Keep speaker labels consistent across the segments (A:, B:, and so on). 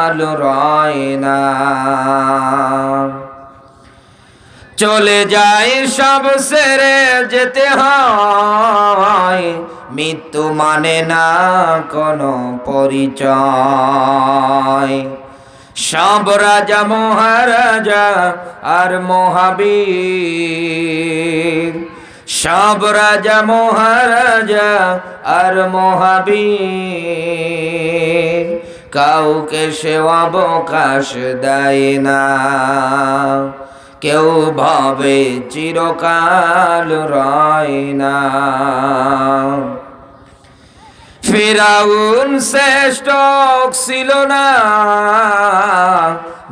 A: আলো রয় না, চলে যায় সব ছেড়ে যেতে হয়, মৃত্যু মানে না কোনো পরিচয়। সব রাজা মহারাজা আর মহাবীর, সব রাজা মহারাজা আর মহাবীর, কাউকে সে অবকাশ দেয় না, কেউ ভাবে চিরকাল রয় না। ফিরাউন শ্রেষ্ঠ ছিল না,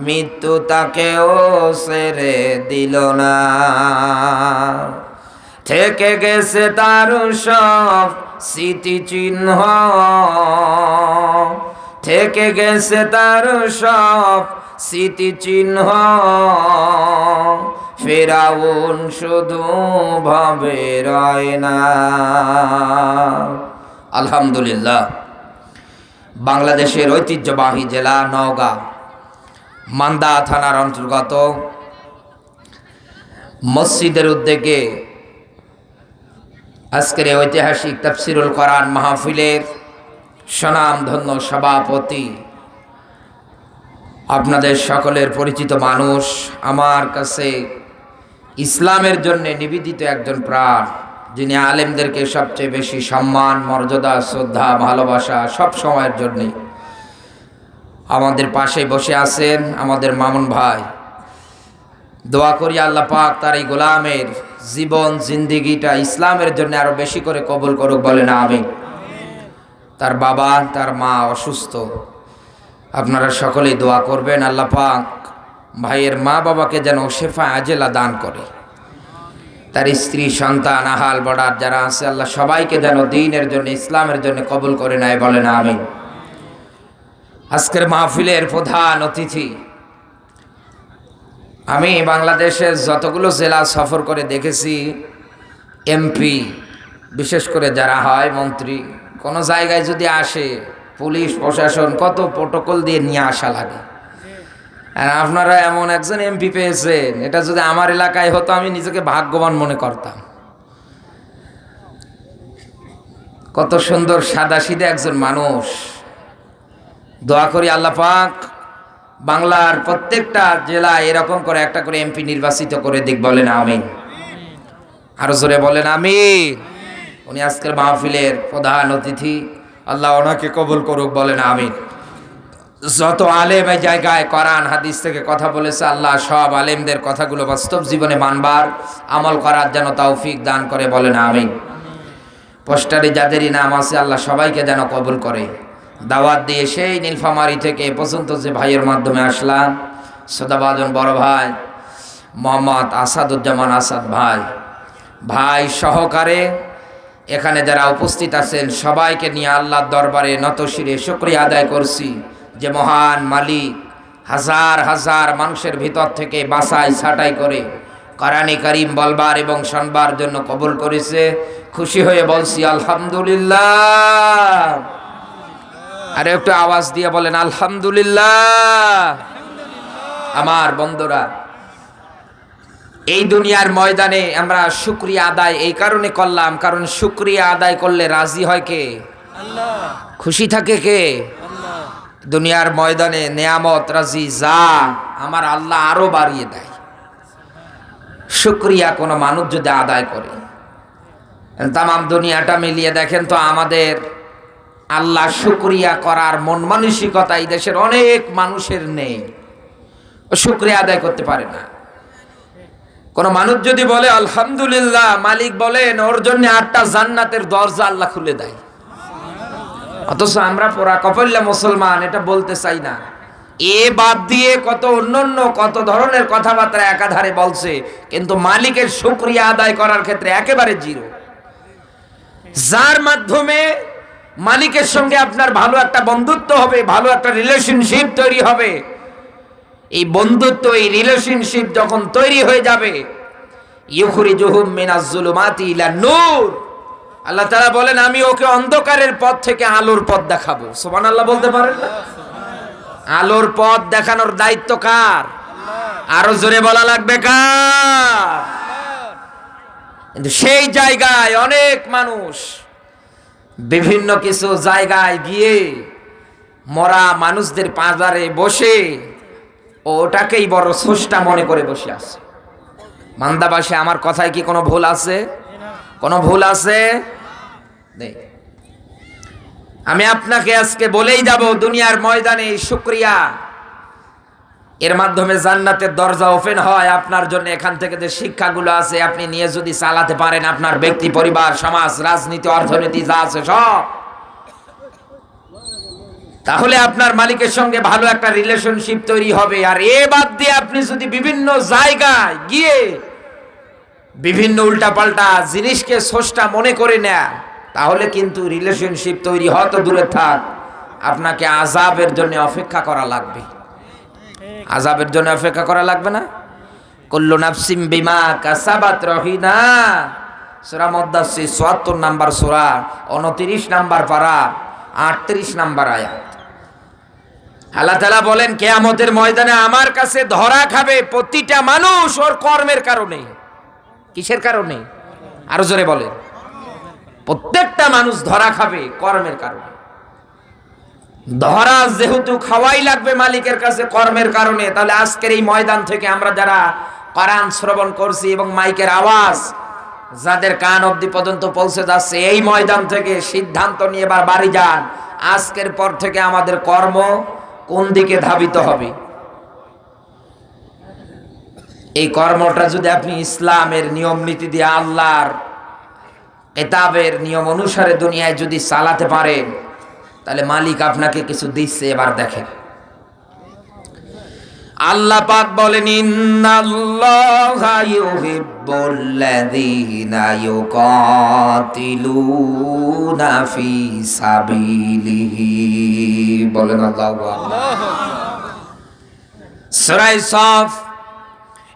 A: মৃত্যু তাকেও ছেড়ে দিল না, থেকে গেছে তার সব স্মৃতিচিহ্ন, থেকে গেছে তার সব স্মৃতিচিহ্ন, ফিরাউন শুধু ভাবে রয় না। আলহামদুলিল্লাহ, বাংলাদেশের ঐতিহ্যবাহী জেলা নওগাঁ মান্দা থানার অন্তর্গত মসজিদের উদ্যোগে আজকের ঐতিহাসিক তাফসিরুল কোরআন মাহফিলের স্বনামধন্য সভাপতি, আপনাদের সকলের পরিচিত মানুষ, আমার কাছে ইসলামের জন্য নিবেদিত একজন প্রাণ, যিনি আলেমদেরকে সবচেয়ে বেশি সম্মান, মর্যাদা, শ্রদ্ধা, ভালোবাসা সব সময়ের জন্য আমাদের পাশে বসে আছেন, আমাদের মামুন ভাই। দোয়া করি আল্লাহ পাক তার এই গোলামের জীবন জিন্দেগিটা ইসলামের জন্য আরো বেশি করে কবুল করুক, বলেন আমিন। তার বাবা, তার মা অসুস্থ, আপনারা সকলেই দোয়া করবেন আল্লাহ পাক ভাইয়ের মা বাবাকে যেন শেফা আজেলা দান করে, তার স্ত্রী, সন্তান, আহাল বড়ার যারা আছে আল্লাহ সবাইকে যেন দ্বীনের জন্য, ইসলামের জন্য কবুল করে নেয়, বলেন আমিন। আজকের মাহফিলের প্রধান অতিথি, আমি বাংলাদেশের যতগুলো জেলা সফর করে দেখেছি, এমপি বিশেষ করে যারা হয় মন্ত্রী, কোনো জায়গায় যদি আসে পুলিশ প্রশাসন কত প্রোটোকল দিয়ে নিয়ে আসা লাগে, আর আপনারা এমন একজন এমপি পেয়েছেন, এটা যদি আমার এলাকায় হতো আমি নিজেকে ভাগ্যবান মনে করতাম। কত সুন্দর সাদাসিধে একজন মানুষ। দোয়া করি আল্লাহ পাক বাংলার প্রত্যেকটা জেলায় এরকম করে একটা করে এমপি নির্বাচিত করে দিক, বলেন আমিন। আরো জোরে বলেন আমিন। উনি আজকের মাহফিলের প্রধান অতিথি, আল্লাহ ওনাকে কবুল করুক, বলেন আমিন। যত আলেম এই জায়গায় কোরআন হাদিস থেকে কথা বলেছে, আল্লাহ সব আলেমদের কথাগুলো বাস্তব জীবনে মানবার, আমল করার যেন তৌফিক দান করে, বলেন আমিন। পোস্টারে যাদেরই নাম আছে আল্লাহ সবাইকে যেন কবুল করে। দাওয়াত দিয়ে সেই নীলফামারী থেকে এ পর্যন্ত যে ভাইয়ের মাধ্যমে আসলাম, সদাবাজন বড় ভাই মোহাম্মদ আসাদুজ্জামান আসাদ ভাই সহকারে এখানে যারা উপস্থিত আছেন সবাইকে নিয়ে আল্লাহর দরবারে নতশিরে শুকরিয়া আদায় করছি যে মহান মালিক হাজার হাজার মানুষের ভিতর থেকে বাছাই ছাঁটাই করে কোরআনে কারীম বলবার এবং শুনবার জন্য কবুল করেছে। খুশি হয়ে বলছি আলহামদুলিল্লাহ। আরে একটু আওয়াজ দিয়ে বলেন আলহামদুলিল্লাহ। আমার বন্ধুরা, এই দুনিয়ার ময়দানে আমরা শুকরিয়া আদায় এই কারণে করলাম, কারণ শুকরিয়া আদায় করলে রাজি হয় কে? আল্লাহ। খুশি থাকে কে? আল্লাহ। দুনিয়ার ময়দানে নেয়ামত রাজি যা আমার আল্লাহ আরো বাড়িয়ে দেয়। শুকরিয়া কোনো মানুষ যদি আদায় করে, তামাম দুনিয়াটা মিলিয়ে দেখেন তো আমাদের আল্লাহ শুকরিয়া করার মন মানসিকতা এই দেশের অনেক মানুষের নেই, শুকরিয়া আদায় করতে পারে না। কোন মানুষ যদি বলে আলহামদুলিল্লাহ, মালিক বলেন ওর জন্য 8টা জান্নাতের দরজা আল্লাহ খুলে দেয়। অথচ আমরা পোড়া কপাল্লা মুসলমান এটা বলতে চাই না। এ বাদ দিয়ে কত অন্যান্য কত ধরনের কথাবার্তা একাধারে বলছে, কিন্তু মালিকের শুকরিয়া আদায় করার ক্ষেত্রে একেবারে জিরো। যার মাধ্যমে মালিকের সঙ্গে আপনার ভালো একটা বন্ধুত্ব হবে, ভালো একটা রিলেশনশিপ তৈরি হবে, এই বন্ধুত্ব এই রিলেশনশিপ যখন তৈরি হয়ে যাবে, ইউখরিজুহুম মিনাজ যুলুমাতি ইলান নূর, আল্লাহ তাআলা বলেন আমি ওকে অন্ধকারের পথ থেকে আলোর পথ দেখাবো। সুবহানাল্লাহ বলতে পারেন না? আলোর পথ দেখানোর দায়িত্ব কার? আরো জোরে বলা লাগবে কার? কিন্তু সেই জায়গায় অনেক মানুষ বিভিন্ন কিছু জায়গায় গিয়ে মরা মানুষদের পাঁজারে বসে ওটাকেই বড় স্রষ্টা মনে করে বসে আছে। মান্দাবাসে আমার কথায় কি কোনো ভুল আছে? কোনো ভুল আছে? নেই। আমি আপনাকে আজকে বলেই যাব, দুনিয়ার ময়দানে শুকরিয়া এর মাধ্যমে জান্নাতের দরজা ওপেন হয় আপনার জন্য। এখান থেকে যে শিক্ষাগুলো আছে আপনি নিয়ে যদি চালাতে পারেন, আপনার ব্যক্তি, পরিবার, সমাজ, রাজনীতি, অর্থনীতি যা আছে সব, তাহলে আপনার মালিকের সঙ্গে ভালো একটা রিলেশনশিপ তৈরি হবে। আর এ বাদ দিয়ে আপনি যদি বিভিন্ন জায়গায় গিয়ে বিভিন্ন উল্টাপাল্টা জিনিসকে স্রষ্টা মনে করে নেন, তাহলে কিন্তু রিলেশনশিপ তৈরি হয়তো দূরে থাক, আপনাকে আযাবের জন্য অপেক্ষা করা লাগবে। আযাবের জন্য অপেক্ষা করা লাগবে না? কুল্লু নাফসিম বিমা কাসাবাত রহিনা, সূরা মুদ্দাসসির ৭৪ নাম্বার সূরা ২৯ নাম্বার পারা ৩৮ নাম্বার আয়াত। আল্লাহ তাআলা বলেন, কিয়ামতের ময়দানে আমার কাছে ধরা খাবে প্রতিটা মানুষ ওর কর্মের কারণে। কিসের কারণে? আরো জোরে বলেন। প্রত্যেকটা মানুষ ধরা খাবে কর্মের কারণে। ধরা যেহেতু খাওয়াই লাগবে মালিকের কাছে কর্মের কারণে, তাহলে আজকের এই ময়দান থেকে আমরা যারা কোরআন শ্রবণ করছি এবং মাইকের আওয়াজ যাদের কান অবধি পর্যন্ত পৌঁছে যাচ্ছে, এই ময়দান থেকে সিদ্ধান্ত নিয়ে এবার বাড়ি যান, আজকের পর থেকে আমাদের কর্ম কোন দিকে ধাবিত হবে। এই কর্মটা যদি আপনি ইসলামের নিয়ম নীতি দিয়ে, আল্লাহর কিতাবের নিয়ম অনুসারে দুনিয়ায় যদি চালাতে পারেন, তাহলে মালিক আপনাকে কিছু দিচ্ছে। এবার দেখেন, আল্লাহ পাক বলেন, ইন্নাল্লাহা ইউহিব্বুল্লাযীনা ইউকাতিলুনা ফি সাবিলিহি। বলেন আল্লাহু আকবার। সূরা সফ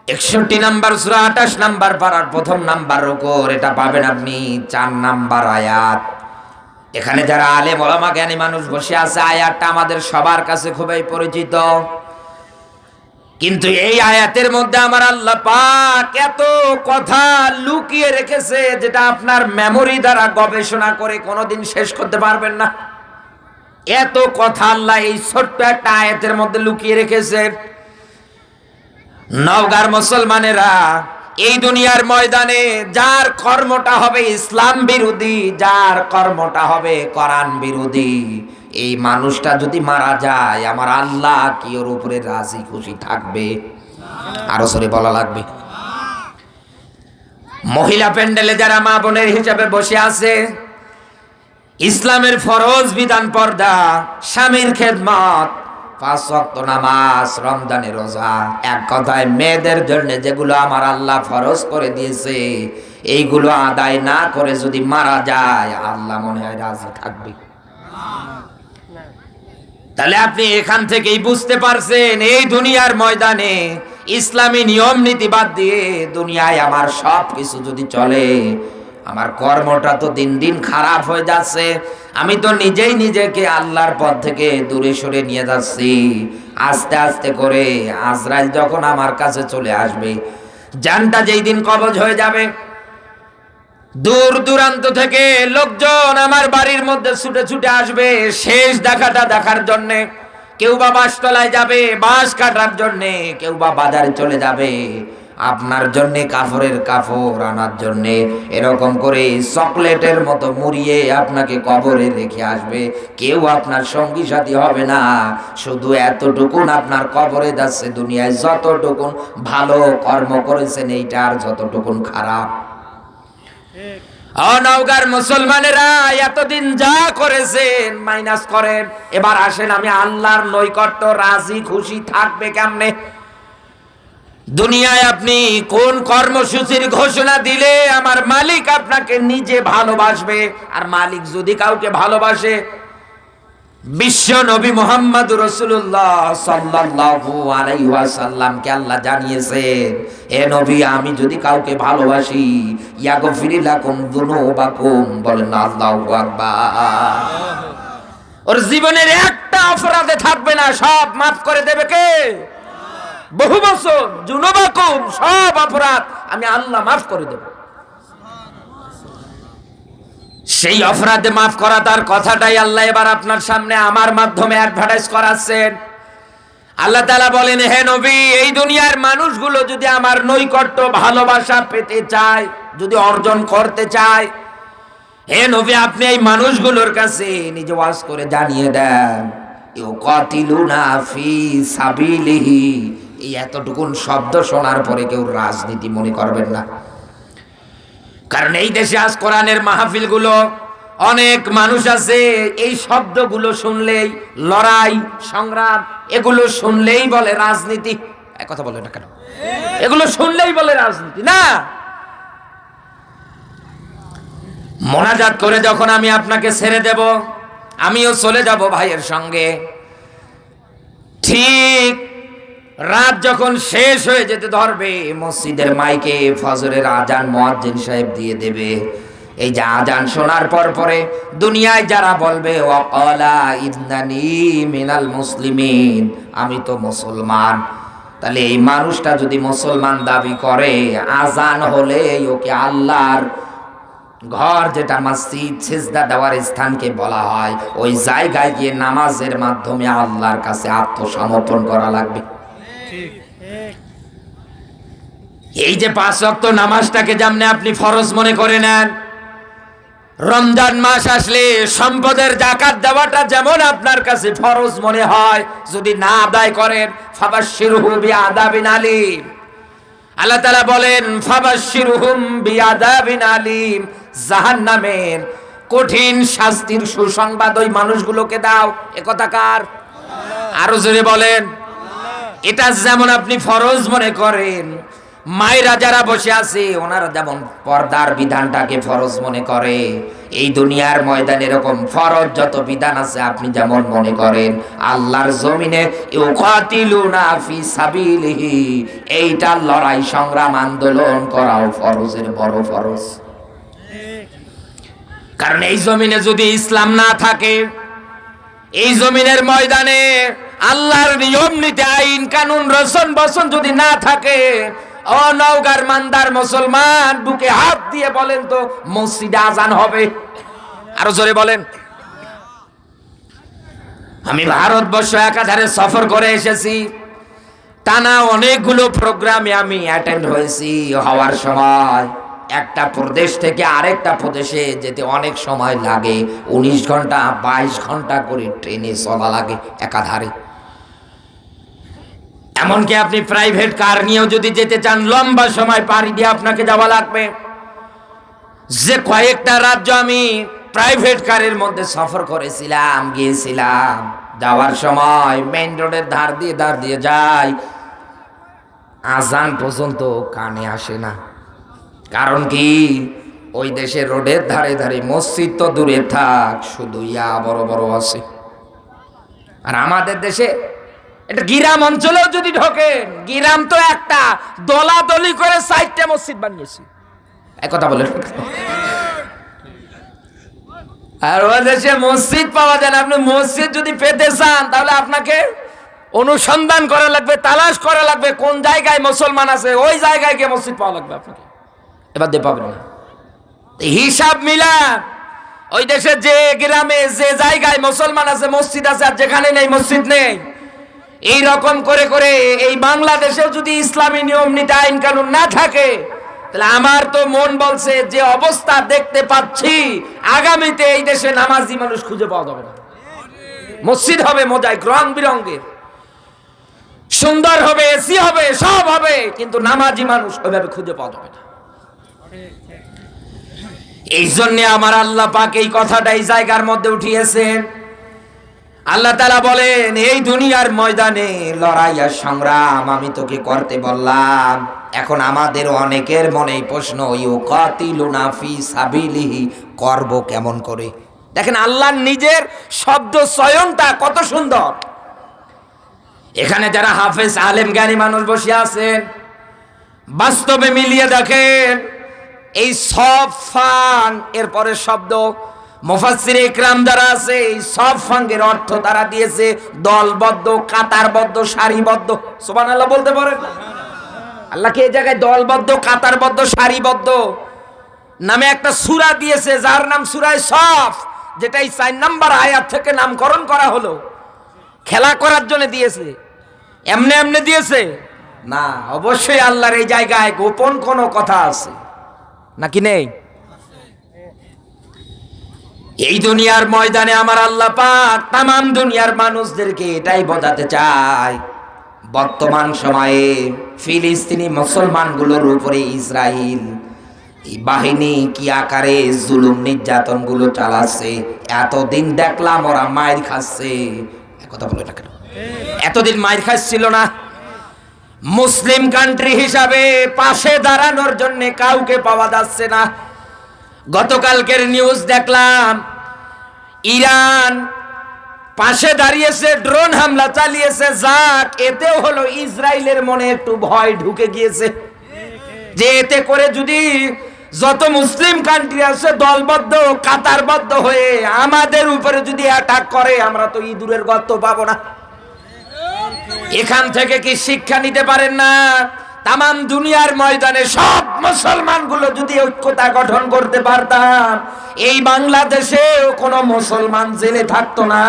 A: ৬১ নাম্বার সূরা ২৮ নাম্বার পারার প্রথম নাম্বার রুকু, এটা পাবেন আপনি ৪ নাম্বার আয়াত। এখানে যারা আলেম ওলামা জ্ঞানী মানুষ বসে আছে, আয়াতটা আমাদের সবার কাছে খুবই পরিচিত, কিন্তু এই আয়াতের মধ্যে আমার আল্লাহ পাক এত কথা লুকিয়ে রেখেছে যেটা আপনার মেমোরি দ্বারা গবেষণা করে কোনোদিন শেষ করতে পারবেন না। এত কথা আল্লাহ এই ছোট্ট একটা আয়াতের মধ্যে লুকিয়ে রেখেছে। নওগাঁর মুসলমানেরা এই দুনিয়ার ময়দানে যার কর্মটা হবে ইসলাম বিরোধী, যার কর্মটা হবে কোরআন বিরোধী, এই মানুষটা যদি মারা যায়, আমার আল্লাহ কি ওর উপরে রাজি খুশি থাকবে? আরো সরে বলা লাগবে। মহিলা প্যান্ডেলে যারা মা বোনের হিসাবে বসে আছে, ইসলামের ফরজ বিধান পর্দা, স্বামীর খেদমত, ৫ ওয়াক্ত নামাজ, রমজানের রোজা, এক কথায় মেয়েদের জন্য যেগুলো আমার আল্লাহ ফরজ করে দিয়েছে, এইগুলো আদায় না করে যদি মারা যায়, আল্লাহ মনে হয় রাজি থাকবে? তাহলে আপনি এখান থেকেই বুঝতে পারছেন, এই দুনিয়ার ময়দানে ইসলামী নিয়ম নীতি বাদ দিয়ে দুনিয়ায় আমার সব কিছু যদি চলে, আমার কর্মটা তো দিন দিন খারাপ হয়ে যাচ্ছে। আমি তো নিজেই নিজেকে আল্লাহর পথ থেকে দূরে সরে নিয়ে যাচ্ছি। আস্তে আস্তে করে আজরাইল যখন আমার কাছে চলে আসবে, জানটা যেই দিন কবজ হয়ে যাবে, দূর দূরান্ত থেকে লোকজন আমার বাড়ির মধ্যে ছুটে ছুটে আসবে শেষ দেখাটা দেখার জন্যে। কেউ বা বাঁশতলায় যাবে বাঁশ কাটার জন্যে, কেউ বা বাজারে চলে যাবে আপনার জন্যে কাপড়ের কাপড় আনার জন্যে। এরকম করে চকলেটের মতো মুড়িয়ে আপনাকে কবরে রেখে আসবে। কেউ আপনার সঙ্গী সাথী হবে না, শুধু এতটুকুন আপনার কবরে যাচ্ছে, দুনিয়ায় যতটুকুন ভালো কর্ম করেছেন এইটার যতটুকুন খারাপ। নওগাঁর মুসলমানেরা এতদিন যা করেছেন মাইনাস করেন, এবার আসেন আমি আল্লাহর নৈকট্য রাজি খুশি থাকবে কেমনে? দুনিয়ায় আপনি কোন কর্মসূচির ঘোষণা দিলে আমার মালিক আপনাকে নিজে ভালোবাসবে? আর মালিক যদি কাউকে ভালোবাসে, বিশ্ব নবী মুহাম্মদুর রাসূলুল্লাহ সাল্লাল্লাহু আলাইহি ওয়াসাল্লামকে আল্লাহ জানিয়েছেন, হে নবী, আমি যদি কাউকে ভালোবাসি, ইয়াগফির লাকুম যুনুবাকুম। বলেন আল্লাহু আকবার। ওর জীবনের এক একটা অপরাধে থাকবে না, সব মাফ করে দেবে কে? বহু বছর জুনুবাকুম, সব অপরাধ আমি আল্লাহ মাফ করে দেব। সেই অপরাধে মাফ করা তার কথাটাই আল্লাহ এবার আপনার সামনে আমার মাধ্যমে অ্যাডভার্টাইজ করাচ্ছেন। আল্লাহ তাআলা বলেন, হে নবী, এই দুনিয়ার মানুষগুলো যদি আমার নৈকট্য ভালোবাসা পেতে চায়, যদি অর্জন করতে চায়, হে নবী আপনি এই মানুষগুলোর কাছে নিজে ওয়াজ করে জানিয়ে দেন, ইউকাতিলুনা ফি সাবিলিহি। এই এতটুকুন শব্দ শোনার পরে কেউ রাজনীতি মনে করবেন না, কারণ এই দেশে আজ কোরআনের মাহফিলগুলো অনেক মানুষ আছে এই শব্দগুলো শুনলেই লড়াই সংগ্রাম এগুলো শুনলেই বলে রাজনীতি। এক কথা বলে না কেন? এগুলো শুনলেই বলে রাজনীতি না। মোনাজাত করে যখন আমি আপনাকে ছেড়ে দেব, আমিও চলে যাব ভাইয়ের সঙ্গে, ঠিক রাত যখন শেষ হয়ে যেতে ধরবে, মসজিদের মাইকে ফজরের আজান মুয়াজ্জিন সাহেব দিয়ে দেবে। এই যে আজান শোনার পরে দুনিয়ায় যারা বলবে ওয়াকালা ইন্নানি মিনাল মুসলিমিন, আমি তো মুসলমান, তাহলে এই মানুষটা যদি মুসলমান দাবি করে, আজান হলে ওকে আল্লাহর ঘর, যেটা মসজিদ সিজদা দেওয়ার স্থানকে বলা হয়, ওই জায়গায় গিয়ে নামাজের মাধ্যমে আল্লাহর কাছে আত্মসমর্পণ করা লাগবে। এই যে 5 ওয়াক্ত নামাজটাকে যেমন আপনি ফরজ মনে করে নেন, রমজান মাস আসলে সম্পদের যাকাত দেওয়াটা যেমন আপনার কাছে ফরজ মনে হয়, যদি না আদায় করেন ফাবাশশিরহু বিআযাবিন আলীম। আল্লাহ তাআলা বলেন ফাবাশশিরহুম বিআযাবিন আলীম, জাহান্নামের কঠিন শাস্তির সুসংবাদ ওই মানুষগুলোকে দাও। এ কথা কার? আরো জোরে বলেন। এটা যেমন আপনি ফরজ মনে করেন, মায়েরা যারা বসে আছে ওনারা যেমন পর্দার বিধানটাকে ফরজ মনে করে, এই দুনিয়ার ময়দানে এরকম ফরজ যত বিধান আছে আপনি যেমন মনে করেন, আল্লাহর জমিনে ইউকাতিলুনা ফি সাবিলিহি, এইটা লড়াই সংগ্রাম আন্দোলন করাও ফরজের বড় ফরজ। কারণ এই জমিনে যদি ইসলাম না থাকে, এই জমিনের ময়দানে আল্লাহর নিয়ম নীতি আইন কানুন রসন বসন যদি না থাকে, ও নওগাঁর মান্দার মুসলমান বুকে হাত দিয়ে বলেন তো মসজিদে আজান হবে? আরো জোরে বলেন। আমি ভারতবর্ষ একাধারে সফর করে এসেছি, টানা অনেকগুলো প্রোগ্রামে আমি অ্যাটেন্ড হয়েছি। হওয়ার সময় একটা প্রদেশ থেকে আরেকটা প্রদেশে যেতে অনেক সময় লাগে, 19 ঘন্টা 22 ঘন্টা করে ট্রেনে চলা লাগে একাধারে। এমনকি আপনি প্রাইভেট কার নিয়েও যদি যেতে চান, লম্বা সময় পাড়ি দিয়ে আপনাকে যাওয়া লাগবে। যে কয়েকটা রাজ্য আমি প্রাইভেট কারের মধ্যে সফর করেছিলাম, গিয়েছিলাম, যাওয়ার সময় মেইন রোডের ধার দিয়ে যাই, আজান পর্যন্ত কানে আসে না। কারণ কি? ওই দেশের রোডের ধারে ধারে মসজিদ তো দূরে থাক, শুধু বড় বড় আছে। আর আমাদের দেশে এটা গ্রাম অঞ্চলেও যদি ঢোকেন, গ্রাম তো একটা, দলাদলি করে 4টা মসজিদ বানিয়েছি। এক কথা বলেন। আর ওই দেশে মসজিদ পাওয়া যায় না। আপনি মসজিদ যদি পেতে চান তাহলে আপনাকে অনুসন্ধান করা লাগবে, তালাশ করা লাগবে কোন জায়গায় মুসলমান আছে, ওই জায়গায় গিয়ে মসজিদ পাওয়া লাগবে আপনাকে। এবার দিয়ে পাবেন না। হিসাব মিলা ওই দেশে যে গ্রামে যে জায়গায় মুসলমান আছে মসজিদ আছে, আর যেখানে নেই মসজিদ নেই। এই রকম করে করে এই বাংলাদেশেও যদি ইসলামী নিয়ম নীতি আইন কানুন না থাকে, তাহলে আমার তো মন বলছে যে অবস্থা দেখতে পাচ্ছি, আগামীতে এই দেশে নামাজি মানুষ খুঁজে পাওয়া যাবে না। মসজিদ হবে মোজাইক, রং বিরঙ্গের, সুন্দর হবে, এসি হবে, সব হবে, কিন্তু নামাজি মানুষ ওইভাবে খুঁজে পাওয়া যাবে না। এই জন্য আমার আল্লাহ পাক এই কথাটা এই জায়গার মধ্যে উঠিয়েছেন। আল্লাহ তাআলা বলেন, এই দুনিয়ার ময়দানে লড়াই আর সংগ্রাম আমি তোকে করতে বললাম। এখন আমাদের অনেকের মনে প্রশ্ন, ইউকাতিলুনা ফি সাবিলিহি করব কেমন করে? দেখেন আল্লাহর নিজের শব্দ চয়নটা কত সুন্দর। এখানে যারা হাফেজ আলেম জ্ঞানী মানুষ বসে আছেন, বাস্তবে মিলিয়ে দেখেন, এই সফান এরপরে শব্দ মুফাসসিরে ইকরাম যারা আছে এই সব ফাঙ্গের অর্থ তারা দিয়েছে দলবদ্ধ, কাতারবদ্ধ, সারিবদ্ধ। সুবহানাল্লাহ বলতে পারেন? আল্লাহকে এই জায়গায় দলবদ্ধ, কাতারবদ্ধ, সারিবদ্ধ নামে একটা সূরা দিয়েছে, যার নাম সূরা সফ, যেটা এই 4 নাম্বার আয়াত থেকে নামকরণ করা হলো। খেলা করার জন্য দিয়েছে? এমনি এমনি দিয়েছে না, অবশ্যই আল্লাহর এই জায়গায় গোপন কোনো কথা আছে নাকি নেই? এই দুনিয়ার ময়দানে আমার আল্লাহ পাক তামাম দুনিয়ার মানুষদেরকে এটাই বোঝাতে চায়, বর্তমান সময়ে ফিলিস্তিনি মুসলমানগুলোর উপরে ইসরাইল এই বাহিনী কি আকারে জুলুম নির্যাতন গুলো চালাচ্ছে। এতদিন দেখলাম ওরা মাইর খাচ্ছে, কথা বলে না কেন? এতদিন মাইর খাচ্ছিল না। মুসলিম কান্ট্রি হিসাবে পাশে দাঁড়ানোর জন্য কাউকে পাওয়া যাচ্ছে না। গতকালকের নিউজ দেখলাম, ইরান পাশে দাঁড়িয়েছে, ড্রোন হামলা চালিয়েছে, যাক এতেও হলো ইসরায়েলের মনে একটু ভয় ঢুকে গিয়েছে যে এতে করে যদি যত মুসলিম কান্ট্রি আছে দলবদ্ধ, কাতারবদ্ধ হয়ে আমাদের উপরে যদি অ্যাটাক করে, আমরা তো ইঁদুরের গর্ত পাবো না। এখান থেকে কি শিক্ষা নিতে পারেন না? তামাম দুনিয়ার ময়দানে সব মুসলমানগুলো যদি ঐক্যতা গঠন করতে পারতাম, এই বাংলাদেশেও কোনো মুসলমান জেলে থাকতো না।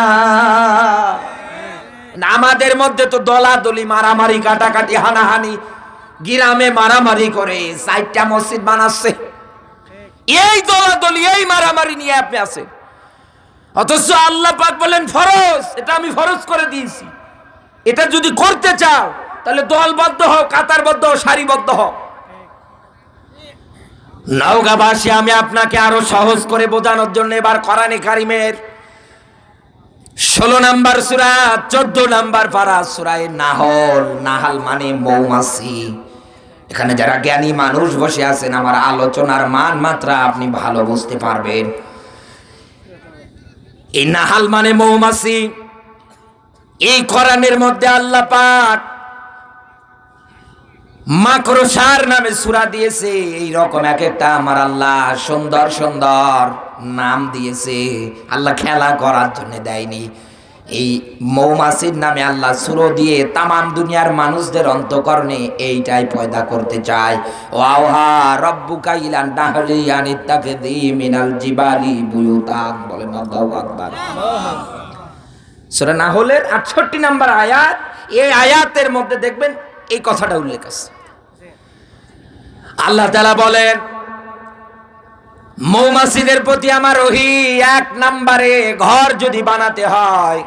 A: আমাদের মধ্যে তো দলাদলি, মারামারি, কাটাকাটি, হানাহানি, গ্রামে মারামারি করে 4টা মসজিদ বানাচ্ছে। এই দলাদলি, এই মারামারি নিয়ে আপনি আছেন, অথচ আল্লাহ পাক বলেন ফরজ, এটা আমি ফরজ করে দিয়েছি। এটা যদি করতে চাও তাহলে দলবদ্ধ হও, কাতারবদ্ধ হও, সারিবদ্ধ হও। নওগাঁবাসী, আমি আপনাকে আরো সহজ করে বোঝানোর জন্য এবার কোরআনে কারিমের 16 নাম্বার সূরা 14 নাম্বার পারা সূরা নাহল, নাহাল মানে মৌমাছি। এখানে যারা জ্ঞানী মানুষ বসে আছেন, আমার আলোচনার মান মাত্রা আপনি ভালো বুঝতে পারবেন। এই নাহাল মানে মৌমাছি। এই কোরআনের মধ্যে আল্লাহ পাক মাকড়সার নামে সূরা দিয়েছে। এই রকম এক একটা আমার আল্লাহ সুন্দর সুন্দর নাম দিয়েছে। আল্লাহ খেলা করার জন্য দেয়নি। এই মৌমাছির নামে আল্লাহ সূরা দিয়ে তামাম দুনিয়ার মানুষদের অন্তঃকরণে এইটাই পয়দা করতে চায়। ওয়াহা রব্বুকা ইলান নাহলি আনিত্তাকিযি মিনাল জিবালি বুয়ুতান, বলেন আল্লাহু আকবার। সূরা নাহলের 68 নাম্বার আয়াত। এই আয়াতের মধ্যে দেখবেন এই কথাটা উল্লেখ আছে। আল্লাহ তাআলা বলেন, মৌমাছিদের প্রতি আমার ওহী, 1 নম্বরে ঘর যদি বানাতে হয়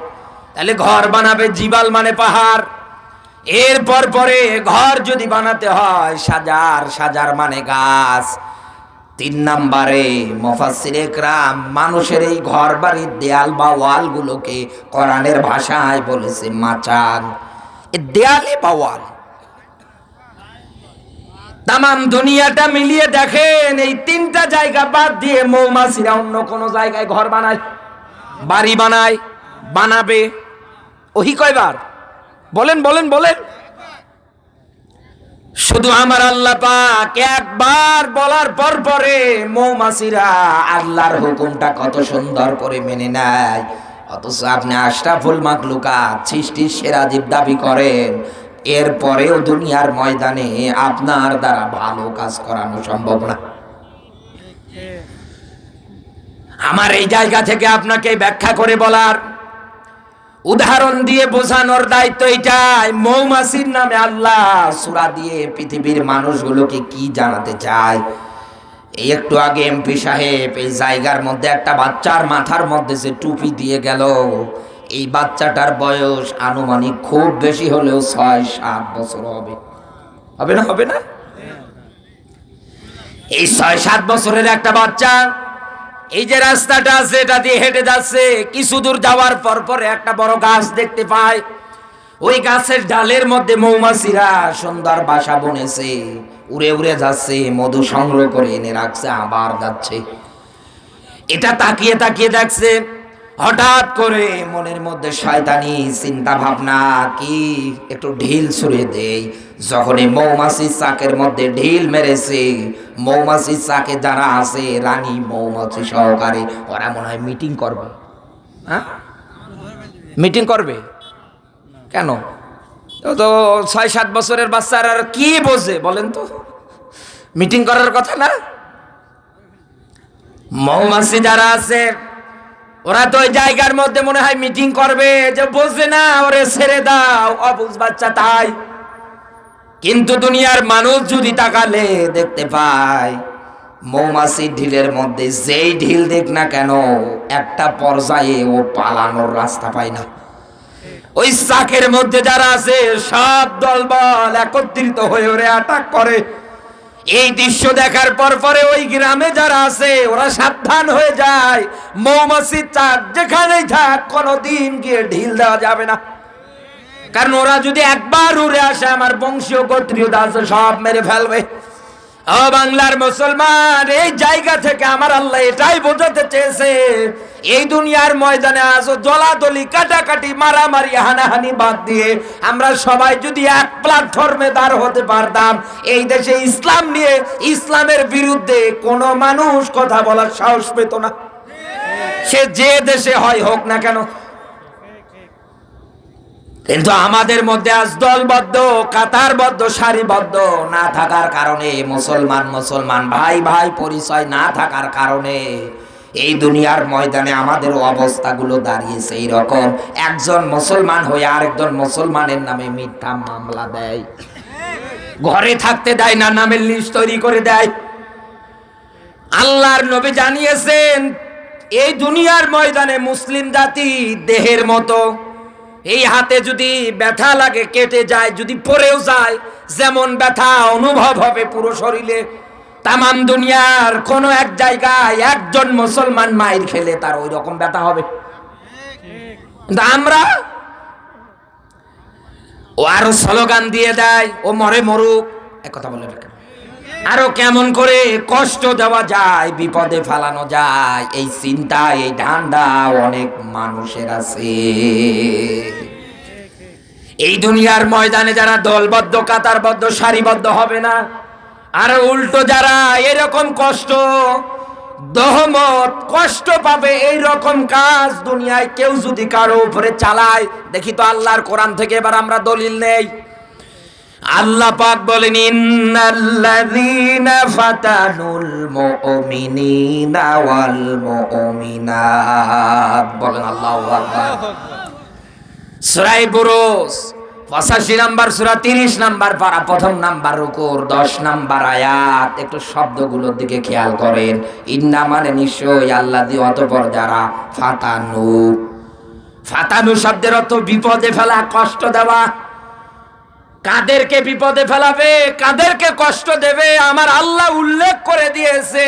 A: তাহলে ঘর বানাবে জিবাল মানে পাহাড়। এরপর পরে ঘর যদি বানাতে হয় সাজার, সাজার মানে গাছ। 3 নম্বরে মুফাসসিরে ইকরাম মানুষের এই ঘর বাড়ির দেয়াল বা ওয়ালগুলোকে কোরআনের ভাষায় বলেছে মাচান। এই দেয়ালে বা ওয়াল, তামাম দুনিয়াটা মিলিয়ে দেখেন, এই 3টা জায়গা বাদ দিয়ে মৌমাছিরা অন্য কোন জায়গায় ঘর বানায়, বাড়ি বানায়, বানাবে। ওহি কয়বার? বলেন বলেন বলেন। শুধু আমার আল্লাহ পাক একবার বলার পর পরে মৌমাছিরা আল্লাহর হুকুমটা কত সুন্দর করে মেনে নেয়। অথচ আপনি আশরাফুল মাখলুকাত, সৃষ্টির সেরা জীব দাবি করেন, এরপরেও দুনিয়ার ময়দানে আপনার দ্বারা ভালো কাজ করানো সম্ভব না। আমার এই জায়গা থেকে আপনাকে ব্যাখ্যা করে বলার, উদাহরণ দিয়ে বোঝানোর দায়িত্ব এটাই। মৌমাছির নামে আল্লাহ সূরা দিয়ে পৃথিবীর মানুষগুলোকে কি জানাতে চায়। এই একটু আগে এমপি সাহেব এই জায়গার মধ্যে একটা বাচ্চার মাথার মধ্যে যে টুপি দিয়ে গেল, এই বাচ্চাটার বয়স আনুমানিক খুব বেশি হলেও 6-7 বছর হবে। হবে না? হবে না? এই 6-7 বছরের একটা বাচ্চা এই যে রাস্তাটা আছে এটা দিয়ে হেঁটে যাচ্ছে, কিছু দূর যাওয়ার পর পরে একটা বড় গাছ দেখতে পায়। ওই গাছের ডালের মধ্যে মৌমাছিরা সুন্দর বাসা বুনেছে, উড়ে উড়ে যাচ্ছে, মধু সংগ্রহ করে এনে রাখছে, আবার যাচ্ছে। এটা তাকিয়ে তাকিয়ে দেখছে, হঠাৎ করে মনের মধ্যে শয়তানি চিন্তা ভাবনা, কি একটু ঢিল ছুঁড়ে দেই। যখনই মৌমাছির চাকের মধ্যে ঢিল মেরেছে, মৌমাছির চাকে যারা আছে রানী মৌমাছি সহকারে, ওরা মনে হয় মিটিং করবে। হ্যাঁ, মিটিং করবে কেন? তো 6-7 বছরের বাচ্চারা আর কি বোঝে বলেন তো? মিটিং করার কথা না। মৌমাছি যারা আছে ওরা তো ওই জায়গার মধ্যে মনে হয় মিটিং করবে, যে বোঝে না ওরে ছেড়ে দাও, অবুঝ বাচ্চা তাই। কিন্তু দুনিয়ার মানুষ যদি তাকালে দেখতে পায় মৌমাছি ঢিলের মধ্যে যেই ঢিল দেখ না কেন, একটা পর্যায়ে ও পালানোর রাস্তা পায় না। ওই চাকের মধ্যে যারা আছে সব দলবল একত্রিত হয়ে ওরে অ্যাটাক করে। এই দৃশ্য দেখার পরে ওই গ্রামে যারা আছে ওরা সাবধান হয়ে যায়, মৌমাছির চাক যেখানেই থাক কোনোদিন গিয়ে ঢিল দেওয়া যাবে না। কারণ ওরা যদি একবার উড়ে আসে আমার বংশীয় গোত্রীয় দাস সব মেরে ফেলবে। ও বাংলার মুসলমান, এই জায়গা থেকে আমার আল্লাহ এটাই বোঝাতে চেয়েছে, এই দুনিয়ার ময়দানে আজও দলাদলি কাটাকাটি মারামারি হানাহানি বাদ দিয়ে আমরা সবাই যদি এক প্ল্যাটফর্মে দাঁড় হতে পারতাম, এই দেশে ইসলাম নিয়ে ইসলামের বিরুদ্ধে কোনো মানুষ কথা বলার সাহস পেত না, সে যে দেশে হয় হোক না কেন। কিন্তু আমাদের মধ্যে আজ দলবদ্ধ কাতারবদ্ধ সারিবদ্ধ না থাকার কারণে, মুসলমান ভাই ভাই পরিচয় না থাকার কারণে এই দুনিয়ার ময়দানে আমাদের অবস্থাগুলো দাঁড়িয়েছে এইরকম। একজন মুসলমান হয়ে আরেকজন মুসলমানের নামে মিথ্যা মামলা দেয়, ঘরে থাকতে দেয় না, নামের লিস্ট তৈরি করে দেয়। আল্লাহর নবী জানিয়েছেন এই দুনিয়ার ময়দানে মুসলিম জাতি দেহের মতো, এই হাতে যদি ব্যথা লাগে কেটে যায়, যদি পড়েও যায় যেমন ব্যথা অনুভব হবে পুরো শরীরে, তামাম দুনিয়ার কোন এক জায়গায় একজন মুসলমান মাইর খেলে তার ওই রকম ব্যথা হবে। আমরা ও আরো স্লোগান দিয়ে দেয়, ও মরে মরুক, এক কথা বলে রাখেন, আরো কেমন করে কষ্ট দেওয়া যায়, বিপদে ফেলানো যায়, এই চিন্তা এই ধান্দা অনেক মানুষের আছে। এই দুনিয়ার ময়দানে যারা দলবদ্ধ কাতারবদ্ধ সারিবদ্ধ হবে না, আর উল্টো যারা এরকম কষ্ট দহমত কষ্ট পাবে এই রকম কাজ দুনিয়ায় কেউ যদি কারো উপরে চালায়, দেখি তো আল্লাহর কোরআন থেকে এবার আমরা দলিল নেই। আল্লাহ পাক বলেন ইন্নাল্লাযীনা ফাতানুল মুমিনিনা ওয়াল মুমিনাত, বলেন আল্লাহু আকবার। সূরা বুরুজ 85 নাম্বার সূরা 30 নাম্বার পারা, প্রথম নাম্বার রুকুর 10 নাম্বার আয়াত। একটু শব্দগুলোর দিকে খেয়াল করেন। ইন্না মানে নিশ্চয়ই, আল্লাযী অতঃপর যারা, ফাতানু শব্দের অর্থ বিপদে ফেলা, কষ্ট দেওয়া। কাদেরকে বিপদে ফেলাবে, কাদেরকে কষ্ট দেবে আমার আল্লাহ উল্লেখ করে দিয়েছে।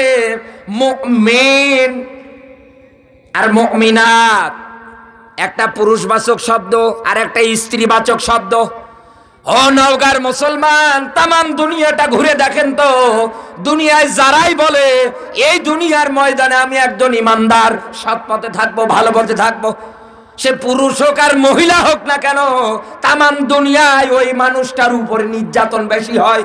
A: মুমিন আর মুমিনাত একটা পুরুষবাচক শব্দ আর একটা স্ত্রীবাচক শব্দ। ও নওগাঁর মুসলমান, তামাম দুনিয়াটা ঘুরে দেখেন তো, দুনিয়ায় যারাই বলে এই দুনিয়ার ময়দানে আমি একজন ইমানদার, সৎ পথে থাকবো, ভালো পথে থাকবো, সে পুরুষ হোক আর মহিলা হোক না কেন, তামাম দুনিয়ায় ওই মানুষটার উপরে নির্যাতন বেশি হয়,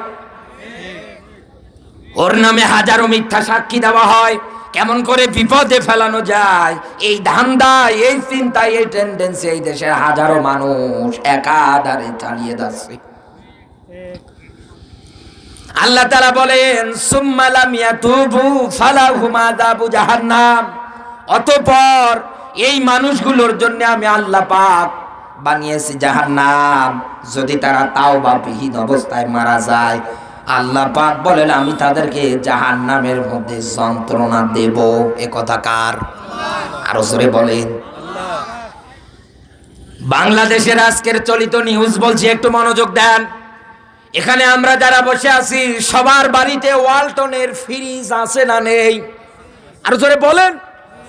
A: ওর নামে হাজারো মিথ্যা সাক্ষী দেওয়া হয়। কেমন করে বিপদে ফেলানো যায়, এই ধান্দা এই চিন্তা এই টেন্ডেন্সি এই দেশের হাজারো মানুষ একাধারে চালিয়ে যাচ্ছে। আল্লাহ তাআলা বলেন সুম্মা লাম ইয়াতুবু ফালাহুম আযাবু জাহান্নাম, অতঃপর এই মানুষগুলোর জন্য আমি আল্লাহ পাক বানিয়েছি জাহান্নাম। যদি তারা তাওবা বিহীন অবস্থায় মারা যায়, আল্লাহ পাক বলেন আমি তাদেরকে জাহান্নামের মধ্যে যন্ত্রণা দেব। এ কথা কার? আরো জোরে বলেন। বাংলাদেশের আজকের চলিত নিউজ বলছি, একটু মনোযোগ দেন। এখানে আমরা যারা বসে আছি সবার বাড়িতে ওয়ালটনের ফ্রিজ আছে না নেই? আরো জোরে বলেন,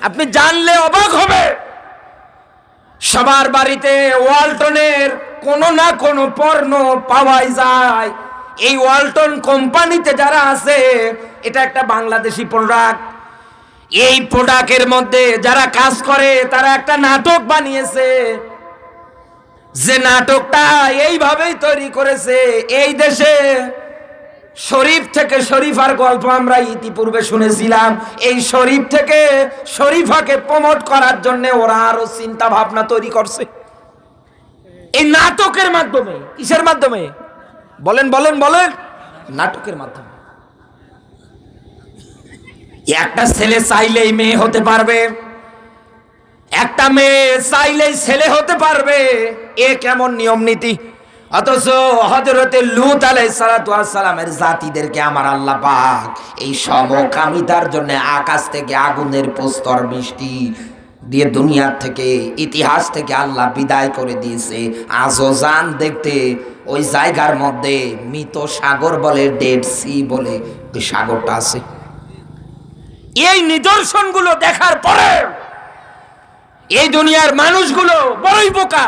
A: আপনি জানলে অবাক হবে। সবার বাড়িতে ওয়ালটনের কোনো না কোনো পণ্য পাওয়াই যায়। এই ওয়ালটন কোম্পানিতে যারা আছে, এটা একটা বাংলাদেশি প্রোডাক্ট। এই প্রোডাক্টের মধ্যে যারা কাজ করে তারা একটা নাটক বানিয়েছে, যে নাটকটা এইভাবেই তৈরি করেছে। এই দেশে শরীফ থেকে শরীফার গল্প আমরা ইতিপূর্বে শুনেছিলাম। এই শরীফ থেকে শরীফাকে প্রমোট করার জন্য ওরা আরো চিন্তা ভাবনা তৈরি করছে এই নাটকের মাধ্যমে। কিসের মাধ্যমে? বলেন বলেন বলেন। নাটকের মাধ্যমে। একটা ছেলে চাইলেই মেয়ে হতে পারবে, একটা মেয়ে চাইলেই ছেলে হতে পারবে, এ কেমন নিয়ম নীতি? অথচ হযরতে লূত আলাইহিস সালাতু ওয়াস সালামের জাতিদেরকে আমার আল্লাহ পাক এই সমকামিতার জন্য আকাশ থেকে আগুনের প্রস্তর বৃষ্টি দিয়ে দুনিয়ার থেকে, ইতিহাস থেকে আল্লাহ বিদায় করে দিয়েছে। আজও যান দেখতে ওই জায়গার মধ্যে মৃত সাগর বলে, ডেড সি বলে ওই সাগরটা আছে। এই নিদর্শনগুলো দেখার পরে এই দুনিয়ার মানুষগুলো বড়ই বোকা।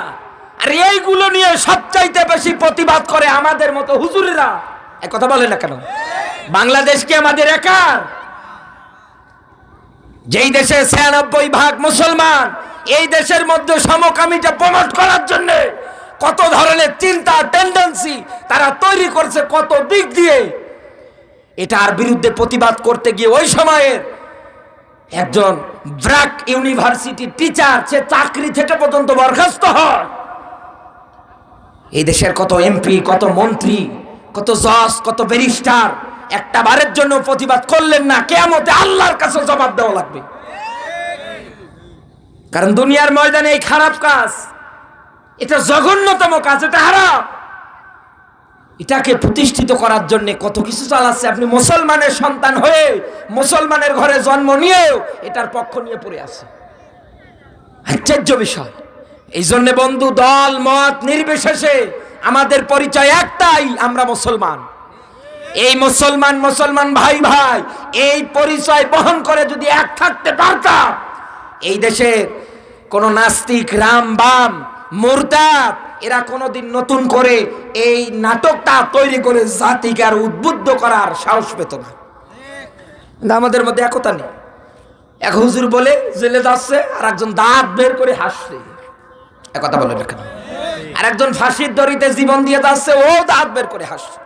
A: আর এইগুলো নিয়ে সবচাইতে বেশি প্রতিবাদ করে আমাদের মতো হুজুরেরা। এক কথা বলে না কেন? বাংলাদেশ কি আমাদের একার? যেই দেশে ৯৬% মুসলমান, এই দেশের মধ্যে সমকামিতা প্রমোট করার জন্য কত ধরনের চিন্তা টেন্ডেন্সি তারা তৈরি করছে, কত দিক দিয়ে। এটার বিরুদ্ধে প্রতিবাদ করতে গিয়ে ওই সময়ের একজন ব্র্যাক ইউনিভার্সিটি টিচার, সে চাকরি থেকে পর্যন্ত বরখাস্ত হয়। এই দেশের কত এমপি, কত মন্ত্রী, কত জজ, কত ব্যারিস্টার একটা বারের জন্য প্রতিবাদ করলেন না। কিয়ামতে আল্লাহর কাছে জবাব দেওয়া লাগবে। কারণ দুনিয়ার ময়দানে এই খারাপ কাজ, এটা জঘন্যতম কাজ, এটা হারাম। এটাকে প্রতিষ্ঠিত করার জন্য কত কিছু চালাচ্ছে। আপনি মুসলমানের সন্তান হয়ে, মুসলমানের ঘরে জন্ম নিয়েও এটার পক্ষ নিয়ে পড়ে আছে। আশ্চর্য বিষয়। এই জন্য বন্ধু, দল মত নির্বিশেষে আমাদের পরিচয় একটাই, আমরা মুসলমান। এই মুসলমান মুসলমান ভাই ভাই এই পরিচয় বহন করে যদি এক থাকতে পারতাম, এই দেশে কোন নাস্তিক, রাম বাম, মুরতাদ এরা কোনোদিন নতুন করে এই নাটকটা তৈরি করে জাতিকে আর উদ্বুদ্ধ করার সাহস পেত না। আমাদের মধ্যে একতা নেই। এক হুজুর বলে জেলে যাচ্ছে, আর একজন দাঁত বের করে হাসছে। একথা বলে রাখেন। আর একজন ফাঁসির দড়িতে জীবন দিয়ে যাচ্ছে, ও দাঁত বের করে হাসছে।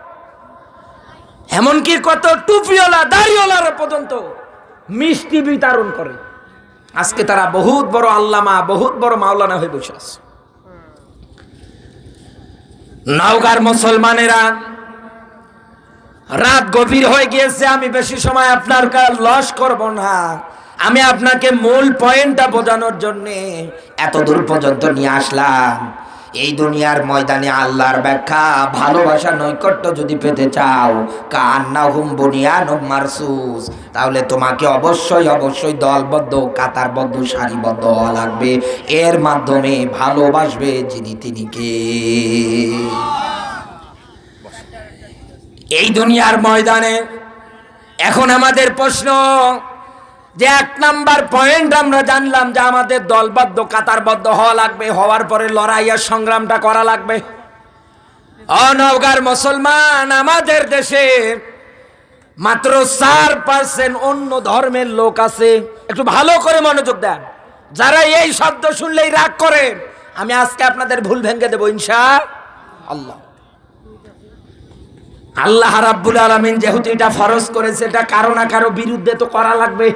A: এমনকি কত টুপিওয়ালা দাড়িওয়ালারা পর্যন্ত মিষ্টি বিতরণ করে। আজকে তারা বহুত বড় আল্লামা, বহুত বড় মাওলানা হয়ে বসে আছে। নওগাঁর মুসলমানেরা, রাত গভীর হয়ে গিয়েছে, আমি বেশি সময় আপনার লস করব না। আমি আপনাকে মূল পয়েন্টটা বোঝানোর জন্য এত দূর পর্যন্ত নিয়ে আসলাম। এই দুনিয়ার ময়দানে আল্লাহর ব্যাখ্যা, ভালোবাসা, নৈকট্য যদি পেতে চাও, কান্নাহুম বুনিয়ানুম মারসুস, তাহলে তোমাকে অবশ্যই অবশ্যই দলবদ্ধ, কাতারবদ্ধ, সারিবদ্ধ হওয়া লাগবে। এর মাধ্যমে ভালোবাসবে যিনি তিনিকে। এই দুনিয়ার ময়দানে এখন আমাদের প্রশ্ন যে, এক নাম্বার পয়েন্ট আমরা জানলাম যে আমাদের দলবদ্ধ, কাতারবদ্ধ হওয়া লাগবে। হওয়ার পরে লড়াই আর সংগ্রামটা করা লাগবে। নওগাঁর মুসলমান, আমাদের দেশে মাত্র 4% অন্য ধর্মের লোক আছে। একটু ভালো করে মনোযোগ দেন। যারা এই শব্দ শুনলেই রাগ করেন, আমি আজকে আপনাদের ভুল ভেঙে দেবো ইনশাআল্লাহ। আল্লাহ রাব্বুল আলামিন যেহেতু এটা ফরজ করেছে, এটা কারো না কারো বিরুদ্ধে তো করা লাগবে।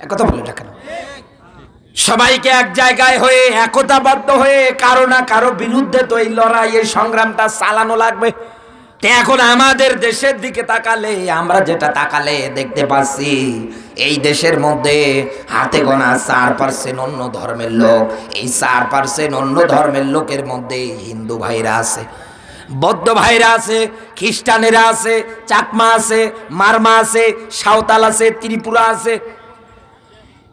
A: একথা বলে না কেন? সবাইকে এক জায়গায় হয়ে, একতাবদ্ধ হয়ে কারো না কারো বিরুদ্ধে তো এই লড়াই, এই সংগ্রামটা চালানো লাগবে। এখন আমাদের দেশের দিকে তাকালে, আমরা যেটা তাকালে দেখতে পাচ্ছি, এই দেশের মধ্যে হাতে গোনা 4% অন্য ধর্মের লোক। এই 4% অন্য ধর্মের লোকের মধ্যে হিন্দু ভাইরা আছে, বৌদ্ধ ভাইরা আছে, খ্রিস্টানেরা আছে, চাকমা আছে, মারমা আছে, সাঁওতাল আছে, ত্রিপুরা আছে।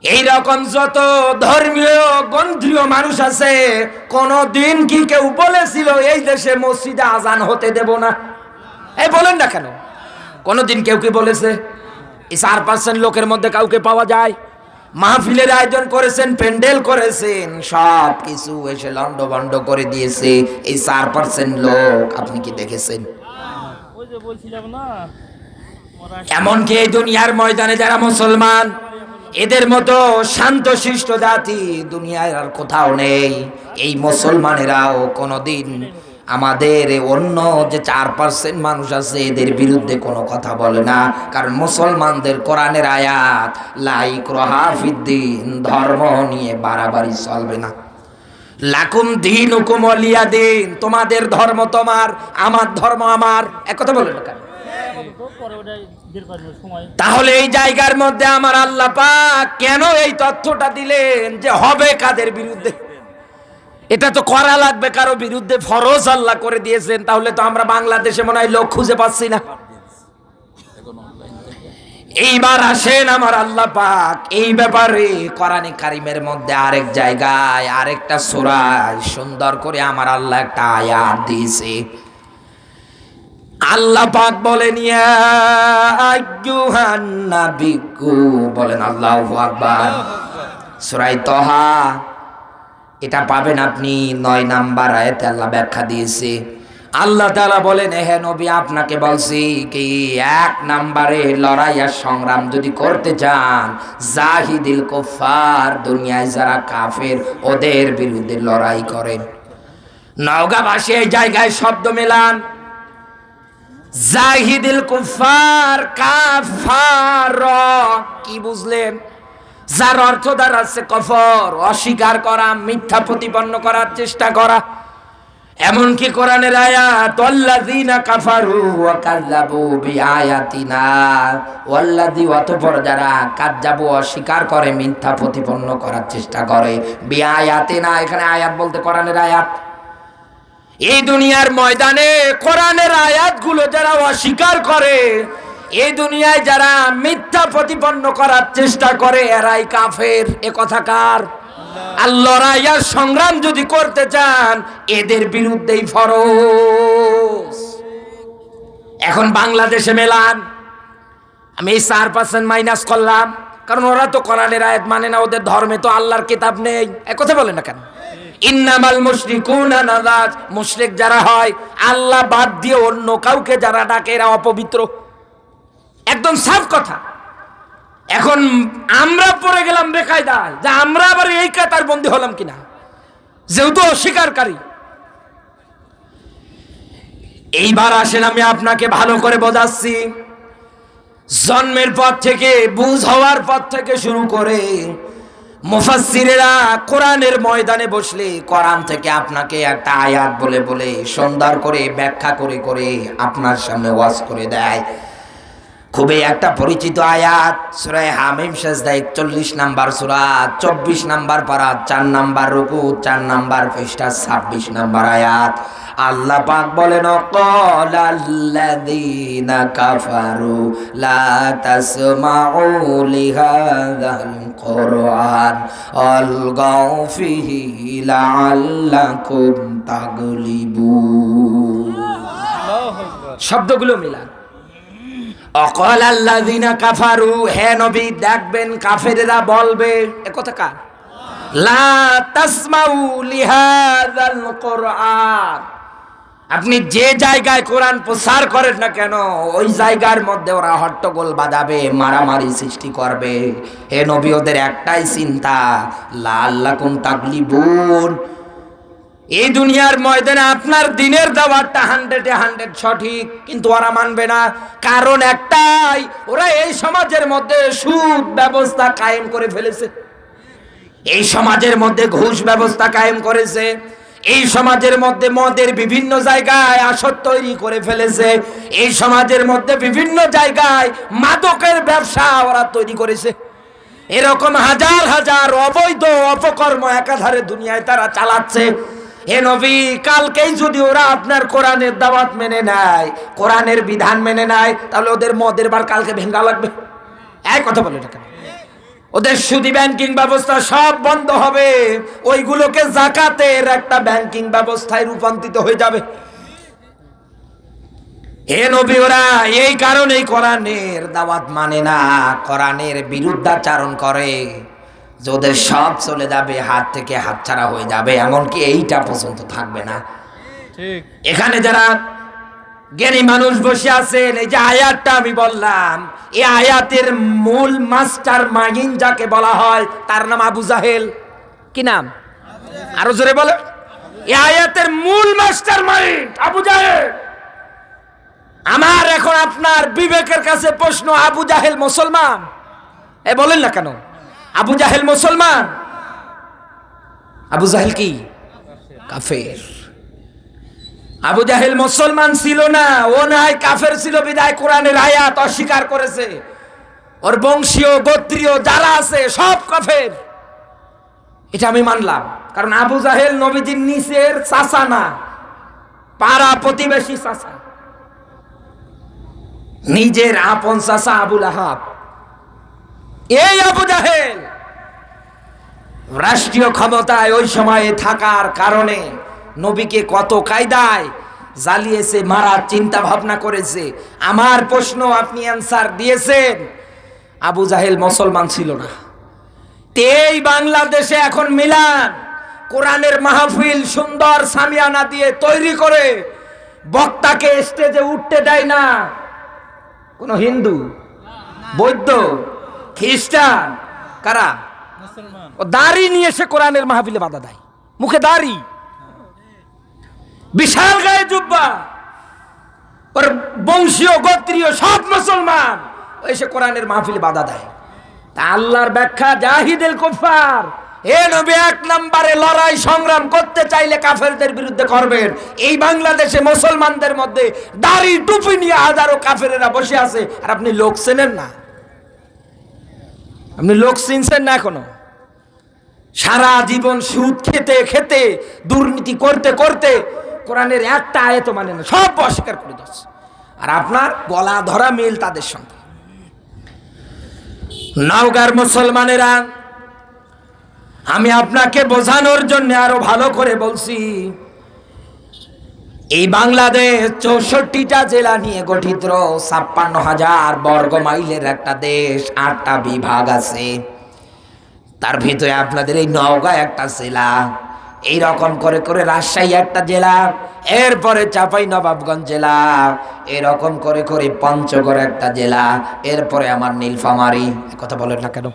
A: এই রকম যত ধর্মীয় গন্ত্রীয় মানুষ আছে, কোনদিন কি কেউ বলেছিল এই দেশে মসজিদে আজান হতে দেব না? এই বলেন না কেন? কোনদিন কেউ কি বলেছে? এই 4% লোকের মধ্যে কাউকে পাওয়া যায়? মাহফিলের আয়োজন করেছেন, প্যান্ডেল করেছেন, সব কিছু এসে লন্ডভন্ড করে দিয়েছে এই 4% লোক। আপনি কি দেখেছেন? এমনকি এই দুনিয়ার ময়দানে যারা মুসলমান, এদের মতো শান্তশিষ্ট জাতি দুনিয়ায় আর কোথাও নেই। এই মুসলমানেরাও কোনোদিন আমাদের অন্য যে 4% মানুষ আছে এদের বিরুদ্ধে কোনো কথা বলে না, কারণ মুসলমানদের কোরআনের আয়াত লা ইকরাহা ফিদ্দিন, ধর্ম নিয়ে বাড়াবাড়ি চলবে না। লাকুম দীনুকুম ওয়ালিয়া দিন, তোমাদের ধর্ম তোমার, আমার ধর্ম আমার, এক কথা বলে না কেন? তাহলে এই জায়গার মধ্যে আমার আল্লাহ পাক কেন এই তথ্যটা দিলেন যে হবে কাদের বিরুদ্ধে? এটা তো করা লাগবে কারো বিরুদ্ধে, ফরজ আল্লাহ করে দিয়েছেন। তাহলে তো আমরা বাংলাদেশে মনে হয় লোক খুঁজে পাচ্ছি না। এইবার আসেন আমার আল্লাহ পাক এই ব্যাপারে কোরআনে কারিমের মধ্যে আরেক জায়গায় আরেকটা সূরায় সুন্দর করে আমার আল্লাহ একটা আয়াত দিয়েছে। আল্লাহ পাক বলেন ইয়া আইয়ুহান নাবিয়্যু, বলেন আল্লাহু আকবার। সূরা তাহা এটা পাবেন আপনি 9 নাম্বার আয়াতে আল্লাহ ব্যাখ্যা দিয়েছে। আল্লাহ তাআলা বলেন হে নবী আপনাকে বলছি কি 1 নম্বরে লড়াই আর সংগ্রাম যদি করতে চান, জাহিদিল কুফার, দুনিয়ায় যারা কাফের ওদের বিরুদ্ধে লড়াই করেন। নওগাঁ ভাষায় এই জায়গায় শব্দ মেলান, জাহিদিল কুফার কাফার, কি বুঝলেন? যার অর্থ দাঁড়াচ্ছে কফর, অস্বীকার করা, মিথ্যা প্রতিপন্ন করার চেষ্টা করা। এমনকি কোরআনের আয়াত ওয়াল্লাযীনা কাফারু ওয়া কাযযাবু বিআয়াতিনা, ওয়াল্লাযী, অতঃপর যারা কাযযাবু, অস্বীকার করে, মিথ্যা প্রতিপন্ন করার চেষ্টা করে, বিআয়াতিনা, এখানে আয়াত বলতে কোরআনের আয়াত। এই দুনিয়ার ময়দানে কোরআনের আয়াতগুলো যারা অস্বীকার করে, এই দুনিয়ায় যারা মিথ্যা প্রতিপন্ন করার চেষ্টা করে, এরাই কাফের। এ কথা কার? আর লড়াই আর সংগ্রাম যদি করতে চান এদের বিরুদ্ধেই ফরজ। এখন বাংলাদেশে মেলান, আমি এই 4% মাইনাস করলাম, কারণ ওরা তো কোরআনের আয়াত মানে না, ওদের ধর্মে তো আল্লাহর কিতাব নেই। এ কথা বলে না কেন? ইন্নামাল মুশরিকুনা নাজাস, মুশরিক যারা হয় আল্লাহ বাদ দিয়ে অন্য কাউকে যারা ডাকে এরা অপবিত্র, একদম সাফ কথা। এখন আমরা পড়ে গেলাম বেকায়দায়, যে আমরা আবার এই কাতার বন্দী হলাম কিনা, যেহেতু অস্বীকারী। এইবার আসেন আমি আপনাকে ভালো করে বোঝাচ্ছি। জন্মের পর থেকে, বুঝ হওয়ার পর থেকে শুরু করে মুফাসসিরেরা কোরআনের ময়দানে বসলে কোরআন থেকে আপনাকে একটা আয়াত বলে বলে সুন্দর করে ব্যাখ্যা করে করে আপনার সামনে ওয়াজ করে দেয়। খুবই একটা পরিচিত আয়াত, সূরা হামিম সেজদা 41 নাম্বার সূরা, 24 নাম্বার পারা, 4 নাম্বার রুকু, 4 নাম্বার পৃষ্ঠা, 26 নাম্বার আয়াত। আল্লাহ পাক বলেন ক্বালাল্লাযীনা কাফারু লা তাসমাউ লিহাযাল কুরআন আলগাউ ফিহি লাআল্লাকুম তাগলিবুন। শব্দগুলো মিলান। অকালাল্লাযীনা কাফারু, হে নবী দেখবেন কাফেরেরা বলবে, এ কথা কার? লা তাসমাউ লিহাযাল কুরআন, আপনি যে জায়গায় কোরআন প্রচার করেন না কেন ওই জায়গার মধ্যে ওরা হট্টগোল বাজাবে, মারামারি সৃষ্টি করবে। হে নবী ওদের একটাই চিন্তা, লাআল্লাকুম তাগলিবুন, এই দুনিয়ার ময়দানে আপনার দিনের দাওয়াতটা 100 সঠিক, কিন্তু ওরা মানবে না। কারণ একটাই, ওরা এই সমাজের মধ্যে সুদ ব্যবস্থা কায়েম করে ফেলেছে, এই সমাজের মধ্যে ঘুষ ব্যবস্থা কায়েম করেছে, এই সমাজের মধ্যে মদের বিভিন্ন জায়গায় আসর তৈরি করে ফেলেছে, এই সমাজের মধ্যে বিভিন্ন জায়গায় মাদকের ব্যবসা ওরা তৈরি করেছে। এরকম হাজার হাজার অবৈধ অপকর্ম একাধারে দুনিয়ায় তারা চালাচ্ছে। হে নবী, কালকেই যদি ওরা আপনার কোরআনের দাওয়াত মেনে নেয়, কোরআনের বিধান মেনে নেয়, তাহলে ওদের মদের বার কালকে ভেঙ্গা লাগবে। এই কথা বলে না কেন? ওদের সুদি ব্যাংকিং ব্যবস্থা সব বন্ধ হবে, ওইগুলোকে যাকাতের একটা ব্যাংকিং ব্যবস্থায় রূপান্তরিত হয়ে যাবে। হে নবী, ওরা এই কারণেই কোরআনের দাওয়াত মানে না, কোরআনের বিরুদ্ধাচারণ করে, যে ওদের সব চলে যাবে, হাত থেকে হাতছাড়া হয়ে যাবে, এমনকি এইটা পর্যন্ত থাকবে না। এখানে যারা জ্ঞানী মানুষ বসে আছেন। এই যে আয়াতটা আমি বললাম, এই আয়াতের মূল মাস্টার মাইন্ড যাকে বলা হয় তার নাম আবু জাহেল। কি নাম? আরো জোরে বলে। এই আয়াতের মূল মাস্টার মাইন্ড আবু জাহেল। আমার এখন আপনার বিবেকের কাছে প্রশ্ন, আবু জাহেল মুসলমান? বলেন না কেন? আবু জাহেল মুসলমান? আবু জাহেল কি? কাফের। আবু জাহেল মুসলমান ছিল না, ও নাই কাফের ছিল বিদায় কোরআনের আয়াত অস্বীকার করেছে। ওর বংশীয় গোত্রীয় যারা আছে সব কাফের, এটা আমি মানলাম। কারণ আবু জাহেল নবীজির নিচের চাচা না, পাড়া প্রতিবেশী চাচা, নিজের আপন চাচা আবুল আহাব। এই আবু জাহেল রাষ্ট্রীয় ক্ষমতায় ওই সময়ে থাকার কারণে নবীকে কত কায়দায় জ্বালিয়েছে, মারার চিন্তা ভাবনা করেছে। আমার প্রশ্ন আপনি অ্যান্সার দিয়েছেন, আবু জাহেল মুসলমান ছিল না। এই বাংলাদেশে এখন মিলান, কোরআনের মাহফিল সুন্দর সামিয়ানা দিয়ে তৈরি করে বক্তাকে স্টেজে উঠতে দেয় না কোন হিন্দু, বৌদ্ধ, খ্রিস্টান, কারা? ও দাড়ি নিয়ে এসে কোরআনের মাহফিলে বাধা দেয়, মুখে দাড়ি, বিশাল গায়ে জুব্বা, ওর বংশীয় গোত্রীয় সব মুসলমান, এসে কোরআনের মাহফিলে বাধা দেয়। তা আল্লাহর ব্যাখ্যা, জাহিদুল কুফার, এ নবী এক নম্বরে লড়াই সংগ্রাম করতে চাইলে কাফেরদের বিরুদ্ধে করবেন। এই বাংলাদেশে মুসলমানদের মধ্যে দাড়ি টুপি নিয়ে হাজারো কাফেরেরা বসে আছে, আর আপনি লোক চেনেন না। আপনি লোক চিনছেন না এখনো। সারা জীবন সুদ খেতে খেতে, দুর্নীতি করতে করতে কোরআনের একটা আয়াত মানে না, সব অস্বীকার করে দিচ্ছে। আর আপনার গলা ধরা মিল তাদের সঙ্গে। নওগাঁর মুসলমানেরা, আমি আপনাকে বোঝানোর জন্য আরো ভালো করে বলছি, এই বাংলাদেশ 64টা জেলা নিয়ে গঠিত, 56,000 বর্গ মাইলের একটা দেশ, 8টা বিভাগ আছে। তার ভিতরে আপনাদের এই নওগাঁ একটা জেলা, এইরকম করে করে রাজশাহী একটা জেলা, এরপরে চাঁপাইনবাবগঞ্জ জেলা, এরকম করে করে পঞ্চগড় একটা জেলা, এরপরে আমার নীলফামারী। কথা বলেন না কেন?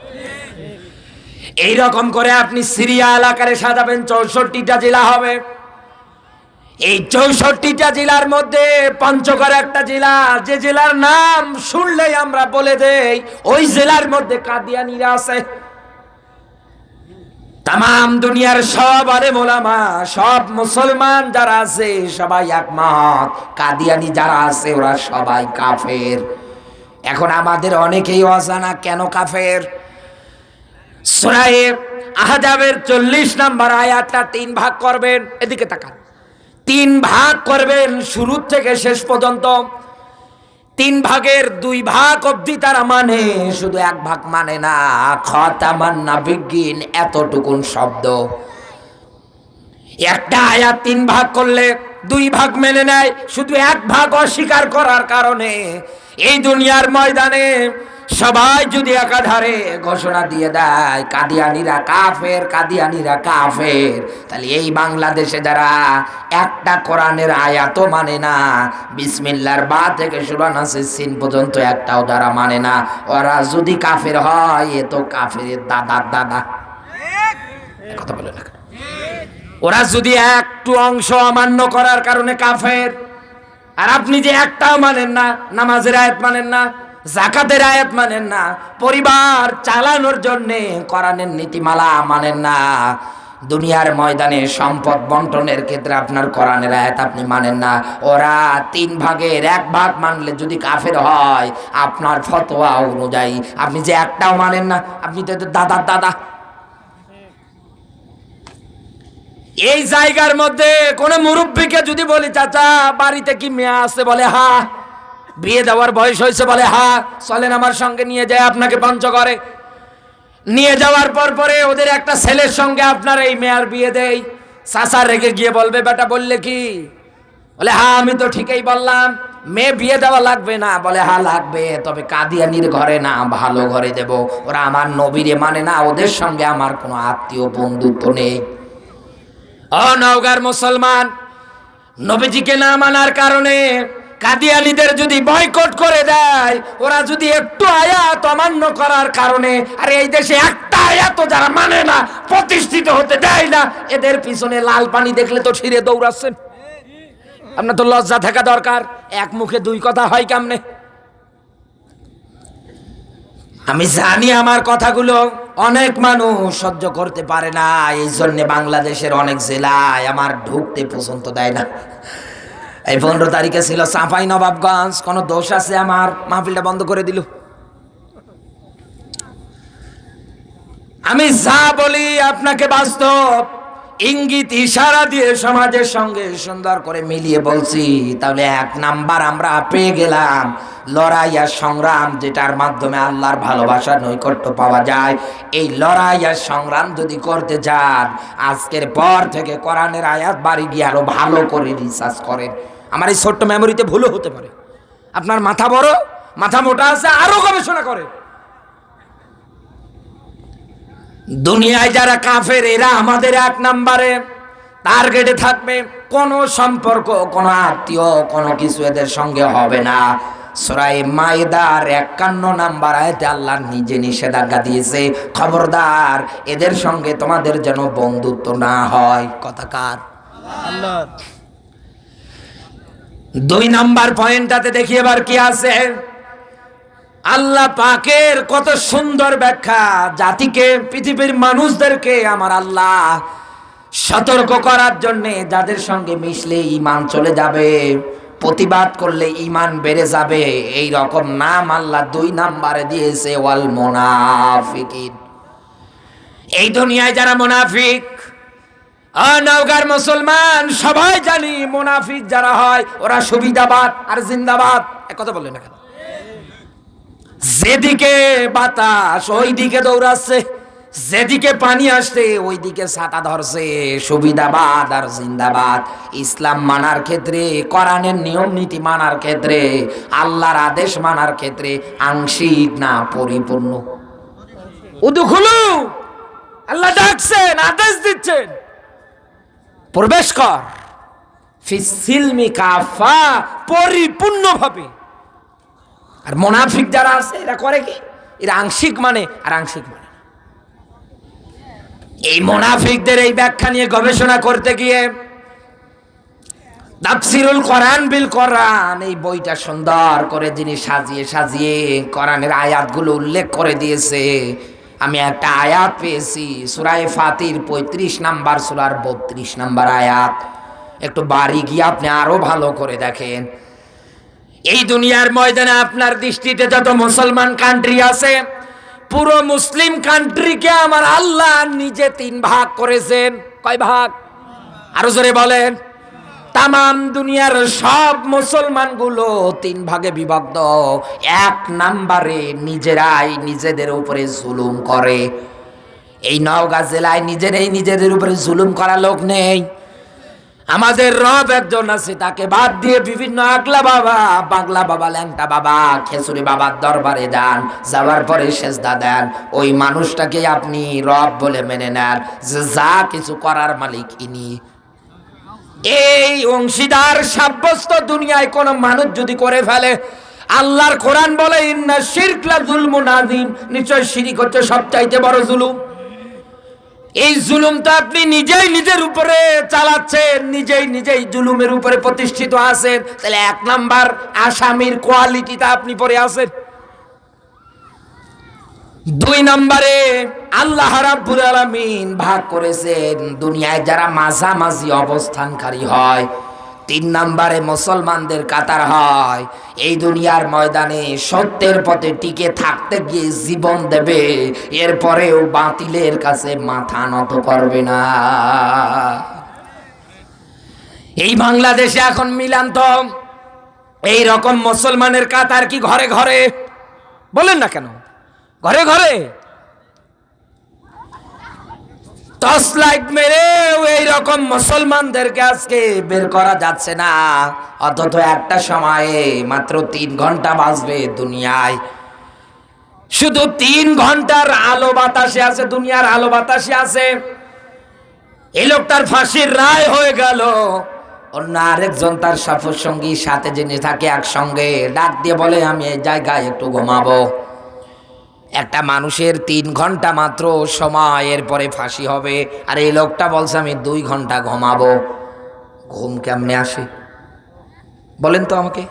A: এইরকম করে আপনি সিরিয়া এলাকারে সাজাবেন, 64টা জেলা হবে। এই 64টা জেলার মধ্যে পঞ্চগড় একটা জেলা, যে জেলার নাম শুনলেই আমরা বলে দেই ওই জেলার মধ্যে কাদিয়ানীরা আছে। তাম দুনিয়ার সব আলেম ওলামা, সব মুসলমান যারা আছে সবাই একমত, কাদিয়ানী যারা আছে ওরা সবাই কাফের। এখন আমাদের অনেকেই অজানা কেন কাফের। সূরা আহজাবের 40 নম্বর আয়াতটা 3 ভাগ করবেন, এদিকে তাকান। 3 ভাগ করবেন শুরু থেকে শেষ পর্যন্ত। 3 ভাগের 2 ভাগ অবধি তারা মানে, শুধু 1 ভাগ মানে না। খতামান নাবিয়্যিন এতটুকুন শব্দ। একটা আয়াত 3 ভাগ করলে 2 ভাগ মেনে নেয়, শুধু 1 ভাগ অস্বীকার করার কারণে এই দুনিয়ার ময়দানে সবাই যদি একাধারে ঘোষণা দিয়ে দেয় কাদিয়ানীরা কাফের, কাদিয়ানীরা কাফের, তাহলে এই বাংলাদেশে যারা একটা কোরআনের আয়াতও মানে না, বিসমিল্লাহর বা থেকে সূরা নাসের সিন পর্যন্ত একটাও যারা মানে না, ওরা যদি কাফের হয় এ তো কাফেরের দাদার দাদা। কথা বলে না? ওরা যদি একটু অংশ অমান্য করার কারণে কাফের, আর আপনি যে একটাও মানেন না, নামাজের আয়াত মানেন না, যাকাতের আয়াত মানেন না, পরিবার চালানোর জন্য কোরআনের নীতিমালা মানেন না, দুনিয়ার ময়দানে সম্পদ বন্টনের ক্ষেত্রে আপনার কোরআনের আয়াত আপনি মানেন না, ওরা 3 ভাগের 1 ভাগ মানলে যদি কাফের হয় আপনার ফতোয়া অনুযায়ী, আপনি যে একটাও মানেন না, আপনি তো দাদার দাদা। এই জায়গার মধ্যে কোন মুরব্বীকে যদি বলি চাচা বাড়িতে কি মেয়ে আছে, বলে হ্যাঁ। বিয়ে দেওয়ার বয়স হয়েছে, বলে হ্যাঁ, চলেন আমার সঙ্গে নিয়ে যায় আপনাকে পঞ্চগড়ে। নিয়ে যাওয়ার পরে ওদের একটা ছেলের সঙ্গে আপনার এই মেয়ের বিয়ে দেয়। চাচা রেগে গিয়ে বলবে বেটা বললে কি? বলে হ্যাঁ আমি তো ঠিকই বললাম। মেয়ে বিয়ে দেওয়া লাগবে না, বলে হ্যাঁ লাগবে, তবে কাদিয়ানির ঘরে না, ভালো ঘরে দেব। ওরা আমার নবীরে মানে না, ওদের সঙ্গে আমার কোনো আত্মীয় বন্ধুত্ব নেই। ও নওগাঁর মুসলমান, নবীজিকে না মানার কারণে কাদিয়ানীদের যদি বয়কট করে দেয়, ওরা যদি একটু আয়াত অমান্য করার কারণে, আর এই দেশে একটা আয়াত যারা মানে না, প্রতিষ্ঠিত হতে দেয় না, এদের পিছনে লাল পানি দেখলে তো ছিঁড়ে দৌড়াচ্ছেন। আপনার তো লজ্জা থাকা দরকার। এক মুখে দুই কথা হয় কেমনে? আমি জানি আমার কথাগুলো অনেক মানুষ সহ্য করতে পারে না, এই জন্য বাংলাদেশের অনেক জেলায় আমার ঢুকতে পছন্দ দেয় না। এই 15 তারিখে ছিল চাঁপাই নবাবগঞ্জ, কোনো দোষ আছে আমার? মাহফিলটা বন্ধ করে দিল। আমি যা বলি আপনাকে বাস্তব ইঙ্গিত ইশারা দিয়ে সমাজের সঙ্গে সুন্দর করে মিলিয়ে বলছি। তাহলে 1 নাম্বার আমরা পেয়ে গেলাম, লড়াই আর সংগ্রাম, যেটার মাধ্যমে আল্লাহর ভালোবাসার নৈকট্য পাওয়া যায়। এই লড়াই আর সংগ্রাম যদি করতে চান, আজকের পর থেকে কোরআনের আয়াত বাড়ি গিয়ে আরো ভালো করে রিসার্চ করেন। আমার এই ছোট্ট মেমোরিতে ভুলও হতে পারে, আপনার মাথা বড়, মাথা মোটা আছে, আরো গবেষণা করে। দুনিয়ায় যারা কাফের, এরা আমাদের 1 নম্বরে টার্গেটে থাকবে। কোনো সম্পর্ক, কোনো আত্মীয়, কোনো কিছু এদের সঙ্গে হবে না। সূরা মাইদার 51 নম্বর আয়াতে আল্লাহ নিজে নিষেধাজ্ঞা দিয়েছে, খবরদার এদের সঙ্গে তোমাদের যেন বন্ধুত্ব না হয়। কথা কার? আল্লাহর। 2 নম্বর পয়েন্টটাতে দেখি এবার কি আছে। আল্লাহ পাকের কত সুন্দর ব্যাখ্যা, জাতিকে, পৃথিবীর মানুষদেরকে আমার আল্লাহ সতর্ক করার জন্য, যাদের সঙ্গে মিশলে ঈমান চলে যাবে, প্রতিবাদ করলে ঈমান বেড়ে যাবে, এই রকম নাম আল্লাহ 2 নম্বরে দিয়েছে, ওয়াল মুনাফিকিন। এই দুনিয়ায় যারা মুনাফিক, নওগাঁর মুসলমান সবাই জানি মুনাফিক যারা হয় ওরা সুবিধাবাদ আর জিন্দাবাদ। এক কথা বললেন না কেন? যেদিকে বাতাস ওই দিকে দৌড়াচ্ছে, যেদিকে পানি আসছে ওই দিকে ছাতা ধরছে। সুবিধাবাদ আর জিন্দাবাদ। ইসলাম মানার ক্ষেত্রে, কোরআনের নিয়ম নীতি মানার ক্ষেত্রে, আল্লাহর আদেশ মানার ক্ষেত্রে আংশিক না পরিপূর্ণ। উদুখুলু, আল্লাহ ডাকছেন, আদেশ দিচ্ছেন, প্রবেশ কর ফিস সিলমি কাফা, পরিপূর্ণভাবে। আর মুনাফিক যারা আছে এরা করে কি? এরা আংশিক মানে আর আংশিক মানে। এই মুনাফিকদের এই ব্যাখ্যা নিয়ে গবেষণা করতে গিয়ে তাফসীরুল কোরআন বিল কোরআন, এই বইটা সুন্দর করে যিনি সাজিয়ে সাজিয়ে কোরআনের আয়াতগুলো উল্লেখ করে দিয়েছে। আমি একটা আয়াত পেয়েছি সূরা ফাতির 35 নাম্বার সূরার 32 নাম্বার আয়াত। একটু বাড়ি গিয়ে আপনি আরো ভালো করে দেখেন। এই দুনিয়ার ময়দানে আপনার দৃষ্টিতে যত মুসলমান কান্ট্রি আছে, পুরো মুসলিম কান্ট্রিকে আমার আল্লাহ নিজে 3 ভাগ করেছেন। কয় ভাগ? আরো জোরে বলেন। তামাম দুনিয়ার সব মুসলমানগুলো 3 ভাগে বিভক্ত। 1 নম্বরে নিজেরাই নিজেদের উপরে জুলুম করে। এই নওগাঁ জেলায় নিজেদের উপরে জুলুম করা লোক নেই। আমাদের রব একজন আছে, তাকে বাদ দিয়ে বিভিন্ন আগলা বাবা, পাগলা বাবা, ল্যাংটা বাবা, খেসুরি বাবার দরবারে যান, যাওয়ার পরে সেজদা দেন। ওই মানুষটাকে আপনি রব বলে মেনে নেন, যে যা কিছু করার মালিক ইনি। এই অংশীদার সাব্যস্ত দুনিয়ায় কোন মানুষ যদি করে ফেলে, আল্লাহর কোরআন বলে ইন্না শিরক লা যুলমুন আযীম, নিশ্চয় শিরক হচ্ছে সবচাইতে বড় জুলুম। এই জুলুমটা আপনি নিজেই নিজের উপরে চালাচ্ছেন, নিজেই জুলুমের উপরে প্রতিষ্ঠিত আছেন। তাহলে 1 নাম্বার আসামির কোয়ালিটিটা আপনি পরে আছেন। 2 নম্বরে আল্লাহ রাব্বুল আলামিন ভাগ করেছেন দুনিয়ায় যারা মাঝামাঝি অবস্থানকারী হয়। 3 নম্বরে মুসলমানদের কাতার হয়। এই দুনিয়ার ময়দানে সত্যের পথে টিকে থাকতে গিয়ে জীবন দেবে, এরপরেও বাতিলের কাছে মাথা নত করবে না। এই বাংলাদেশে এখন মিলান তো এই রকম মুসলমানের কাতার কি ঘরে ঘরে? বলেন না কেন? ঘরে ঘরে টর্চ লাইট মেরে এইরকম মুসলমানদেরকে আজকে বের করা যাচ্ছে না। অথচ একটা সময়ে মাত্র 3 ঘন্টা বাঁচবে দুনিয়ায়, শুধু 3 ঘন্টার আলো বাতাসে আছে, দুনিয়ার আলো বাতাসে আছে। এই লোকটার ফাঁসির রায় হয়ে গেল, অন্য আরেকজন তার সফর সঙ্গী সাথে জেনে থাকে একসঙ্গে ডাক দিয়ে বলে আমি এই জায়গায় একটু ঘুমাবো। একটা মানুষের 3 ঘন্টা মাত্র সময়, এরপরে ফাঁসি হবে, আর এই লোকটা বলছে আমি 2 ঘন্টা ঘুমাবো। ঘুম কেমনে আসে বলেন তো আমাকে?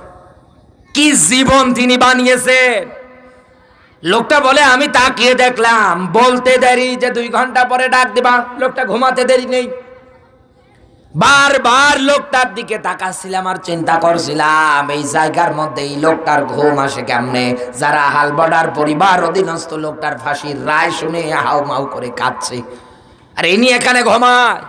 A: কি জীবন তিনি বানিয়েছেন। লোকটা বলে আমি তাকিয়ে দেখলাম, বলতে দেরি যে 2 ঘন্টা পরে ডাক দিবা, লোকটা ঘুমাতে দেরি নেই। বারবার লোকটার দিকে তাকাচ্ছিলাম আর চিন্তা করছিলাম এই জায়গার মধ্যে এই লোকটার ঘুম আসে কেমনে। যারা হালবডার পরিবার অধীনস্থ লোকটার ফাঁসির রায় শুনে হাউ মাউ করে কাঁদছে, আর ইনি এখানে ঘুমায়।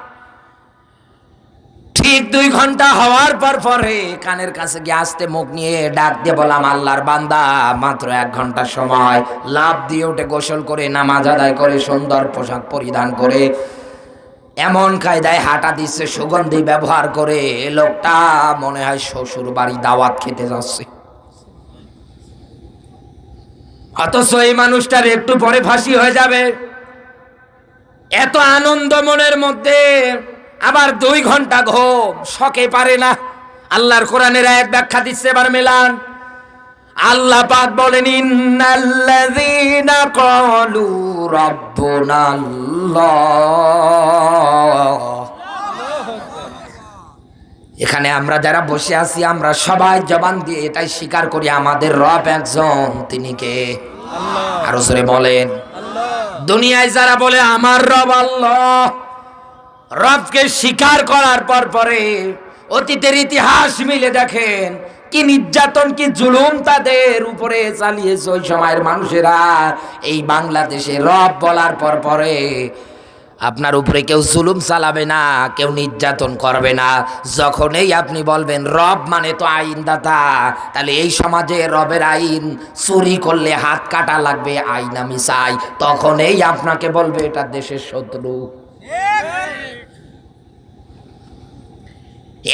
A: ঠিক 2 ঘন্টা হওয়ার পরে কানের কাছে গিয়ে আসতে মুখ নিয়ে ডাক দিয়ে বললাম আল্লাহর বান্দা, মাত্র 1 ঘন্টা সময়। লাফ দিয়ে উঠে গোসল করে নামাজ আদায় করে সুন্দর পোশাক পরিধান করে এমন কায়দায় হাঁটা দিচ্ছে, সুগন্ধি ব্যবহার করে। লোকটা মনে হয় শ্বশুর বাড়ি দাওয়াত খেতে যাচ্ছে, অথচ এই মানুষটার একটু পরে ফাঁসি হয়ে যাবে। এত আনন্দ মনের মধ্যে, আবার 2 ঘন্টা ঘুম শখে পারে না। আল্লাহর কোরআনের আয়াত ব্যাখ্যা দিচ্ছে, এবার মেলান। আল্লাহ পাক বলেন ইন্নাল্লাযীনা ক্বালু রাব্বুনাল্লাহ। এখানে আমরা যারা বসে আছি আমরা সবাই জবান দিয়ে এটাই স্বীকার করি আমাদের রব একজন, তিনি কে? আরো জোরে বলেন। দুনিয়ায় যারা বলে আমার রব আল্লাহ, রবকে স্বীকার করার পরে অতীতের ইতিহাস মিলে দেখেন কি নির্যাতন, কি জুলুম তাদের উপরে চালিয়েছে ওই সময়ের মানুষেরা। এই বাংলাদেশে রব বলার পরে আপনার উপরে কেউ জুলুম চালাবে না, কেউ নির্যাতন করবে না। যখনই আপনি বলবেন রব মানে তো আইনদাতা, তাহলে এই সমাজে রবের আইন চুরি করলে হাত কাটা লাগবে, আইন আমি চাই, তখনই আপনাকে বলবে এটা দেশের শত্রু।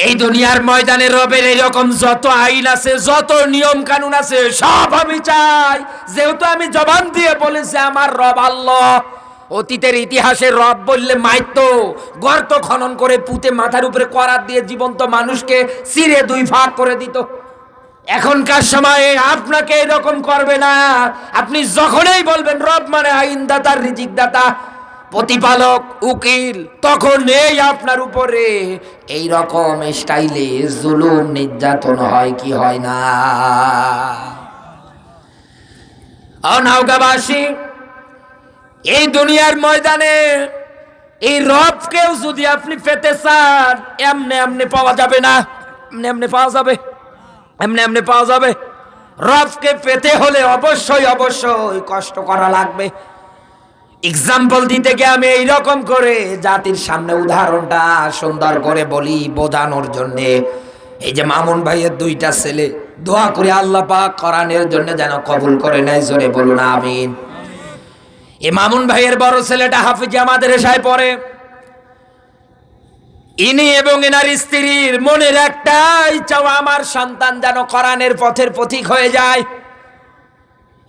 A: এই দুনিয়ার ময়দানে রবের এইরকম যত আইন আছে, যত নিয়ম কানুন আছে, সব আমি চাই। যেহেতু আমি জবান দিয়ে বলেছি আমার রব আল্লাহ। অতীতের ইতিহাসে রব বললে মাইতো, গর্ত খনন করে পুঁতে মাথার উপরে করাত দিয়ে জীবন্ত মানুষকে চিরে 2 ভাগ করে দিত। এখনকার সময়ে আপনাকে এরকম করবে না। আপনি যখনই বলবেন রব মানে আইনদাতা, রিজিকদাতা, প্রতিপালক, উকিল, তখন এই আপনার উপরে এই রকম স্টাইলে জুলুম নির্যাতন হয় কি হয় না? নওগাঁবাসী, এই দুনিয়ার ময়দানে এই রবকেও যদি আপনি পেতে চান, এমনি এমনি পাওয়া যাবে না। এমনি এমনি পাওয়া যাবে? এমনি এমনি পাওয়া যাবে? রবকে পেতে হলে অবশ্যই কষ্ট করা লাগবে। এক্সাম্পল দিতে গিয়ে আমি এইরকম করে জাতির সামনে উদাহরণটা সুন্দর করে বলি বোঝানোর জন্যে। এই যে মামুন ভাইয়ের 2টা ছেলে, দোয়া করে আল্লাহ পাক কোরআনের জন্য যেন কবুল করে নেয়, জোরে বলুন আমিন। এই মামুন ভাইয়ের বড় ছেলেটা হাফিজে মাদ্রাসায় পড়ে। ইনি এবং এনার স্ত্রীর মনের একটাই চাওয়া, আমার সন্তান যেন কোরআনের পথের পথিক হয়ে যায়।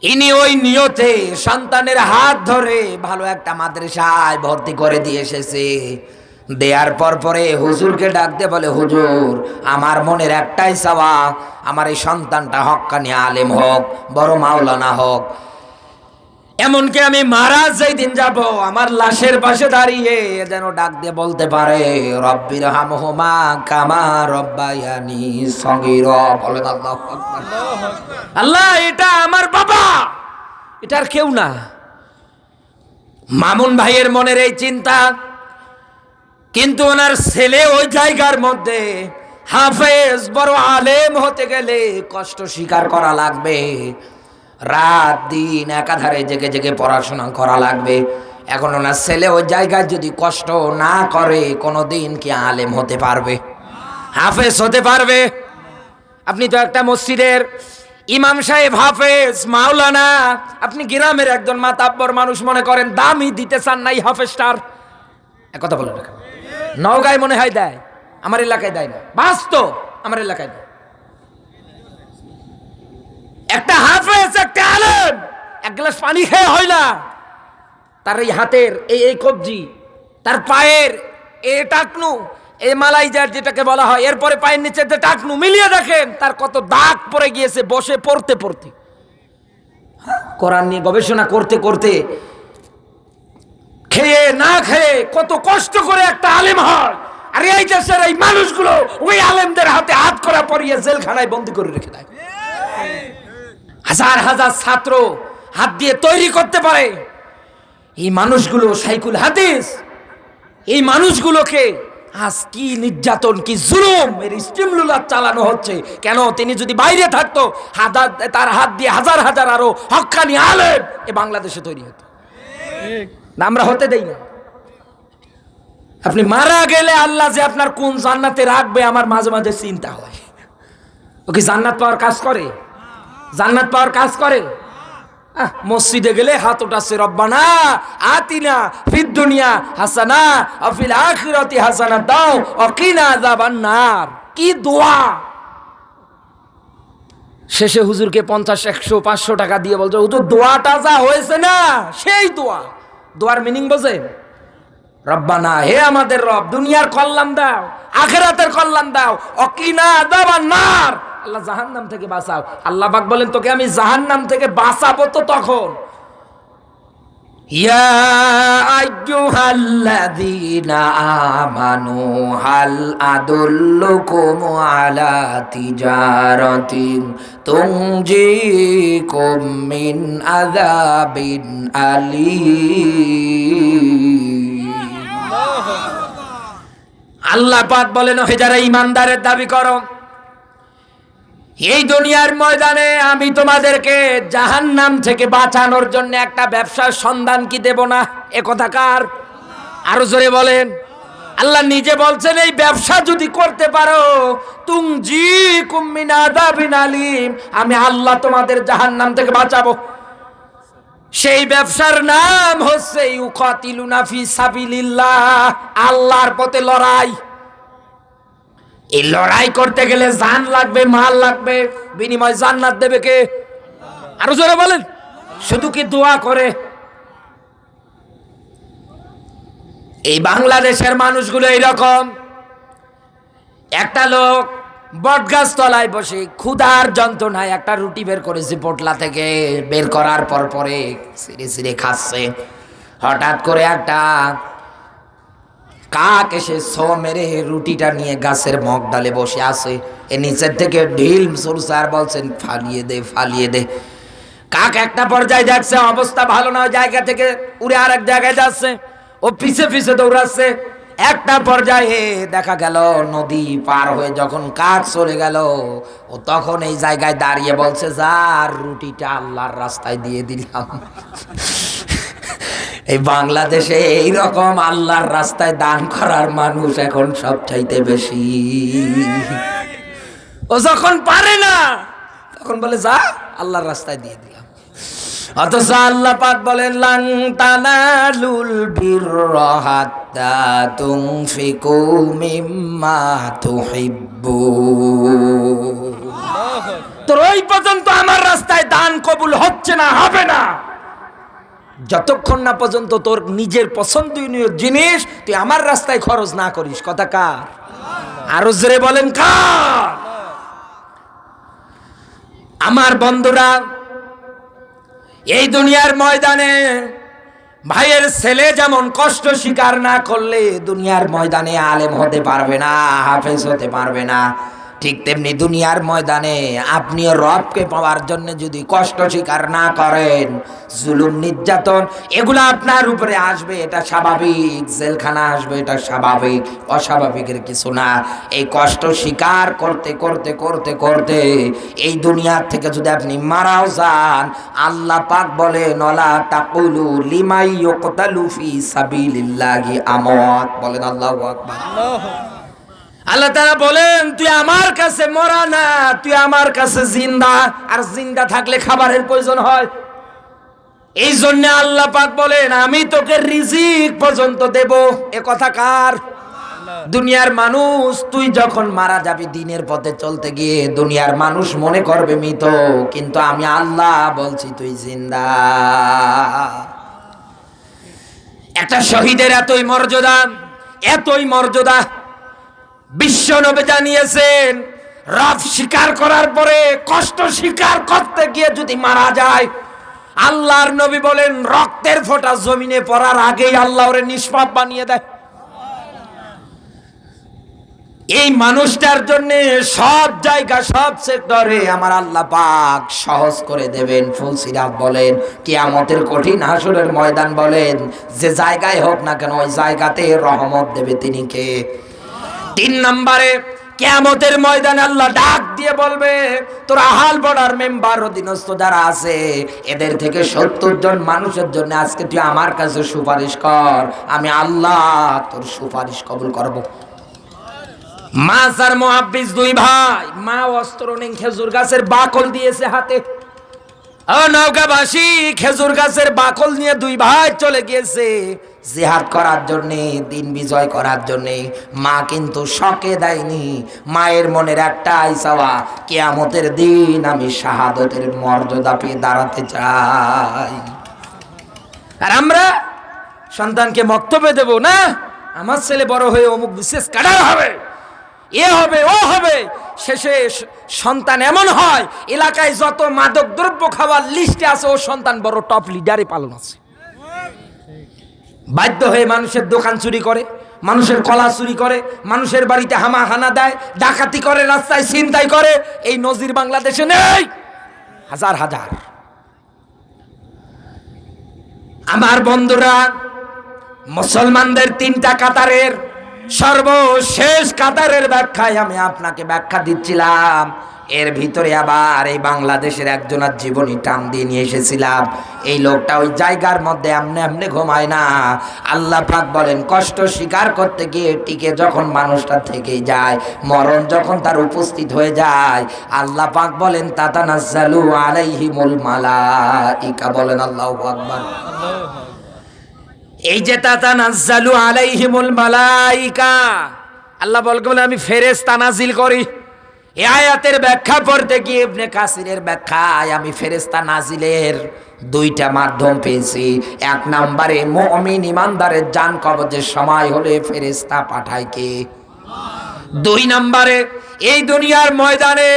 A: ইনি ওই নিয়তে সন্তানের হাত ধরে ভালো একটা মাদ্রাসায় ভর্তি করে দিয়ে এসেছে। দেওয়ার পরে হুজুরকে ডাক দিয়ে বলে, হুজুর আমার মনের একটাই চাওয়া, আমার এই সন্তানটা হক্কানি আলেম হোক, বড় মাওলানা হোক। এমনকি আমি মারা যেই দিন যাব, আমার লাশের পাশে দাঁড়িয়ে যেন ডাক দিয়ে বলতে পারে রব্বির হামহুমা কামা রব্বায়ানি সগীরা। বলেন আল্লাহু আকবার। আল্লাহ এটা আমার বাবা, এটার কেউ না। মামুন ভাইয়ের মনের এই চিন্তা, কিন্তু ওনার ছেলে ওই জায়গার মধ্যে হাফেজ, বড় আলেম হতে গেলে কষ্ট স্বীকার করা লাগবে। রাত দিন একাধারে জেগে জেগে পড়াশোনা করা লাগবে। এখন ওনার ছেলে ওই জায়গায় যদি কষ্ট না করে, কোনোদিন কি আলেম হতে পারবে, হাফেজ হতে পারবে? আপনি তো একটা মসজিদের ইমাম সাহেব, হাফেজ, মাওলানা, আপনি গ্রামের একজন মাতাব্বর মানুষ মনে করেন, দামই দিতে চান নাই হাফেজটার। কথা বলে রাখেন, নওগাঁয় মনে হয় দেয়, আমার এলাকায় দেয় না। বাস্তব, আমার এলাকায় দেয়। একটা হাফেজ, একটা আলেম, 1 গ্লাস পানি খেয়ে হয় না। তার এই হাতের এই কবজি, তার পায়ের এই টাকনু, এই মালাইজার যেটাকে বলা হয়, এরপরে পায়ের নিচে যে টাকনু মিলিয়ে দেখেন তার কত দাগ পড়ে গিয়েছে বসে পড়তে পড়তে। কোরআন নিয়ে গবেষণা করতে করতে, খেয়ে না খেয়ে কত কষ্ট করে একটা আলেম হয়, আর এই দেশের এই মানুষগুলো ওই আলেমদের হাতে হাত করা পরিয়ে জেলখানায় বন্দী করে রেখে দেয়। হাজার হাজার ছাত্র হাত দিয়ে তৈরি করতে পারে এই মানুষগুলো শাইখুল হাদিস, এই মানুষগুলোকে আজ কি নির্যাতন, কি জুলুম, এর স্টিমুলার চালানো হচ্ছে। কেন? তিনি যদি বাইরে থাকতো, তার হাত দিয়ে হাজার হাজার আরো হক্কানি আলেম এ বাংলাদেশে তৈরি হতো না, আমরা হতে দেই না। আপনি মারা গেলে আল্লাহ যে আপনার কোন জান্নাতে রাখবে আমার মাঝে মাঝে চিন্তা হয়। ও কি জান্নাত পাওয়ার কাজ করে? জান্নাত পাওয়ার কাজ করে? মসজিদে গেলে হাত উঠাচ্ছে, রব্বানা আতিনা ফিদ দুনিয়া হাসানা ওয়া ফিল আখিরাতি হাসানা দাও ওয়া কিনা আযাবান নার। কি দোয়া! শেষে হুজুরকে 50, 100, 500 টাকা দিয়ে বলছে, হুজুর দোয়াটা যা হয়েছে না সেই দোয়া। দোয়ার মিনিং বোঝেন? রব্বানা, হে আমাদের রব, দুনিয়ার কল্যাণ দাও, আখিরাতের কল্যাণ দাও, ওয়া কিনা আযাবান নার, আল্লাহ জাহান্নাম থেকে বাঁচাও। আল্লাহ পাক বলেন, তোকে আমি জাহান্নাম থেকে বাঁচাবো তো তখন। ইয়া আইয়ুহাল্লাযীনা আমানু হাল আদুল্লুকুম আলা তিজারাতিন তুনজিকুম মিন আযাবিন আলীম। আল্লাহ পাক বলেন, হে যারা ঈমানদারের দাবি করো, এই দুনিয়ার ময়দানে আমি তোমাদেরকে জাহান্নাম থেকে বাঁচানোর জন্য একটা ব্যবসার সন্ধান কি দেব না? এ কথা কার? আরো জোরে বলেন। আল্লাহ নিজে বলছেন, এই ব্যবসা যদি করতে পারো, তুনজিকুম মিন আযাবিন আলীম, আমি আল্লাহ তোমাদের জাহান্নাম থেকে বাঁচাবো। সেই ব্যবসার নাম হচ্ছে ইউকাতিলুনা ফি সাবিলিল্লাহ, আল্লাহর পথে লড়াই। এই লড়াই করতে গেলে জান লাগবে, মাল লাগবে, বিনিময় জান্নাত দেবে কে? আরো জোরে বলেন। শুধু কি দোয়া করে? এই বাংলাদেশের মানুষগুলো এইরকম। একটা লোক বটগাছ তলায় বসে ক্ষুধার যন্ত্রণায় একটা রুটি বের করেছে পোটলা থেকে, বের করার পর পরে সিঁড়ে সিঁড়ে খাচ্ছে। হঠাৎ করে একটা কাক এসে ছো মেরে রুটিটা নিয়ে গাছের মগ ডালে বসে আছে। এ নিচের থেকে ঢিল ছুড়ছে আর বলছেন, ফালিয়ে দে, ফালিয়ে দে। কাক একটা পর্যায়ে দেখছে অবস্থা ভালো না, জায়গা থেকে উড়ে আর এক জায়গায় যাচ্ছে। ও পিছে পিছে দৌড়াচ্ছে। একটা পর্যায়ে দেখা গেল নদী পার হয়ে যখন কাক চলে গেল, ও তখন এই জায়গায় দাঁড়িয়ে বলছে, যার রুটিটা আল্লাহর রাস্তায় দিয়ে দিলাম। এই বাংলাদেশে এইরকম আল্লাহর রাস্তায় দান করার মানুষ এখন সব চাইতে বেশি। ও যখন পারে না তখন বলে, যা আল্লাহর রাস্তায় দিয়ে দিলাম। অথচ আল্লাহ পাক বলেন, লান তানালুল বিররা হাত্তা তুনফিকু মিম্মা তুহিব্বুন। তোর ওই পর্যন্ত আমার রাস্তায় দান কবুল হচ্ছে না, হবে না, যতক্ষণ না পর্যন্ত তোর নিজের পছন্দনীয় জিনিস তুই আমার রাস্তায় খরচ না করিস। কথা কার? আরো জোরে বলেন কার? আমার বন্ধুরা, এই দুনিয়ার ময়দানে ভাইয়ের ছেলে যেমন কষ্ট স্বীকার না করলে দুনিয়ার ময়দানে আলেম হতে পারবে না, হাফেজ হতে পারবে না, ঠিক তেমনি দুনিয়ার ময়দানে আপনিও রবকে পাওয়ার জন্য যদি কষ্ট স্বীকার না করেন, জুলুম নির্যাতন এগুলো আপনার উপরে আসবে, এটা স্বাভাবিক। জেলখানা আসবে, এটা স্বাভাবিক, অস্বাভাবিকের কিছু না। এই কষ্ট স্বীকার করতে করতে করতে করতে এই দুনিয়ার থেকে যদি আপনি মারাও যান, আল্লাহ পাক বলেন, ওয়ালা তাকুলু লিমাই ইউকতালু ফি সাবিলিল্লাহি আমওয়াত। বলেন আল্লাহু আকবার। আল্লাহ তাআলা বলেন, তুই আমার কাছে মরা না, তুই আমার কাছে জিন্দা। আর জিন্দা থাকলে খাবারের প্রয়োজন হয়। এই জন্য আল্লাহ পাক বলেন, আমি তোকে রিজিক পর্যন্ত দেব। এ কথা কার? দুনিয়ার মানুষ তুই যখন মারা যাবি দিনের পথে চলতে গিয়ে, দুনিয়ার মানুষ মনে করবে মৃত, কিন্তু আমি আল্লাহ বলছি তুই জিন্দা। একটা শহীদের এতই মর্যাদা, এতই মর্যাদা। বিশ্ব নবী জানিয়েছেন, রব স্বীকার করার পরে কষ্ট স্বীকার করতে গিয়ে যদি মারা যায়, আল্লাহর নবী বলেন রক্তের ফোঁটা জমিনে পড়ার আগেই আল্লাহ ওরে নিষ্পাপ বানিয়ে দেয়। এই মানুষটার জন্য সব জায়গা, সব সেক্টরে আমার আল্লাহ পাক সহজ করে দেবেন। ফুলসিরাত বলেন, কিয়ামতের কঠিন হাসরের ময়দান বলেন, যে জায়গায় হোক না কেন ওই জায়গাতে রহমত দেবে তিনি কে? 3 নম্বরে কিয়ামতের ময়দানে আল্লাহ ডাক দিয়ে বলবে, তোর আহাল বর্ডার মেম্বার অধীনস্থ যারা আছে এদের থেকে 70 জন মানুষের জন্য আজকে তুই আমার কাছে সুপারিশ কর, আমি আল্লাহ তোর সুপারিশ কবুল করব। মাছ আর মুহাব্বিস 2 ভাই, মা অস্ত্র নেই, খেজুর গাছের বাকল দিয়েছে হাতে। নৌকাবাসী খেজুর গাছের বাকল নিয়ে 2 ভাই চলে গিয়েছে জিহাদ করার জন্যে, দিন বিজয় করার জন্যে। মা কিন্তু শকে দেয়নি, মায়ের মনের একটাই চাওয়া, কিয়ামতের দিন আমি শাহাদতের মর্যাদা পেয়ে দাঁড়াতে চাই। আর আমরা সন্তানকে বক্তব্য দেব না, আমার ছেলে বড় হয়ে অমুক বিশেষ ক্যাডার হবে, এ হবে ও হবে। শেষে সন্তান এমন হয়, এলাকায় যত মাদক দ্রব্য খাওয়ার লিস্টে আছে ও সন্তান বড় টপ লিডারে পালন আছে। বাধ্য হয়ে মানুষের দোকান চুরি করে, মানুষের কলা চুরি করে, মানুষের বাড়িতে হানা দেয়, ডাকাতি করে, রাস্তায় ছিনতাই করে। এই নজির বাংলাদেশে নেই, হাজার হাজার। আমার বন্ধুরা, মুসলমানদের 3টা কাতারের সর্বশেষ কাতারের ব্যাখ্যায় আমি আপনাকে ব্যাখ্যা দিচ্ছিলাম। এর ভিতরে আবার এই বাংলাদেশের একজনের জীবনী টান দিয়ে নিয়ে এসেছিলাম। এই লোকটা ওই জায়গার মধ্যে এমনি এমনি ঘুমায় না। আল্লাহ পাক বলেন, কষ্ট স্বীকার করতে গিয়ে টিকে যখন মানুষটা থেকেই যায়, মরণ যখন তার উপস্থিত হয়ে যায়, আল্লাহ পাক বলেন তাতানাজ্জালু আলাইহিমুল মালাইকা। বলেন আল্লাহু আকবার। এই যে তাতানাজ্জালু আলাইহিমুল মালাইকা, আল্লাহ বলেন আমি ফেরেশতা নাজিল করি। এই আয়াতের ব্যাখ্যা পড়তে গিয়ে ইবনে কাসিরের ব্যাখ্যায় আমি ফেরেশতা নাজিলের 2টা মাধ্যম পেয়েছি। 1 নম্বরে মুমিন ইমানদারের জান কবজের সময় হলে ফেরেশতা পাঠায় কে? 2 নম্বরে এই দুনিয়ার ময়দানে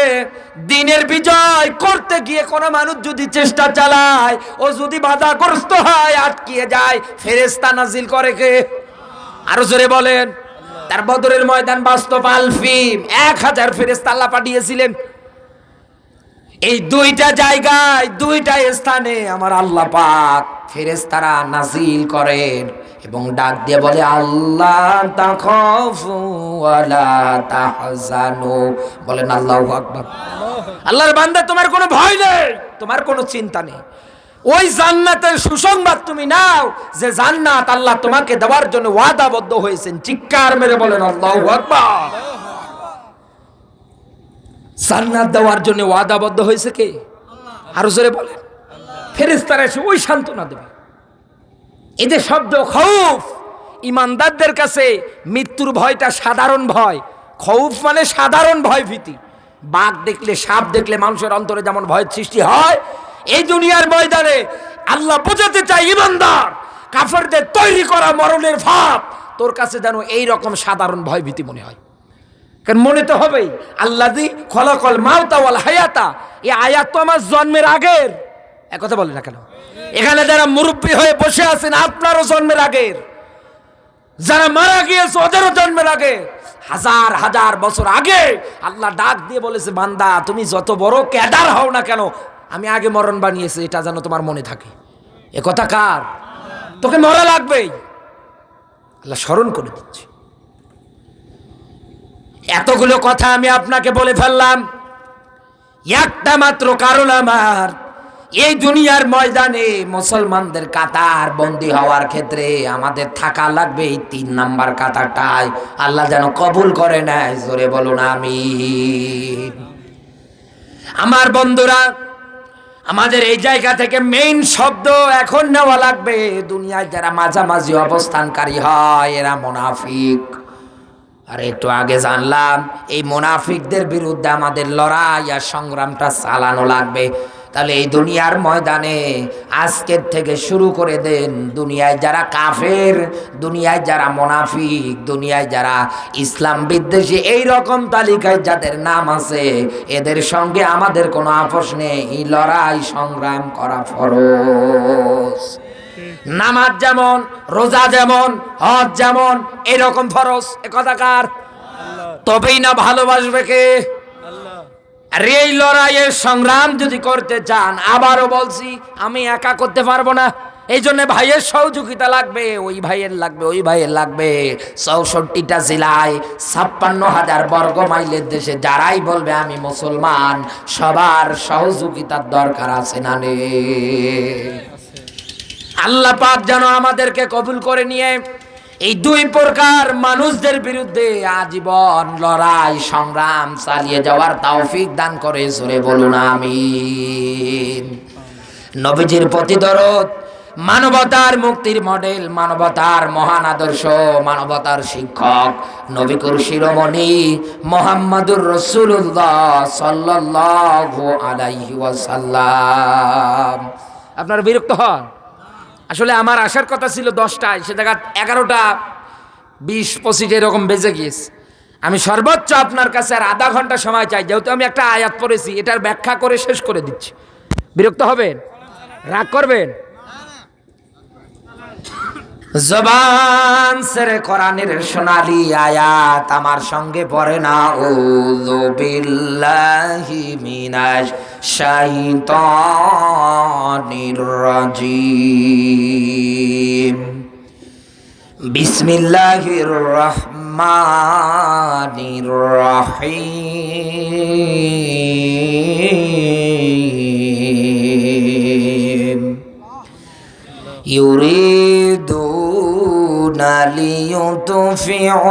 A: দিনের বিজয় করতে গিয়ে কোন মানুষ যদি চেষ্টা চালায়, ও যদি বাধাগ্রস্ত হয়, আটকিয়ে যায়, ফেরেশতা নাজিল করে কে? আরো জোরে বলেন। তার বদরের ময়দান বাস্তব আলফিম 1000 ফেরেশতা আল্লাহ পাঠিয়েছিলেন। এই 2টা জায়গায় 2টা স্থানে আমার আল্লাহ পাক ফেরেশতারা নাজিল করেন এবং ডাক দিয়ে বলে, আল্লাহ তাখাফু ওয়ালা তাহজানু। বলেন আল্লাহু আকবার। আল্লাহর বান্দা, তোমার কোনো ভয় নেই, তোমার কোনো চিন্তা নেই। ওই জান্নাতের সুসংবাদ তুমি নাও, যে জান্নাত আল্লাহ তোমাকে দেওয়ার জন্য ওয়াদাবদ্ধ হয়েছেন। চিৎকার মেরে বলেন আল্লাহু আকবার। জান্নাত দেওয়ার জন্য ওয়াদাবদ্ধ হয়েছে কে? আরো জোরে বলেন। ফেরেশতারা এসে ওই সান্ত্বনা দেবে। এদের শব্দ খৌফ। ইমানদারদের কাছে মৃত্যুর ভয়টা সাধারণ ভয়। খৌফ মানে সাধারণ ভয় ভীতি। বাঘ দেখলে, সাপ দেখলে মানুষের অন্তরে যেমন ভয়ের সৃষ্টি হয়, এই দুনিয়ার ময়দানে আল্লাহ বোঝাতে চাই, ইমানদার কাফেরদের তৈরি করা মরণের ভাব তোর কাছে যেন এই রকম সাধারণ ভয় ভীতি মনে হয়। কারণ মনে তো হবেই, আল্লাযী খলাকাল মাউতা ওয়াল হায়াতা, এই আয়াত তো আমার জন্মের আগের। একথা বলে না কেন? এখানে যারা মুরব্বী হয়ে বসে আছেন, আপনারও জন্মের আগের। যারা মারা গিয়েছে ওদেরও জন্মের আগে, হাজার হাজার বছর আগে আল্লাহ ডাক দিয়ে বলেছে, বান্দা তুমি যত বড় ক্যাডার হও না কেন, আমি আগে মরণ বানিয়েছি, এটা যেন তোমার মনে থাকে। এ কথা কার? তোকে মরা লাগবেই। আল্লাহ স্মরণ করে দিচ্ছে। এতগুলো কথা আমি আপনাকে বলে ফেললাম, একটা মাত্র কারণ আমার এই দুনিয়ার ময়দানে মুসলমানদের কাতার বন্দী হওয়ার ক্ষেত্রে আমাদের থাকা লাগবে এই 3 নাম্বার কাতারটায়। আল্লাহ যেন কবুল করে নেয়। জোরে বলুন আমিন। আমার বন্ধুরা, আমাদের এই জায়গা থেকে মেইন শব্দ এখন নেওয়া লাগবে, দুনিয়ায় যারা মাঝামাঝি অবস্থানকারী হয় এরা মুনাফিক। আর একটু আগে জানলাম এই মুনাফিকদের বিরুদ্ধে আমাদের লড়াই আর সংগ্রামটা চালানো লাগবে। তাহলে এই দুনিয়ার ময়দানে আজকের থেকে শুরু করে দেন, দুনিয়ায় যারা কাফের, দুনিয়ায় যারা মুনাফিক, দুনিয়ায় যারা ইসলাম বিদ্বেষী, এই রকম তালিকায় যাদের নাম আছে, এদের সঙ্গে আমাদের কোনো আপোষ নেই। লড়াই সংগ্রাম করা ফরজ। নামাজ যেমন, রোজা যেমন, হজ যেমন, এরকম ফরজ। এ কথা কার? তবেই না ভালোবাসবে কে? আর এই লড়াইয়ের সংগ্রাম যদি করতে চান, আবারও বলছি, আমি একা করতে পারবো না। এই জন্য ভাইয়ের সহযোগিতা লাগবে, ওই ভাইয়ের লাগবে, ওই ভাইয়ের লাগবে। 64টা জেলায় 56,000 বর্গ মাইলের দেশে যারাই বলবে আমি মুসলমান, সবার সহযোগিতার দরকার আছে না নেই? আল্লাহ পাক যেন আমাদেরকে কবুল করে নিয়ে এই দুই প্রকার মানুষদের বিরুদ্ধে আজীবন লড়াই সংগ্রাম চালিয়ে যাওয়ার তৌফিক দান করে। জোরে বলুন আমিন। নবীজির প্রতিদরদ, মানবতার মুক্তির মডেল, মানবতার মহান আদর্শ, মানবতার শিক্ষক, নবীকুর শিরোমণি মুহাম্মাদুর রাসূলুল্লাহ সাল্লাল্লাহু আলাইহি ওয়াসাল্লাম। আপনারা বিরক্ত হন? আসলে আমার আসার কথা ছিল 10টায়, সে জায়গা 11টা 20-25 এরকম বেজে গিয়েছে। আমি সর্বোচ্চ আপনার কাছে আর আধা ঘন্টা সময় চাই, যেহেতু আমি একটা আয়াত পড়েছি, এটার ব্যাখ্যা করে শেষ করে দিচ্ছি। বিরক্ত হবেন? রাগ করবেন? জবান সেরে কোরআনের সোনালী আয়াত আমার সঙ্গে পড়ে না। আউযু বিল্লাহি মিনাশ শাইতানির রাজিম। বিসমিল্লাহির রহমানির রহিম। ইউরিদুনা লিইউতফিউ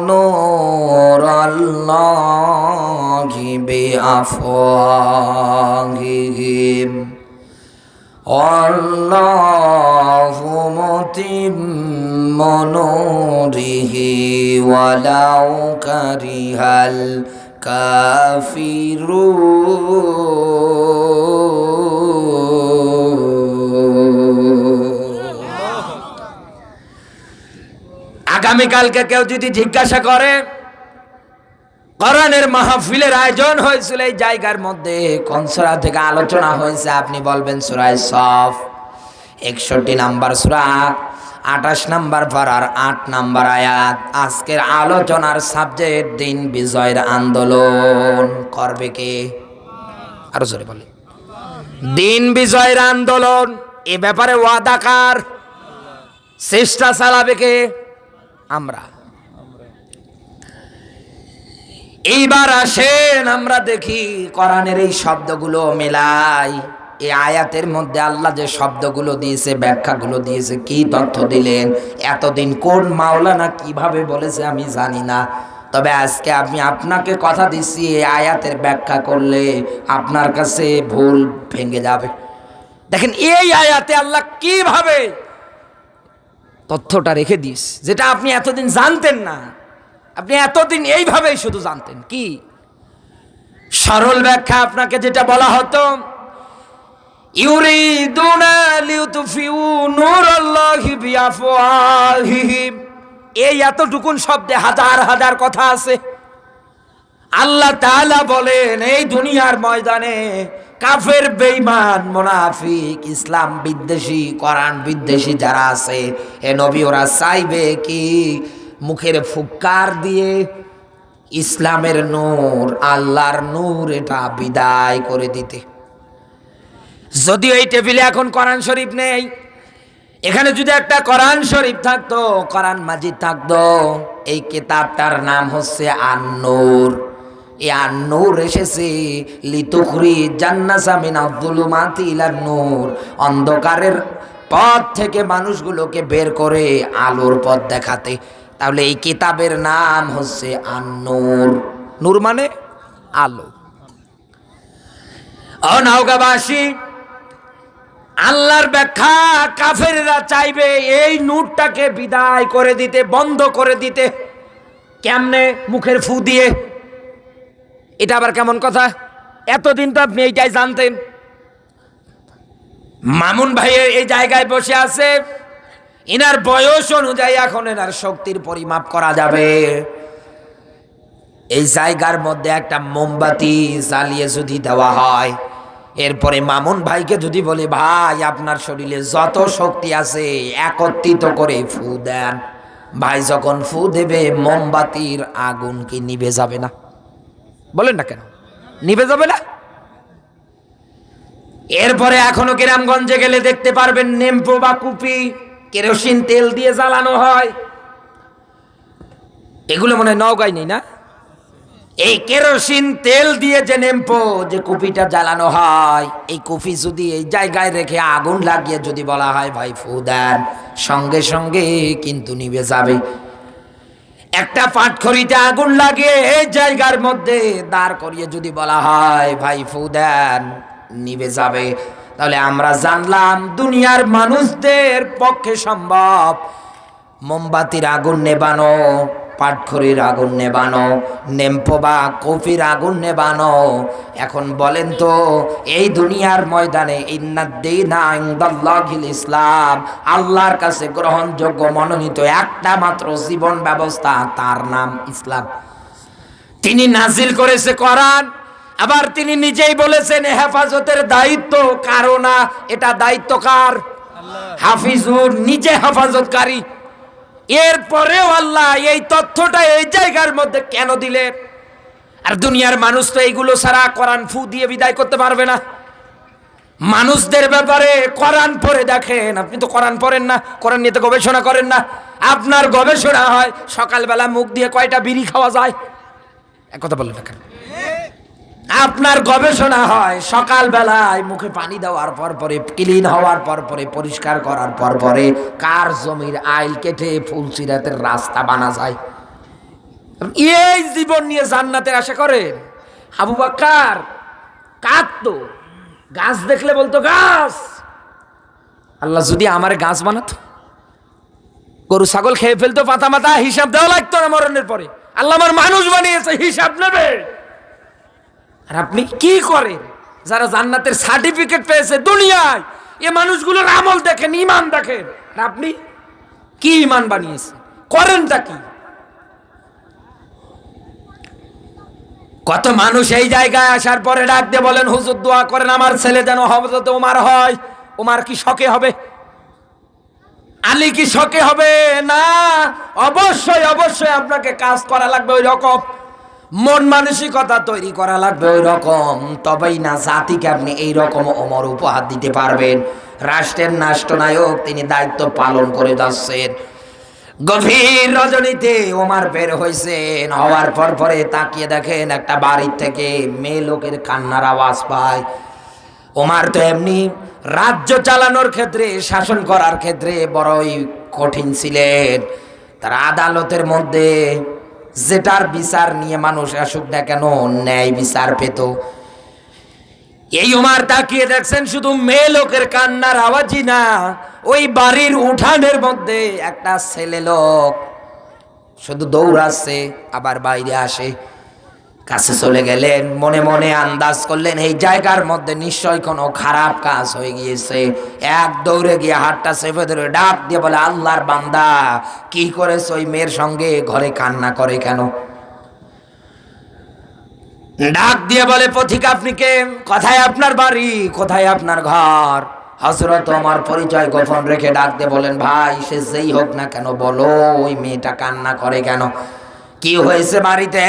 A: নূরাল্লাহি বিআফওয়াহিহিম আল্লাহু মুতিম্মু নূরিহি ওয়ালাউ কারিহাল কাফিরুন। আগামীকালকে কেউ যদি জিজ্ঞাসা করে কোরআনের মাহফিলের আয়োজন হয়েছিল এই জায়গার মধ্যে, কোন সূরা থেকে আলোচনা হয়েছে, আপনি বলবেন সূরা সফ 61 নাম্বার সূরা 28 নাম্বার পারার 8 নাম্বার আয়াত। আজকের আলোচনার সাবজেক্ট দিন বিজয়ের আন্দোলন। করবে কে? আরো জোরে বলে। দিন বিজয়ের আন্দোলন, এ ব্যাপারে ওয়াদা কার? চেষ্টা চালাবে কে? আমরা। এইবার আসেন আমরা দেখি কোরআনের এই শব্দগুলো মেলাই। এই আয়াতের মধ্যে আল্লাহ যে শব্দগুলো দিয়েছে, ব্যাখ্যাগুলো দিয়েছে, কি তথ্য দিলেন, এতদিন কোন মাওলানা কিভাবে বলেছে আমি জানি না। তবে আজকে আমি আপনাকে কথা দিচ্ছি, এই আয়াতের ব্যাখ্যা করলে আপনার কাছে ভুল ভেঙে যাবে। দেখেন এই আয়াতে আল্লাহ কিভাবে তথ্যটা রেখে দিস, যেটা আপনি এতদিন জানতেন না। আপনি এতদিন এইভাবেই শুধু জানতেন কি সরল ব্যাখ্যা। আপনাকে যেটা বলা হতো, ইউরিদুনা লিউতফিউ নূরাল্লাহি বিআফওয়াহিহিম, এই এতটুকুন শব্দে হাজার হাজার কথা আছে। আল্লাহ তাআলা বলেন এই দুনিয়ার ময়দানে কাফের, বেঈমান, মুনাফিক, ইসলাম বিদ্বেষী, কোরআন বিদ্বেষী যারা আছে, এ নবী ওরা চাইবে কি মুখের ফুৎকার দিয়ে ইসলামের নূর, আল্লাহর নূর, এটা বিদায় করে দিতে। যদিও এই টেবিলে এখন কোরআন শরীফ নেই, এখানে যদি একটা কোরআন শরীফ থাকতো, কোরআন মাজিদ থাকতো, এই কিতাবটার নাম হচ্ছে আন-নূর। এই আন-নূর এসেছে লিতুখরিজ জান্নাসা মিনাজ যুলুমাতি ইলান নূর, অন্ধকারের পথ থেকে মানুষগুলোকে বের করে আলোর পথ দেখাতে। তাহলে এই কিতাবের নাম হচ্ছে আন-নূর। নূর মানে আলো। ও নওগাঁবাসী, আল্লাহর ব্যাখ্যা কাফেররা চাইবে এই নূরটাকে বিদায় করে দিতে, বন্ধ করে দিতে। কেমনে? মুখের ফু দিয়ে। এটা আবার কেমন কথা? এতদিন তো আপনি এইটাই জানতেন। মামুন ভাই এই জায়গায় বসে আছে, ইনার বয়স অনুযায়ী এখন এনার শক্তির পরিমাপ করা যাবে। এই জায়গার মধ্যে একটা মোমবাতি জ্বালিয়ে যদি দেওয়া হয়, এরপরে মামুন ভাইকে যদি বলি ভাই আপনার শরীরে যত শক্তি আছে একত্রিত করে ফু দেন, ভাই যখন ফু দেবে মোমবাতির আগুন কি নিভে যাবে না? বলেন না কেন নিভে যাবে না? এরপরে এখনো গ্রামগঞ্জে গেলে দেখতে পারবেন নেম্পো বা কুপি কেরোসিন তেল দিয়ে জ্বালানো হয়। এগুলো মনে হয় নওগাঁয় নেই না? এই কেরোসিন তেল দিয়ে যে নেম্পো যে কুপিটা জ্বালানো হয়, এই কুপি যদি এই জায়গায় রেখে আগুন লাগিয়ে যদি বলা হয় ভাই ফু দেন, সঙ্গে সঙ্গে কিন্তু নিভে যাবে। একটা পাটখড়িতে আগুন লাগিয়ে এই জায়গার মধ্যে দাঁড় করিয়ে যদি বলা হয় ভাই ফু দেন, নিভে যাবে। তাহলে আমরা জানলাম দুনিয়ার মানুষদের পক্ষে সম্ভব মোমবাতির আগুন নেবানো, পাটখড়ির আগুন নেবানো, নেম্পো বা কফির আগুন নেবানো। এখন বলেন তো এই দুনিয়ার ময়দানে ইন্নাদ-দীনা ইনদাল্লাহিল ইসলাম, আল্লাহর কাছে গ্রহণযোগ্য মনোনীত একটা মাত্র জীবন ব্যবস্থা, তার নাম ইসলাম। তিনি নাজিল করেছে কোরআন, আবার তিনি নিজেই বলেছেন হেফাজতের দায়িত্ব কারো না, এটা দায়িত্ব কার? হাফিজুর, নিজে হেফাজতকারী। এরপরেও আল্লাহ এই তথ্যটা এই জায়গার মধ্যে কেন দিলেন? আর দুনিয়ার মানুষ তো এইগুলো ছাড়া কোরআন ফু দিয়ে বিদায় করতে পারবে না। মানুষদের ব্যাপারে কোরআন পড়ে দেখেন, আপনি তো কোরআন পড়েন না, কোরআন নিয়ে তো গবেষণা করেন না। আপনার গবেষণা হয় সকালবেলা মুখ দিয়ে কয়টা বিড়ি খাওয়া যায়, এক কথা বলেন না কেন? আপনার গবেষণা হয় সকাল বেলায় মুখে পানি দেওয়ার পর পরে, ক্লিন হওয়ার পর পরে, পরিষ্কার করার পর পরে কার জমির আইল কেটে ফুলসিরাতের রাস্তা বানা যায়। এই জীবন নিয়ে জান্নাতের আশা করেন? আবু বকর কাঁদতো, গাছ দেখলে বলতো গাছ, আল্লাহ যদি আমার গাছ বানাতো, গরু ছাগল খেয়ে ফেলতো পাতা মাতা, হিসাব দেওয়া লাগতো না মরণের পরে। আল্লাহ আমার মানুষ বানিয়েছে, হিসাব নেবে। আর আপনি কি করেন? যারা জান্নাতের সার্টিফিকেট পেয়েছে দুনিয়ায়, এ মানুষগুলোর আমল দেখেন, ঈমান দেখেন। আর আপনি কি ঈমান বানিয়েছে, করেনটা কি? কত মানুষ এই জায়গায় আসার পরে ডাক দিয়ে বলেন হুজুর দোয়া করেন আমার ছেলে যেন হযরত ওমর হয়। ওমর কি শকে হবে? আলী কি শকে হবে? না, অবশ্যই অবশ্যই আপনাকে কাজ করা লাগবে ওই রকম, মন মানসিকতা তৈরি করা লাগবে ওই রকম, তবেই না জাতিকে আপনি এই রকম ওমর উপহার দিতে পারবেন। রাষ্ট্রের রাষ্ট্রনায়ক, তিনি দায়িত্ব পালন করে যাচ্ছেন। গভীর রজনীতে ওমর বের হয়েছেন, হওয়ার পর পরে তাকিয়ে দেখেন একটা বাড়ির থেকে মেয়ে লোকের কান্নার আওয়াজ পায়। ওমর তো এমনি রাজ্য চালানোর ক্ষেত্রে, শাসন করার ক্ষেত্রে বড়ই কঠিন ছিলেন। তার আদালতের মধ্যে যেটার বিচার নিয়ে মানুষ আসুক না কেন, ন্যায় বিচার পেত। এই ওমর তাকিয়ে দেখছেন শুধু মেয়ে লোকের কান্নার আওয়াজই না, ওই বাড়ির উঠানের মধ্যে একটা ছেলে লোক শুধু দৌড়াচ্ছে, আবার বাইরে আসে। কাছে চলে গেলেন, মনে মনে আন্দাজ করলেন এই জায়গার মধ্যে নিশ্চয় কোনো খারাপ কাজ হয়ে গিয়েছে। এক দৌড়ে গিয়ে হাতটা চেপে ধরে ডাক দিয়ে বলে আল্লাহর বান্দা, কি করেছ ওই মেয়ের সঙ্গে, ঘরে কান্না করে কেন? ডাক দিয়ে বলে পথিক আপনি কে, কোথায় আপনার বাড়ি, কোথায় আপনার ঘর? হযরত ওমর পরিচয় গোপন রেখে ডাক দিয়ে বলেন ভাই সে যেই হোক না কেন বলো ওই মেয়েটা কান্না করে কেন, কি হয়েছে বাড়িতে?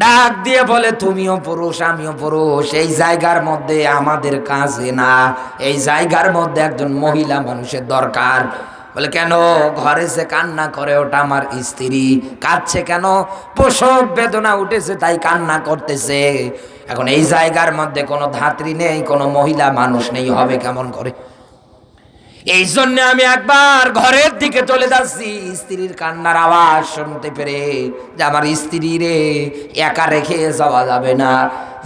A: ডাক দিয়ে বলে তুমিও পুরুষ আমিও পুরুষ, এই জায়গার মধ্যে আমাদের কাজে না, এই জায়গার মধ্যে একজন মহিলা মানুষের দরকার। বলে কেন? ঘরে যে কান্না করে ওটা আমার স্ত্রী। কাঁদছে কেন? প্রসব বেদনা উঠেছে তাই কান্না করতেছে। এখন এই জায়গার মধ্যে কোনো ধাত্রী নেই, কোনো মহিলা মানুষ নেই, হবে কেমন করে? এই জন্য আমি একবার ঘরের দিকে চলে যাচ্ছি, স্ত্রীর কান্নার আওয়াজ শুনতে পেরে, যে আমার স্ত্রী রে একা রেখে যাওয়া যাবে না।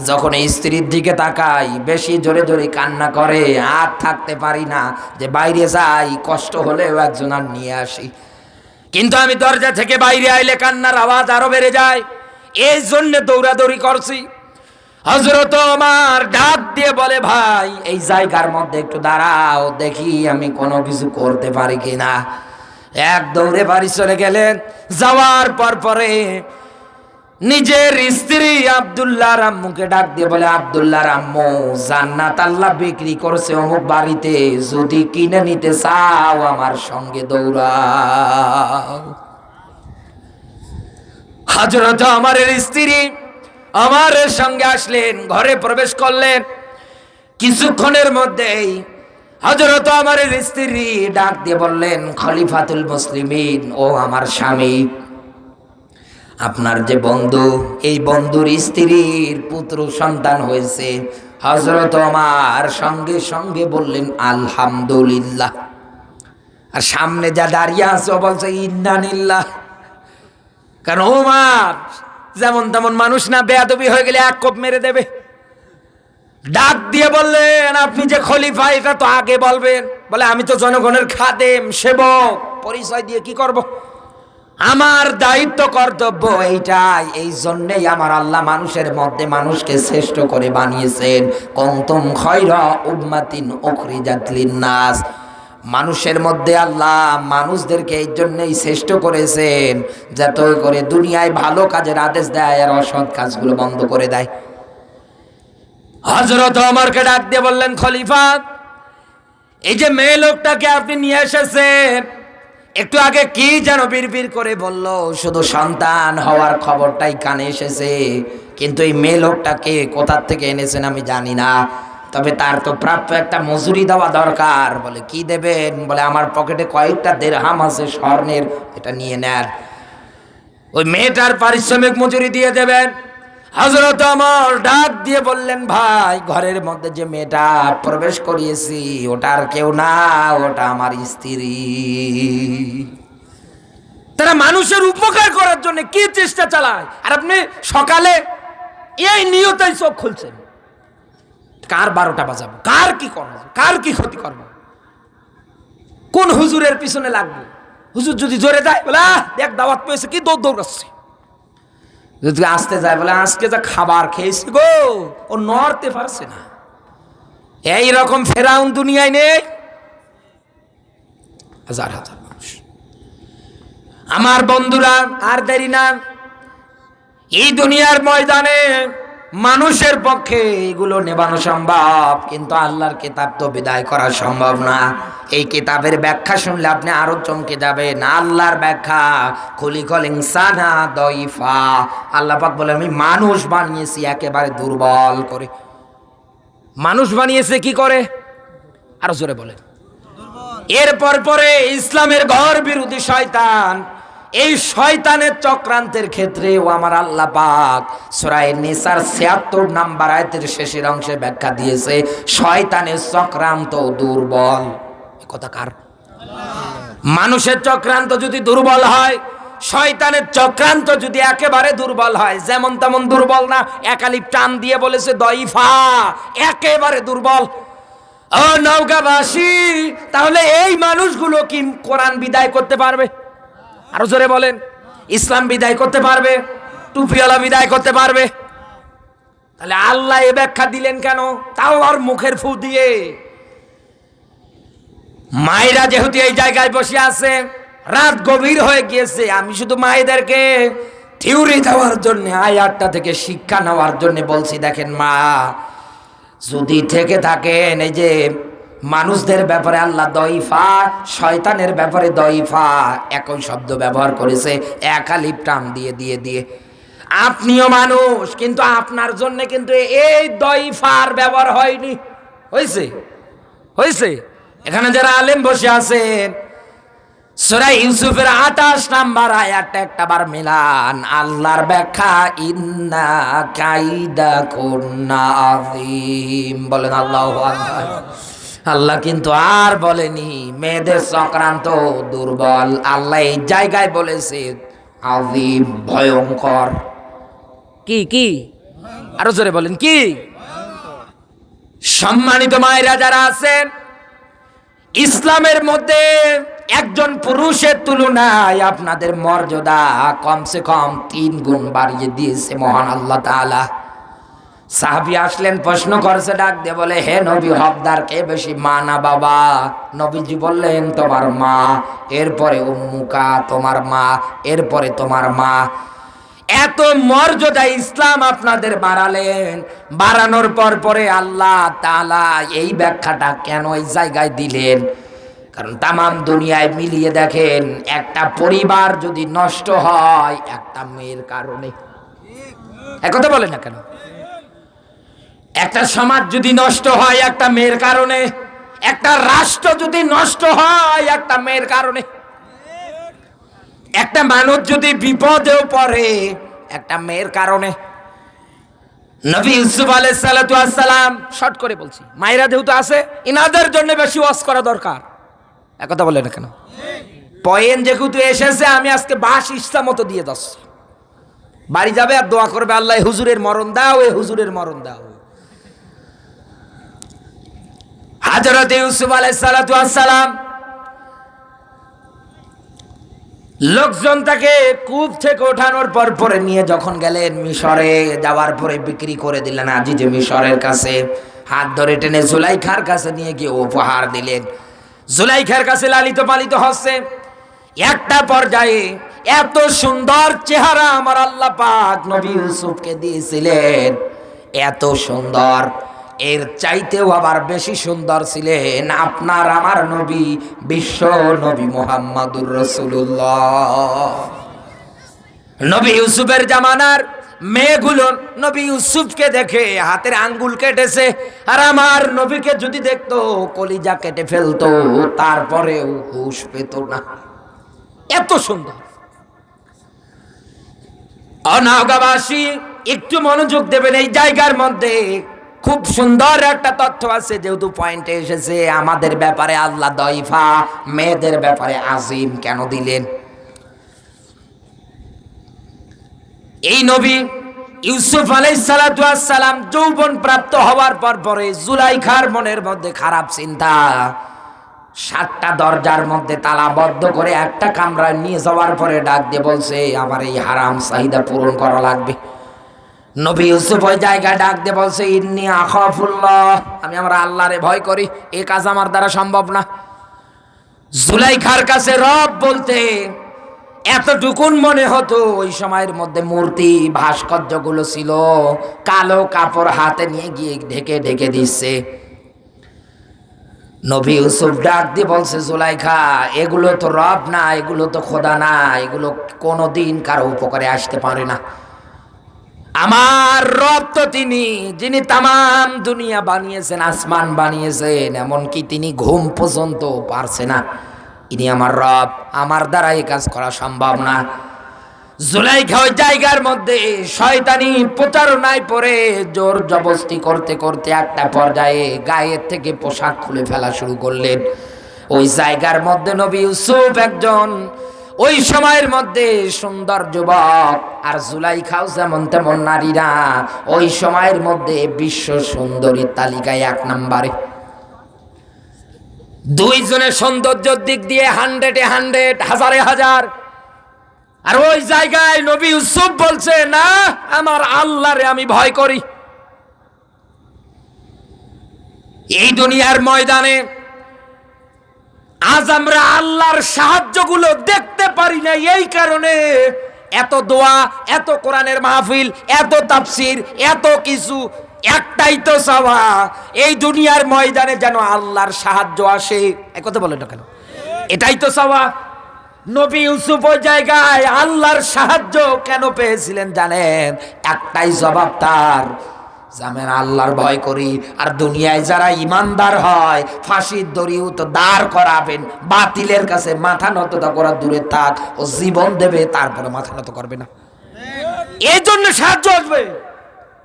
A: যখন এই স্ত্রীর দিকে তাকাই, বেশি জোরে জোরে কান্না করে, আর থাকতে পারি না, যে বাইরে যাই, কষ্ট হলেও একজন আর নিয়ে আসি। কিন্তু আমি দরজা থেকে বাইরে আইলে কান্নার আওয়াজ আরো বেড়ে যায়, এই জন্য দৌড়াদৌড়ি করছি। হযরত ওমর ডাক দিয়ে বলে, ভাই এই জায়গার মধ্যে একটু দাঁড়াও, দেখি আমি কোনো কিছু করতে পারি কিনা। এক দৌড়ে বাড়ি চলে গেলেন। যাওয়ার পরে নিজের স্ত্রী আব্দুল্লাহর আম্মুকে ডাক দিয়ে বলে, আব্দুল্লাহর আম্মু, জান্নাত আল্লাহ বিক্রি করছে অমুক বাড়িতে, যদি কিনে নিতে চাও আমার সঙ্গে দৌড়াও। হযরত ওমরের স্ত্রী ওমরের সঙ্গে আসলেন, ঘরে প্রবেশ করলেন। কিছুক্ষণের মধ্যেই হযরত ওমরের স্ত্রী ডাক দিয়ে বললেন, খলিফাতুল মুসলিমিন, ও আমার স্বামী, আপনার যে বন্ধু, এই বন্ধুর স্ত্রীর পুত্র সন্তান হয়েছে। হযরত ওমর সঙ্গে সঙ্গে বললেন, আলহামদুলিল্লাহ। আর সামনে যা দাঁড়িয়ে আছে ও বলছে ইন্না লিল্লাহ। কারণ ওমর যেমন তেমন মানুষ না, বেয়াদবি হয়ে গেলে এক কোপ মেরে দেবে। ডাক দিয়ে বললেন, আপনি যে খলিফা এটা তো আগে বলবেন। বলে, আমি তো জনগণের খাদেম, সেবক, পরিচয় দিয়ে কি করব? আমার দায়িত্ব কর্তব্য এইটাই। এই জন্যই আমার আল্লাহ মানুষের মধ্যে মানুষকে শ্রেষ্ঠ করে বানিয়েছেন। কুনতুম খায়রা উম্মাতিন উখরিজাত লিন-নাস। মানুষের মধ্যে আল্লাহ মানুষদেরকে এই জন্যই শ্রেষ্ঠ করেছেন, যাতে করে দুনিয়ায় ভালো কাজের আদেশ দেয় আর অসৎ কাজগুলো বন্ধ করে দেয়। হযরত ওমরকে ডাক দিয়ে বললেন, খলিফা, এই যে মেয়ে লোকটাকে আপনি নিয়ে এসেছেন, একটু আগে কি যেন বিড়বিড় করে বলল, শুধু সন্তান হওয়ার খবরটাই কানে এসেছে, কিন্তু এই মেয়ে লোকটাকে কোথা থেকে এনেছেন আমি জানি না, তবে তার তো প্রাপ্য একটা মজুরি দেওয়া দরকার। বলে, কি দেবেন? বলে, আমার পকেটে কয়েকটা দিরহাম আছে স্বর্ণের, এটা নিয়ে নেন, ওই মেয়েটার পারিশ্রমিক মজুরি দিয়ে দেবেন। হযরত ওমর ডাক দিয়ে বললেন, ভাই, ঘরের মধ্যে যে মেয়েটা প্রবেশ করিয়েছি ওটার কেউ না, ওটা আমার স্ত্রী। তারা মানুষের উপকার করার জন্য কি চেষ্টা চালায়, আর আপনি সকালে এই নিয়তেই চোখ খুলছেন। কার 12টা বাজাবো, কার কি করবো, কার কি ক্ষতি করবো, কোন হুজুরের পিছনে লাগবে। হুজুর যদি জোরে যায়, বলে, দেখ দাওয়াত পেয়েছে, কি দৌড় দৌড়াচ্ছে। যদি আসতে যায়, বলে, আজকে যা খাবার খেয়েছি গো, ও নড়তে পারছে না। এই রকম ফেরাউন দুনিয়ায় নেই, হাজার হাজার মানুষ। আমার বন্ধুরা, আর দেরি না, এই দুনিয়ার ময়দানে মানুষের পক্ষে এগুলো নেবানো সম্ভব, কিন্তু আল্লাহর কিতাব তো বিদায় করা সম্ভব না। এই কিতাবের ব্যাখ্যা শুনলে আপনি আরো চমকে যাবেন। আল্লাহর ব্যাখ্যা, খুলিকল ইনসানা দাইফা। আল্লাহ পাক বলে, আমি মানুষ বানিয়েছি একেবারে দুর্বল করে। মানুষ বানিয়েছে কি করে? আরো জোরে বলেন। এরপর পরে ইসলামের ঘর বিরোধী শয়তান, এই শয়তানের চক্রান্তের ক্ষেত্রেও আমার আল্লাহ পাক সূরা নিসার ৭৬ নাম্বার আয়াতের শেষের অংশে ব্যাখ্যা দিয়েছে, শয়তানের চক্রান্ত দুর্বল। কথা কার? মানুষের চক্রান্ত যদি দুর্বল হয়, শয়তানের চক্রান্ত যদি একেবারে দুর্বল হয়, যেমন তেমন দুর্বল না, একালিপ টান দিয়ে বলেছে দইফা, একেবারে দুর্বল। ও নওগাঁবাসী, তাহলে এই মানুষগুলো কি কোরআন বিদায় করতে পারবে? আরো জোরে বলেন। ইসলাম বিদায় করতে পারবে? টুপিওয়ালা বিদায় করতে পারবে? তাহলে আল্লাহ এ ব্যাখ্যা দিলেন কেন? তাও আর মুখের ফু দিয়ে। মায়েরা যেহেতু এই জায়গায় বসে আছে, রাত গভীর হয়ে গিয়েছে, আমি শুধু মায়েদেরকে থিওরি দেওয়ার জন্য, আয়াতটা থেকে শিক্ষা নেওয়ার জন্য বলছি। দেখেন মা, যদি থেকে থাকেন, এই যে মানুষদের ব্যাপারে আল্লাহ দইফা, শয়তানের ব্যাপারে দইফা, একই শব্দ ব্যবহার করেছে, একালিপ টান দিয়ে দিয়ে দিয়ে। আপনিও মানুষ, কিন্তু আপনার জন্য কিন্তু এই দইফার ব্যবহার হয়নি। হয়েছে? হয়েছে? এখানে যারা আলেম বসে আছেন, সূরা ইউসুফের ২৮ নাম্বার আয়াতটা একটাবার মিলান। আল্লাহর ব্যাখ্যা, ইন্না কাইদাকুন্না আযীম। বলেন আল্লাহু আকবার। আল্লাহ কিন্তু আর বলেনি মেয়েদের চক্রান্ত দুর্বল, আল্লাহ এই জায়গায় বলেছে আযীম, ভয়ঙ্কর। কি কি? আরো জোরে বলেন কি? সম্মানিত মায়েরা যারা আছেন, ইসলামের মধ্যে একজন পুরুষের তুলনায় আপনাদের মর্যাদা কমসে কম ৩ গুণ বাড়িয়ে দিয়েছে মহান আল্লাহ তাআলা। সাহাবী আসলেন, প্রশ্ন করছে, ডাক দিয়ে বলে, হে নবী, হকদার কে বেশি, মা না বাবা? নবীজি বললেন, তোমার মা, এরপরে উম্মুকা, তোমার মা, এরপরে তোমার মা। এত মর্যাদা ইসলাম আপনাদের বাড়ালেন, বাড়ানোর পরে আল্লাহ তাআলা এই ব্যাখ্যাটা কেন এই জায়গায় দিলেন? কারণ তামাম দুনিয়ায় মিলিয়ে দেখেন, একটা পরিবার যদি নষ্ট হয় একটা মেয়ের কারণে। একথা বলে না কেন? একটা সমাজ যদি নষ্ট হয় একটা মেয়ের কারণে, একটা রাষ্ট্র যদি নষ্ট হয় একটা মেয়ের কারণে, একটা মানুষ যদি বিপদেও পড়ে একটা মেয়ের কারণে। নবী ইউসুফ আলাইহিস সালাতু ওয়াস সালাম, শর্ট করে বলছি, মায়েরা যেহেতু আছে, ইনাদের জন্য বেশি ওয়াজ করা দরকার। একথা বলে না কেন? পয়েন্ট যেহেতু এসেছে, আমি আজকে বাস ইচ্ছা মতো দিয়ে যাচ্ছি। বাড়ি যাবে আর দোয়া করবে, আল্লাহ হুজুরের মরণ দাও, এ হুজুরের মরণ দাও। হযরত ইউসুফ আলাইহিস সালাতু ওয়াস সালাম লোকজন তাকে কূপ থেকে ওঠানোর পরে নিয়ে যখন গেলেন মিশরে, যাওয়ার পরে বিক্রি করে দিলেন আজিজে মিশরের কাছে। হাত ধরে টেনে জুলাইখার কাছে নিয়ে গিয়ে উপহার দিলেন। জুলাইখার কাছে লালিত পালিত হচ্ছে। একটা পর্যায়ে এত সুন্দর চেহারা আমার আল্লাহ পাক নবী ইউসুফকে দিয়েছিলেন, এত সুন্দর, এর চাইতেও আবার বেশি সুন্দর ছিলেন আপনার আমার নবী, বিশ্ব নবী মুহাম্মদুর রাসূলুল্লাহ। নবী ইউসুফের জামানার মেয়েগুলো নবী ইউসুফকে দেখে হাতের আঙ্গুল কেটেছে, আর আমার নবীকে যদি দেখতো কলিজা কেটে ফেলতো, তারপরেও হুঁশ পেত না। এত সুন্দর। অনাগাবাসী একটু মনোযোগ দেবেন, এই জায়গার মধ্যে খুব সুন্দর একটা তথ্য আছে। যেহেতু পয়েন্টে এসেছে, আমাদের ব্যাপারে আল্লাহ দইফা, মেয়েদের ব্যাপারে আজিম কেন দিলেন? এই নবী ইউসুফ আলাইহিস সালাতু ওয়াস সালাম যৌবন প্রাপ্ত হওয়ার পরে জুলাইখার মনের মধ্যে খারাপ চিন্তা, 7টা দরজার মধ্যে তালাবদ্ধ করে একটা কামরায় নিয়ে যাওয়ার পরে ডাক দিয়ে বলছে, আমার এই হারাম চাহিদা পূরণ করা লাগবে। নবী ইউসুফ ওই জায়গায় ডাক দিয়ে বলছে, ইন্নী আখাফুল্লাহ, আমি আমার আল্লাহরে ভয় করি, এই কাজ আমার দ্বারা সম্ভব না। জুলাইখার কাছে রব বলতে এতটুকুন মনে হতো। ওই সময়ের মধ্যে মূর্তি ভাস্কর্যগুলো ছিল, কালো কাপড় হাতে নিয়ে গিয়ে ঢেকে ঢেকে দিচ্ছে। নবী ইউসুফ ডাক দিয়ে বলছে, জুলাইখা, এগুলো তো রব না, এগুলো তো খোদা না, এগুলো কোনোদিন কারো উপকারে আসতে পারে না। আমার রব তো তিনি, যিনি তামাম দুনিয়া বানিয়েছেন, আসমান বানিয়েছেন, এমনকি তিনি ঘুম পর্যন্ত পারছে না। ইনি আমার রব, আমার দ্বারা এই কাজ করা সম্ভব না। জুলাইখা ওই জায়গার মধ্যে শয়তানি প্রতারণায় পড়ে জোর জবরদস্তি করতে করতে একটা পর্যায়ে গায়ের থেকে পোশাক খুলে ফেলা শুরু করলেন। ওই জায়গার মধ্যে নবী ইউসুফ একজন ওই সময়ের মধ্যে সুন্দর যুবক, আর জুলাইখাও যেমন তেমন নারীরা ওই সময়ের মধ্যে বিশ্ব সুন্দরীর তালিকায় 1 নম্বরে। দুইজনের সৌন্দর্যের দিক দিয়ে 100-এ 100, হাজারে হাজার। আর ওই জায়গায় নবী ইউসুফ বলছে, না, আমার আল্লাহরে আমি ভয় করি। এই দুনিয়ার ময়দানে আজ আমরা আল্লাহর সাহায্যগুলো দেখতে পারি না, এই কারণে এত দোয়া, এত কোরআনের মাহফিল, এত তাফসির, এত কিছু। একটাই তো চাওয়া, এই দুনিয়ার ময়দানে যেন আল্লাহর সাহায্য আসে। একথা বলে না কেন? এটাই তো চাওয়া। নবী ইউসুফ ওই জায়গায় আল্লাহর সাহায্য কেন পেয়েছিলেন জানেন? একটাই জবাব তার, জানেন আল্লাহর ভয় করি। আর দুনিয়ায় যারা ইমানদার হয় ফাঁসির দড়িও তো দাঁড় করাবেন, বাতিলের কাছে মাথা নত করা দূরে থাক, ও জীবন দেবে তারপরে মাথা নত করবে না। এই জন্য সাহায্য আসবে।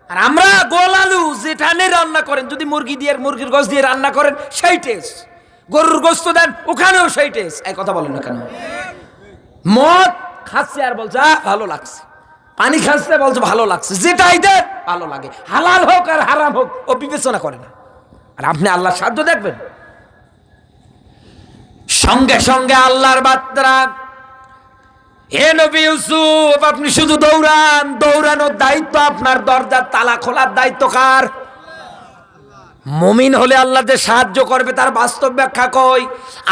A: আর আমরা গোল আলু যেখানে রান্না করেন, যদি মুরগি দিয়ে মুরগির গোশত দিয়ে রান্না করেন সেই টেস্ট, গরুর গোশত দেন ওখানেও সেই টেস্ট। এই কথা বলেন না কেন? মদ খাচ্ছে আর বলছে ভালো লাগছে, পানি খাচ্ছে বলছে ভালো লাগছে, যেটাই দেন ভালো লাগে, হালাল হোক আর হারাম হোক ও বিবেচনা করে না। আর আপনি আল্লাহর সাহায্য দেখবেন, সঙ্গে সঙ্গে আল্লাহর বার্তা হে নবী ইউসুফ, আপনি শুধু দৌড়ান, দৌড়ানোর দায়িত্ব আপনার, দরজার তালা খোলার দায়িত্ব কার? মুমিন হলে আল্লাহ যে সাহায্য করবে তার বাস্তব ব্যাখ্যা কই?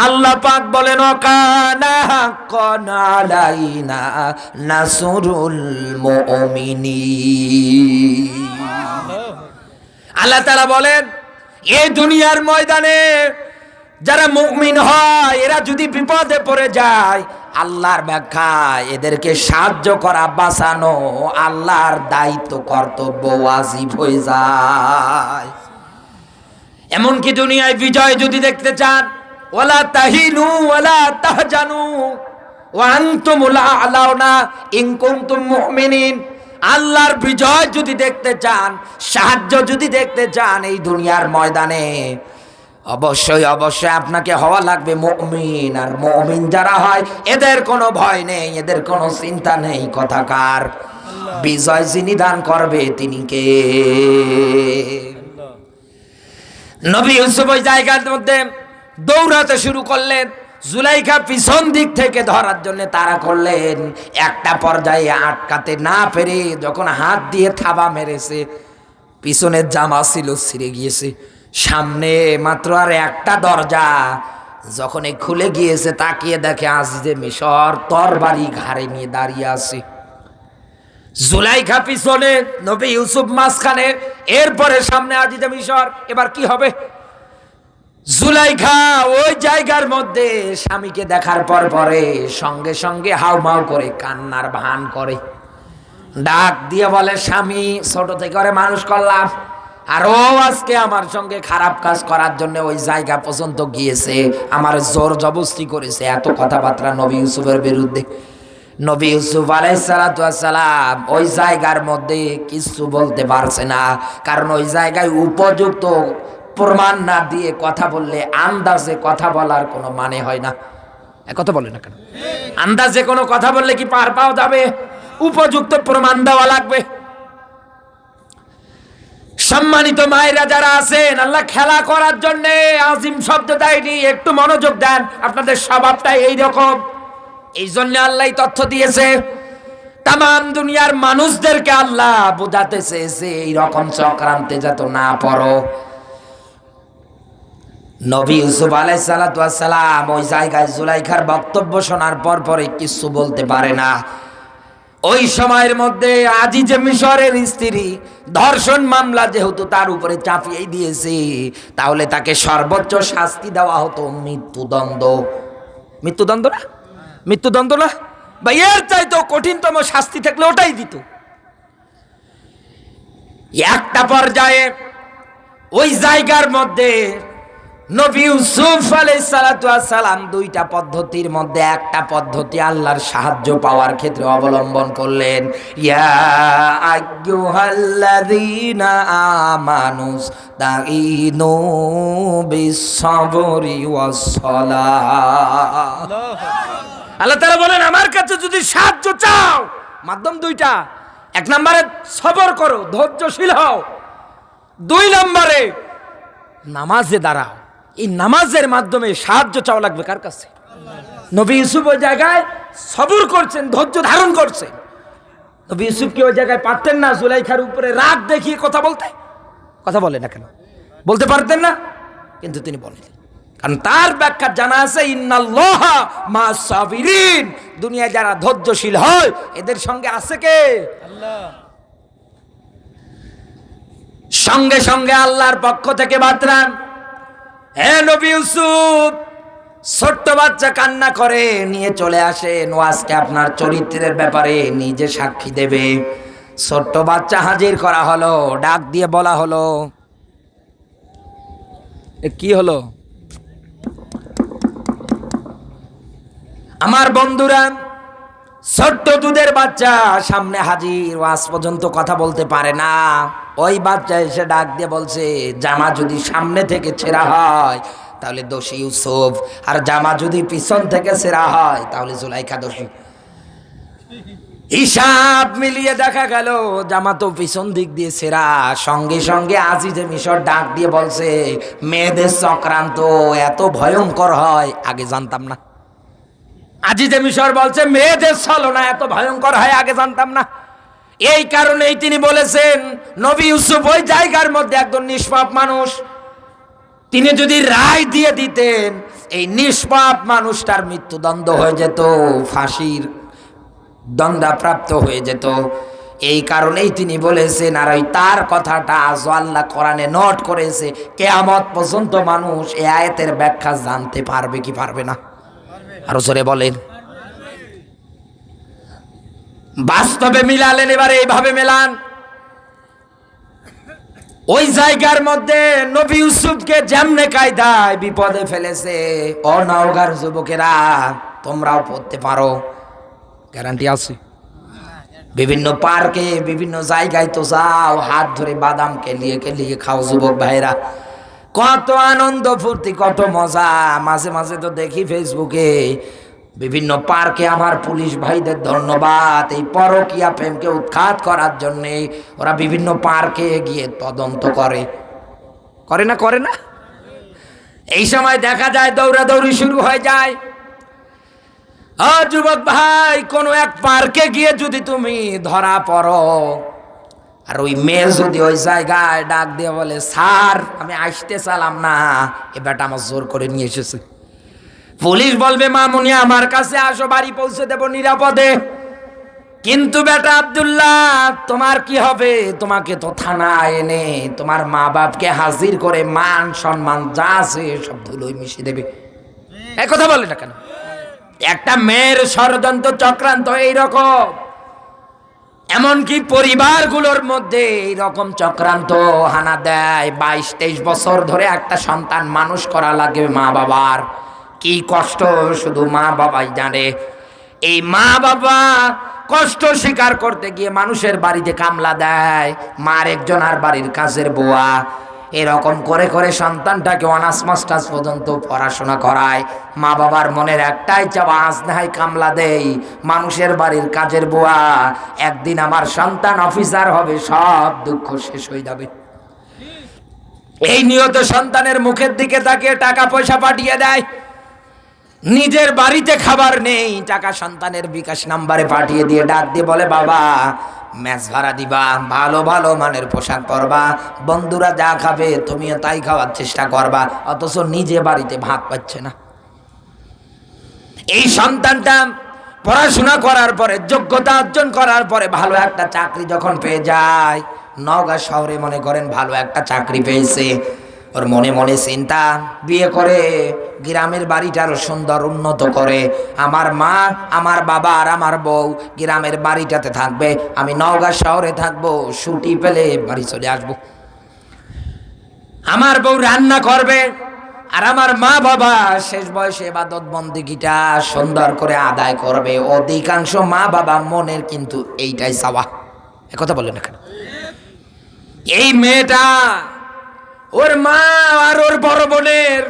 A: আল্লাহ পাক বলেন ওয়াকানা হাক্কান আলাইনা নাসরুল মুমিনিন। আল্লাহ তাআলা বলেন এই দুনিয়ার ময়দানে যারা মুমিন হয় এরা যদি বিপদে পড়ে যায়, আল্লাহর ব্যাখ্যা এদেরকে সাহায্য করা, বাঁচানো আল্লাহর দায়িত্ব, কর্তব্য, ওয়াজিব হয়ে যায়। এমনকি দুনিয়ায় বিজয় যদি দেখতে চান, ওয়ালা তাহিনু ওয়ালা তাহজানু ওয়া আনতুমুল আ'লাউনা ইন কুনতুম মুমিনিন। আল্লাহর বিজয় যদি দেখতে চান, সাহায্য যদি দেখতে চান এই দুনিয়ার ময়দানে, অবশ্যই অবশ্যই আপনাকে হওয়া লাগবে মুমিন। আর মুমিন যারা হয় এদের কোনো ভয় নেই, এদের কোনো চিন্তা নেই। কথাকার বিজয় যিনি দান করবে তিনি কে? নবী ইউসুফ ওই জায়গার মধ্যে দৌড়াতে শুরু করলেন। জুলাইখা পিছন দিক থেকে ধরার জন্য তাড়া করলেন। একটা পর্যায়ে আটকাতে না পেরে যখন হাত দিয়ে থাবা মেরেছে, পিছনের জামা ছিল ছিঁড়ে গিয়েছে। সামনে মাত্র আর একটা দরজা, যখন খুলে গিয়েছে তাকিয়ে দেখে আজিজে মিশর তরবারি ঘাড়ে নিয়ে দাঁড়িয়ে আছে। জুলাইখা পিছনে, নবী ইউসুফ মাঝখানে, এরপরে সামনে আজিজে মিশর। এবার কি হবে? জুলাইখা ওই জায়গার মধ্যে স্বামীকে দেখার পরে সঙ্গে সঙ্গে হাউমাউ করে কান্নার ভান করে, ডাক দিয়ে বলে, স্বামী ছোট থেকে করে মানুষ করলাম, আর ও আজকে আমার সঙ্গে খারাপ কাজ করার জন্য ওই জায়গা পর্যন্ত গিয়েছে, আমার জোর জবরদস্তি করেছে। এত কথাবার্তা নবী ইউসুফের বিরুদ্ধে। নবী ইউসুফ আলাইহিস সালাতু ওয়াস সালাম ওই জায়গার মধ্যে কিছু বলতে পারছে না, কারণ ওই জায়গায় উপযুক্ত প্রমাণ না দিয়ে কথা বললে আন্দাজে কথা বলার কোনো মানে হয় না। কথা বলে না কেন? আন্দাজে কোনো কথা বললে কি পার পাওয়া যাবে? উপযুক্ত প্রমাণ দেওয়া লাগবে। সম্মানিত মায়েরা যারা আছেন, আল্লাহ খেলা করার জন্য আজিম শব্দ দেয়নি, একটু মনোযোগ দেন। আপনাদের স্বভাবটাই এইরকম, এই জন্য আল্লাহ তথ্য দিয়েছে। তামাম দুনিয়ার মানুষদেরকে আল্লাহ বোঝাতে চেয়েছে এইরকম চক্রান্তে যত না পড়ো। নবী ইউসুফ আলাইহিস সালাতু ওয়াস সালাম ওই জায়গায় জুলাইখার বক্তব্য শোনার পরে কিছু বলতে পারে না। ওই সময়ের মধ্যে আজিজে মিশরের স্ত্রী ধর্ষণ মামলা যেহেতু তার উপরে চাপিয়ে দিয়েছে, তাহলে তাকে সর্বোচ্চ শাস্তি দেওয়া হতো মৃত্যুদণ্ড। মৃত্যুদণ্ড না? মৃত্যুদণ্ড না বা এর চাইতেও কঠিনতম শাস্তি থাকলে ওটাই দিত। একটা পর্যায়ে ওই জায়গার মধ্যে নবী ইউসুফ আলাইহিস সালাতু ওয়াস সালাম দুইটা পদ্ধতির মধ্যে একটা পদ্ধতি আল্লাহর সাহায্য পাওয়ার ক্ষেত্রে অবলম্বন করলেন। ইয়া আইয়ুহাল্লাযীনা আমানুস্তাঈনু বিস-সাবরি ওয়াস-সালাহ। আল্লাহ তাআলা বলেন আমার কাছে যদি সাহায্য চাও, মাধ্যম দুইটা। এক নম্বরে সবর করো, ধৈর্যশীল হও। দুই নম্বরে নামাজে দাঁড়াও। এই নামাজের মাধ্যমে সাহায্য চাওয়া লাগবে কার কাছে? নবী ইউসুফ ওই জায়গায় সবর করছেন, ধৈর্য ধারণ করছেন। নবী ইউসুফ কি ওই জায়গায় পারতেন না জুলাইখার উপরে রাগ দেখিয়ে কথা বলতে? কথা বলে না কেন? বলতে পারতেন না, কিন্তু তিনি বলেন, কারণ তার ব্যাখ্যা জানা আছে ইন্নাল্লাহা মা'আস সাবিরিন। দুনিয়ায় যারা ধৈর্যশীল হয় এদের সঙ্গে আছে কে? আল্লাহ। সঙ্গে সঙ্গে আল্লাহর পক্ষ থেকে বার্তা, হে নবী ইউসুফ, ছোট্ট বাচ্চা কান্না করে নিয়ে চলে আসেন, ও আজকে আপনার চরিত্রের ব্যাপারে নিজে সাক্ষী দেবে। ছোট্ট বাচ্চা হাজির করা হলো, ডাক দিয়ে বলা হলো, কি হলো? আমার বন্ধুরা, ছোট্ট দুধের বাচ্চা সামনে হাজির, আজ পর্যন্ত কথা বলতে পারে না। ওই বাচ্চা এসে ডাক দিয়ে বলছে, জামা যদি সামনে থেকে ছেঁড়া হয় তাহলে দোষী ইউসুফ, আর জামা যদি পিছন থেকে ছেঁড়া হয় তাহলে জুলাইখা দোষী। হিসাব মিলিয়ে দেখা গেল জামা তো পিছন দিক দিয়ে ছেঁড়া। সঙ্গে সঙ্গে আজিজে মিশর ডাক দিয়ে বলছে, মেয়েদের চক্রান্ত এত ভয়ঙ্কর হয় আগে জানতাম না। আজিজে মিশর বলছে মেয়েদের ছলনা এত ভয়ঙ্কর হয় আগে জানতাম না। এই কারণেই তিনি বলেছেন নবী ইউসুফ ওই জায়গার মধ্যে একজন নিষ্পাপ মানুষ, তিনি যদি রায় দিয়ে দিতেন এই নিষ্পাপ মানুষটার মৃত্যুদণ্ড হয়ে যেত, ফাঁসির দণ্ডাপ্রাপ্ত হয়ে যেত। এই কারণেই তিনি বলেছেন, আর ওই তার কথাটা আজ আল্লাহ কোরআনে নোট করেছে, কিয়ামত পর্যন্ত মানুষ এই আয়াতের ব্যাখ্যা জানতে পারবে কি পারবে না? আরো জোরে বলেন। বাস্তবে মিলালেন, এবারে এইভাবে মেলান। ওই জায়গার মধ্যে নবী ইউসুফকে যেমনে কায়দায় বিপদে ফেলেছে, ও নওগাঁর যুবকেরা তোমরাও পড়তে পারো, গ্যারান্টি আছে। বিভিন্ন পার্কে বিভিন্ন জায়গায় তো যাও, হাত ধরে বাদাম কেলিয়ে কেলিয়ে খাও যুবক ভাইরা, কত আনন্দ ফুর্তি, কত মজা। মাঝে মাঝে তো দেখি ফেসবুকে বিভিন্ন পার্কে, আমার পুলিশ ভাইদের ধন্যবাদ, এই পরকীয়া প্রেমকে উৎখাত করার জন্যে ওরা বিভিন্ন পার্কে গিয়ে তদন্ত করে, করে না করে না? এই সময় দেখা যায় দৌড়াদৌড়ি শুরু হয়ে যায়। ও যুবক ভাই, কোনো এক পার্কে গিয়ে যদি তুমি ধরা পড়ো, আর ওই মেয়ে যদি ওই জায়গায় ডাক দিয়ে বলে স্যার আমি আসতে চালাম না, এ বেটা আমার জোর করে নিয়ে এসেছে, পুলিশ বলবে মামুনি আমার কাছে আসো, বাড়ি পৌঁছে দেব নিরাপদে। কিন্তু বেটা আব্দুল্লাহ তোমার কি হবে? তোমাকে তো থানায় এনে তোমার মা বাপকে হাজির করে মান সম্মান যা আছে সব ধুলোয় মিশিয়ে দেবে। এই কথা বলে না কেন? একটা মেয়ের ষড়যন্ত্র চক্রান্ত এইরকম, এমনকি পরিবারগুলোর মধ্যে এইরকম চক্রান্ত হানা দেয়। 22-23 বছর ধরে একটা সন্তান মানুষ করা লাগে, মা বাবার কি কষ্ট শুধু মা বাবাই জানে। এই মা বাবা কষ্ট স্বীকার করতে গিয়ে মানুষের বাড়িতে কামলা দেয়, মার একজন আর বাড়ির কাজের বুয়া, এরকম করে করে সন্তানটাকে অনার্স মাস্টার্স পর্যন্ত পড়াশোনা করায়। মা বাবার মনের একটাই চাওয়া, আজ না হয় কামলা দেই, মানুষের বাড়ির কাজের বুয়া, একদিন আমার সন্তান অফিসার হবে, সব দুঃখ শেষ হয়ে যাবে। এই নিয়ত সন্তানের মুখের দিকে তাকিয়ে টাকা পয়সা পাঠিয়ে দেয়। নিজের বাড়িতে খাবার নেই, টাকা সন্তানের বিকাশ নাম্বারে পাঠিয়ে দিয়ে ডাক দিয়ে বলে বাবা ম্যাচ ভাড়া দিবা, ভালো ভালো মানের পোশাক পরবা, বন্ধুরা যা খাবে তুমিও তাই খাওয়ার চেষ্টা করবা, অথচ নিজে বাড়িতে ভাত পাচ্ছে না। এই সন্তানটা পড়াশোনা করার পরে, যোগ্যতা অর্জন করার পরে ভালো একটা চাকরি যখন পেয়ে যায়, নওগাঁ শহরে মনে করেন ভালো একটা চাকরি পেয়েছে, ওর মনে মনে চিন্তা, বিয়ে করে গ্রামের বাড়িটা আরো সুন্দর উন্নত করে, আমার মা আমার বাবা আর আমার বউ গ্রামের বাড়িটাতে থাকবে, আমি নওগাঁ শহরে থাকবো, ছুটি পেলে বাড়ি চলে আসবো, আমার বউ রান্না করবে, আর আমার মা বাবা শেষ বয়সে ইবাদত বন্দেগীটা সুন্দর করে আদায় করবে। অধিকাংশ মা বাবা মনের কিন্তু এইটাই চাওয়া। একথা বলে না কেন? এই মেয়েটা ওর মা আর ওর বড় বোনের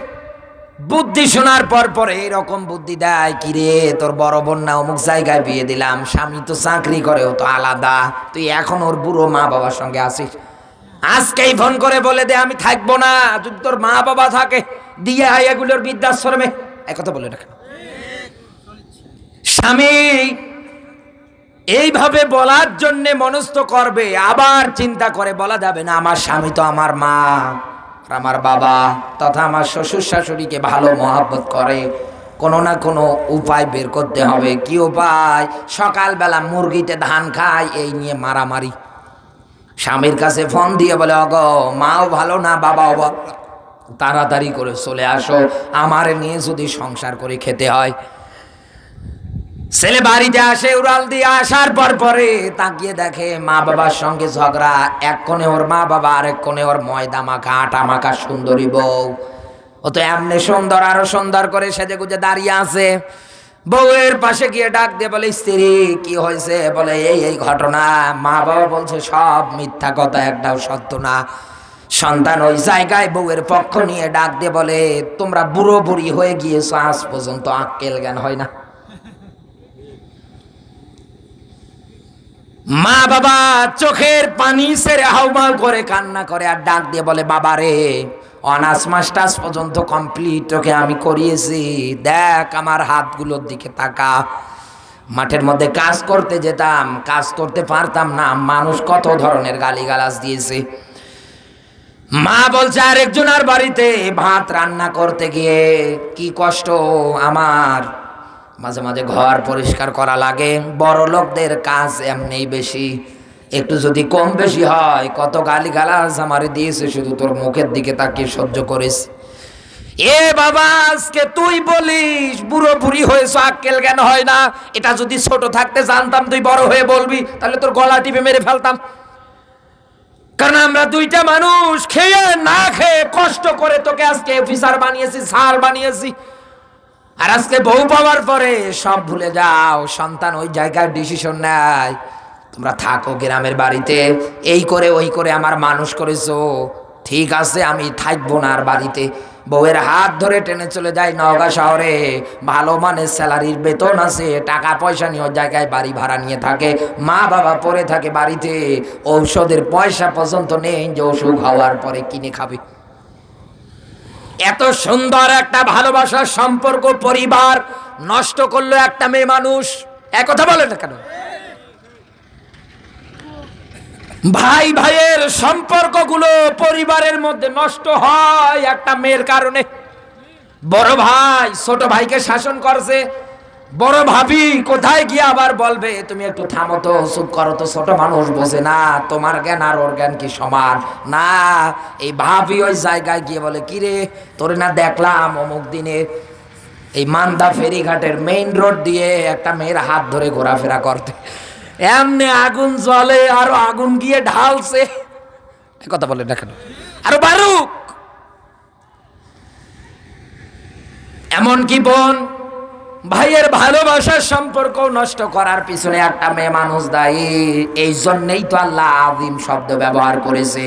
A: বুদ্ধি শোনার পর পরে এরকম বুদ্ধি দেয়, কিরে তোর বড় বোন না অমুক জায়গায় বিয়ে দিলাম, স্বামী তো চাকরি করে, ও তো আলাদা, তুই এখন ওর বুড়ো মা বাবার সঙ্গে আসিস, আজকেই ফোন করে বলে দে আমি থাকবো না, যদি তোর মা বাবা থাকে দিয়ে আয় এগুলোর বৃদ্ধাশ্রমে। একথা বলে না কেন? স্বামী এইভাবে বলার জন্যে মনস্থ করবে, আবার চিন্তা করে বলা যাবে না আমার স্বামী তো আমার মা আর আমার বাবা তথা আমার শ্বশুর শাশুড়িকে ভালো মহব্বত করে, কোনো না কোনো উপায় বের করতে হবে। কি উপায়? সকালবেলা মুরগিতে ধান খায়, এই নিয়ে মারামারি। স্বামীর কাছে ফোন দিয়ে বলে অগো মাও ভালো না বাবাও ভালো, তাড়াতাড়ি করে চলে আসো, আমার নিয়ে যদি সংসার করে খেতে হয়। ছেলে বাড়িতে আসে, উড়াল দিয়ে আসার পর পরে তাকিয়ে দেখে মা বাবার সঙ্গে ঝগড়া, এক কোণে ওর মা বাবা, আরেক কোণে ওর ময়দা মাখা আটা মাখা সুন্দরী বউ, ও তো এমনি সুন্দর, আরো সুন্দর করে সেজে গুজে দাঁড়িয়ে আছে। বউয়ের পাশে গিয়ে ডাক দিয়ে বলে স্ত্রী কি হয়েছে? বলে এই এই ঘটনা। মা বাবা বলছে সব মিথ্যা কথা, একটাও সত্য না। সন্তান ওই জায়গায় বউয়ের পক্ষ নিয়ে ডাক দিয়ে বলে তোমরা বুড়ো বুড়ি হয়ে গিয়েছো, আজ পর্যন্ত আক্কেল জ্ঞান হয় না। মা বাবা চোখের পানি ছেড়ে হাউমাউ করে কান্না করে আর ডাক দিয়ে বলে, বাবা রে, অনার্স মাস্টার্স পর্যন্ত কমপ্লিট তোকে আমি করিয়েছি, দেখ আমার হাতগুলোর দিকে তাকা। মাঠের মধ্যে কাজ করতে যেতাম, কাজ করতে পারতাম না, মানুষ কত ধরনের গালিগালাজ দিয়েছে। মা বলছে আরেকজনের বাড়িতে ভাত রান্না করতে গিয়ে কি কষ্ট আমার, মাঝে মাঝে ঘর পরিষ্কার করা লাগে। বড় লোকদের কাজ এমনিই বেশি, একটু যদি কম বেশি হয় কত গালিগালাজ আমারে দিয়েছে, শুধু তোর মুখের দিকে তাকিয়ে সহ্য করিস। এ বাবা, আজকে তুই বলিস বুড়ো বুড়ি হয়েছ, আক্কেল জ্ঞান হয় না। এটা যদি ছোট থাকতে জানতাম তুই বড় হয়ে বলবি, তাহলে তোর গলা টিপে মেরে ফেলতাম। কারণ আমরা দুইটা মানুষ খেয়ে না খেয়ে কষ্ট করে তোকে আজকে অফিসার বানিয়েছি, স্যার বানিয়েছি। আর আজকে বউ পাওয়ার পরে সব ভুলে যাও, সন্তান ওই জায়গায় ডিসিশন নেয়। তোমরা থাকো গ্রামের বাড়িতে, এই করে ওই করে আমার মানুষ করেছো, ঠিক আছে আমি থাকবো না আর বাড়িতে। বউয়ের হাত ধরে টেনে চলে যায় নওগাঁ শহরে, ভালো মানের স্যালারির বেতন আছে, টাকা পয়সা নিয়ে ওই জায়গায় বাড়ি ভাড়া নিয়ে থাকে। মা বাবা পড়ে থাকে বাড়িতে, ঔষধের পয়সা পর্যন্ত নেই যে অসুখ হওয়ার পরে কিনে খাবে। এত সুন্দর একটা ভালোবাসার সম্পর্ক পরিবার নষ্ট করলো একটা মেয়ে মানুষ। এক কথা বলে না কেন? ভাই ভাইয়ের সম্পর্কগুলো পরিবারের মধ্যে নষ্ট হয় একটা মেয়ের কারণে। বড় ভাই ছোট ভাইকে শাসন করছে, বড় ভাবি কোথায় গিয়ে আবার বলবে তুমি একটু থামো তো, চুপ করো তো, ছোট মানুষ বোঝে না, তোমার জ্ঞান আর ওর জ্ঞান কি সমান না। এই ভাবি ওই জায়গায় গিয়ে বলে, কিরে তোরে না দেখলাম অমুক দিনে এই মান্দা ফেরিঘাটের মেইন রোড দিয়ে একটা মেয়ের হাত ধরে ঘোরাফেরা করতে, এমনি আগুন জ্বলে আরো আগুন গিয়ে ঢালছে। কথা বলে না কেন? আরো বারুক। এমন কি বোন ভাইয়ের ভালোবাসার সম্পর্ক নষ্ট করার পিছনে একটা মেয়ে মানুষ দায়ী। এই জন্যই তো আল্লাহ আযীম শব্দ ব্যবহার করেছে।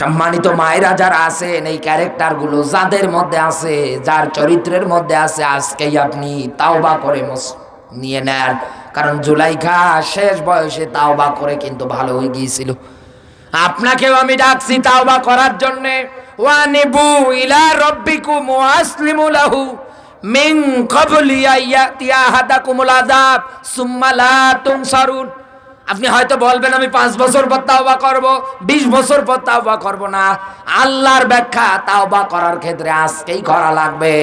A: সম্মানিত মায়েরা যারা আছেন, এই ক্যারেক্টারগুলো যাদের মধ্যে আছে, যার চরিত্রের মধ্যে আছে, আজকেই আপনি তাওবা করে নিয়ে নেন। কারণ জুলাইখা শেষ বয়সে তাওবা করে কিন্তু ভালো হয়ে গিয়েছিল। আপনাকেও আমি ডাকছি তাওবা করার জন্যে। ওয়ানিবু ইলা রাব্বিকুম ওয়াসলিমু লাহু মিন ক্বাবলি আইয়াতিয়া আহাদাকুমুল আযাব সুম্মা লা তুনসারুন। আপনি হয়তো বলবেন আমি 5 বছর পর তাওবা করব, 20 বছর পর তাওবা করব না। আল্লাহর ব্যাখ্যা তাওবা করার ক্ষেত্রে আজকেই করা লাগবে।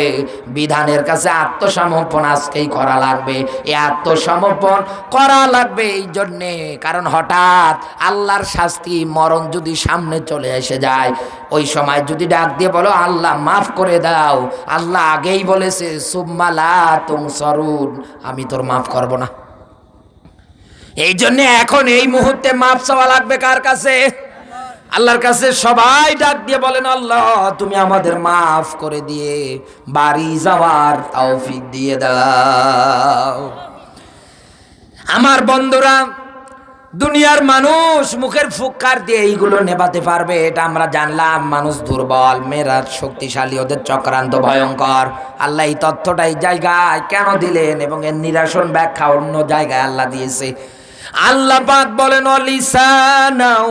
A: বিধানের কাছে আত্মসমর্পণ আজকেই করা লাগবে। এই আত্মসমর্পণ করা লাগবে এই জন্যে, কারণ হঠাৎ আল্লাহর শাস্তি মরণ যদি সামনে চলে এসে যায়, ওই সময় যদি ডাক দিয়ে বলো আল্লাহ মাফ করে দাও, আল্লাহ আগেই বলেছে সুম্মা লা তুনসারুন, আমি তোর মাফ করব না। এই জন্য এখন এই মুহূর্তে মাফ চাওয়া লাগবে কার কাছে? আল্লাহর কাছে। সবাই ডাক দিয়ে বলেন আল্লাহ তুমি আমাদের মাফ করে দিয়ে বাড়ি যাওয়ার তৌফিক দিয়ে দাও। আমার বন্ধুরা, দুনিয়ার মানুষ মুখের ফুৎকার দিয়ে এইগুলো নেভাতে পারবে এটা আমরা জানলাম। মানুষ দুর্বল, মেয়েরা শক্তিশালী, ওদের চক্রান্ত ভয়ঙ্কর। আল্লাহ এই তথ্যটা এই জায়গায় কেন দিলেন এবং এর নিরাসন ব্যাখ্যা অন্য জায়গায় আল্লাহ দিয়েছে। আল্লাহ পাক বলেন লিসানাও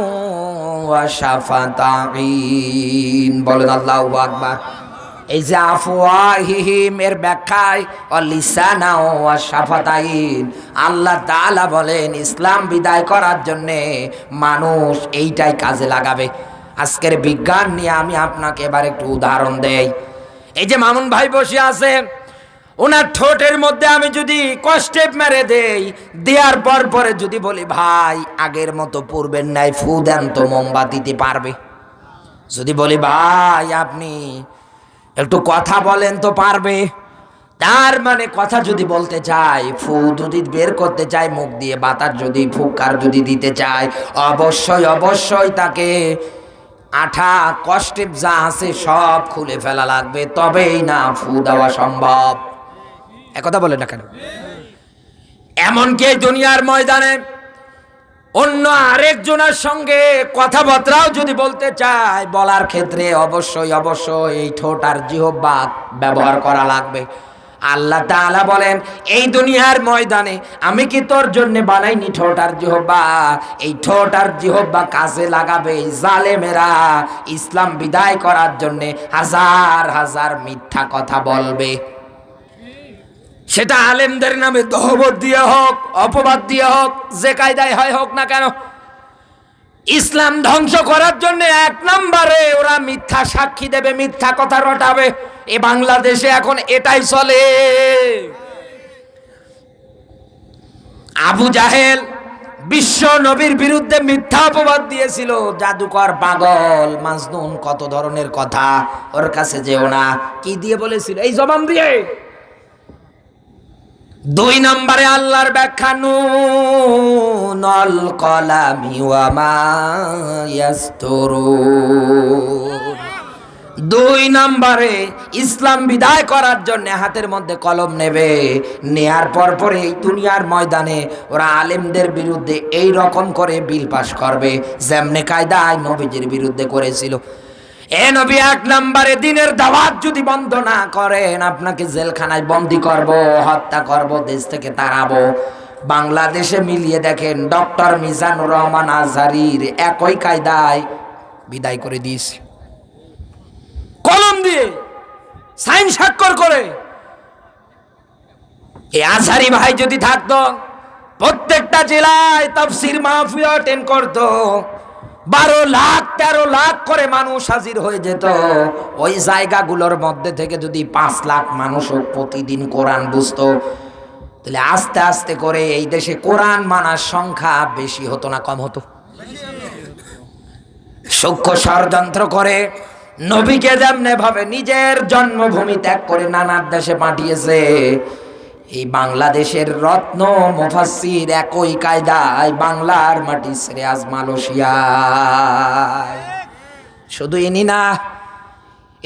A: ওয়া শাফাতাইন, বলেন আল্লাহু আকবার। এই যে আফওয়াহিহিম এর ব্যাখ্যায় লিসানাও ওয়া শাফাতাইন, আল্লাহ তাআলা বলেন ইসলাম বিদায় করার জন্যে মানুষ এইটাই কাজে লাগাবে। আজকের বিজ্ঞান নিয়ে আমি আপনাকে এবার একটু উদাহরণ দেই। এই যে মামুন ভাই বসে আছে, ওনার ঠোঁটের মধ্যে আমি যদি কষ্টেপ মেরে দেই, দেওয়ার পর পরে যদি বলি ভাই আগের মতো পূর্বের ন্যায় ফু দেন তো মোমবাতিতে পারবে? যদি বলি ভাই আপনি একটু কথা বলেন তো পারবে? তার মানে কথা যদি বলতে চাই, ফু যদি বের করতে চাই মুখ দিয়ে, বাতাস যদি ফুৎকার যদি দিতে চাই, অবশ্যই অবশ্যই তাকে আঠা কষ্টেপ যা আছে সব খুলে ফেলা লাগবে, তবেই না ফু দেওয়া সম্ভব। একথা বলে না কেন? এমনকি দুনিয়ার ময়দানে অন্য আরেকজনের সঙ্গে কথাবার্তাও যদি বলতে চায়, বলার ক্ষেত্রে অবশ্যই অবশ্যই এই ঠোঁট আর জিহ্বা ব্যবহার করা লাগবে। আল্লাহ তাআলা বলেন, এই দুনিয়ার ময়দানে আমি কি তোর জন্য বানাইনি ঠোঁট আর জিহ্বা? এই ঠোঁট আর জিহ্বা কাজে লাগাবে এই জালেমেরা ইসলাম বিদায় করার জন্য হাজার হাজার মিথ্যা কথা বলবে। সেটা আলেমদের নামে দহবত দিয়ে হোক, অপবাদ দিয়ে হোক, যে কায়দায় হয় হোক না কেন, ইসলাম ধ্বংস করার জন্য এক নম্বরে ওরা মিথ্যা সাক্ষী দেবে, মিথ্যা কথা রটাবে। এ বাংলাদেশে এখন এটাই চলে। আবু জাহেল বিশ্ব নবীর বিরুদ্ধে মিথ্যা অপবাদ দিয়েছিল, জাদুকর, পাগল, মাজনুন, কত ধরনের কথা, ওর কাছে যেও না। কি দিয়ে বলেছিল? এই জবান দিয়ে। দুই নম্বরে আল্লাহর ব্যাখ্যা, নুনুল কলামি ওয়া মা ইয়াসতুরুন। দুই নম্বরে ইসলাম বিদায় করার জন্য হাতের মধ্যে কলম নেবে, নেয়ার পর পরে এই দুনিয়ার ময়দানে ওরা আলেমদের বিরুদ্ধে এই রকম করে বিল পাস করবে যেমনে কায়দায় নবীজির বিরুদ্ধে করেছিল। এ নবী, এক নম্বরে দিনের দাওয়াত যদি বন্ধ না করেন আপনাকে জেলখানায় বন্দী করব, হত্যা করব, দেশ থেকে তাড়াবো। বাংলাদেশে মিলিয়ে দেখেন, ডক্টর মিজানুর রহমান আজহারীর একই কায়দায় বিদায় করে দিয়েছে, কলম দিয়ে সাইন স্বাক্ষর করে। এই আজহারী ভাই যদি থাকতো, প্রত্যেকটা জেলায় তাফসীর মাহফিল অটেন্ড করতো, 12 লাখ 13 লাখ করে মানুষ হাজির হয়ে যেত। ওই জায়গাগুলোর মধ্যে থেকে যদি 5 লাখ মানুষও প্রতিদিন কোরআন বুঝতো, তাহলে আস্তে আস্তে করে এই দেশে কোরআন মানার সংখ্যা বেশি হতো না কম হতো? সূক্ষ্ম ষড়যন্ত্র করে নবীকে যেমনে ভাবে নিজের জন্মভূমি ত্যাগ করে নানার দেশে পাঠিয়েছে, এই বাংলাদেশের রত্ন মুফাসসির একই কায়দায় বাংলার মাটি ছেড়ে আজ মালয়েশিয়ায়। শুধু ইনি না,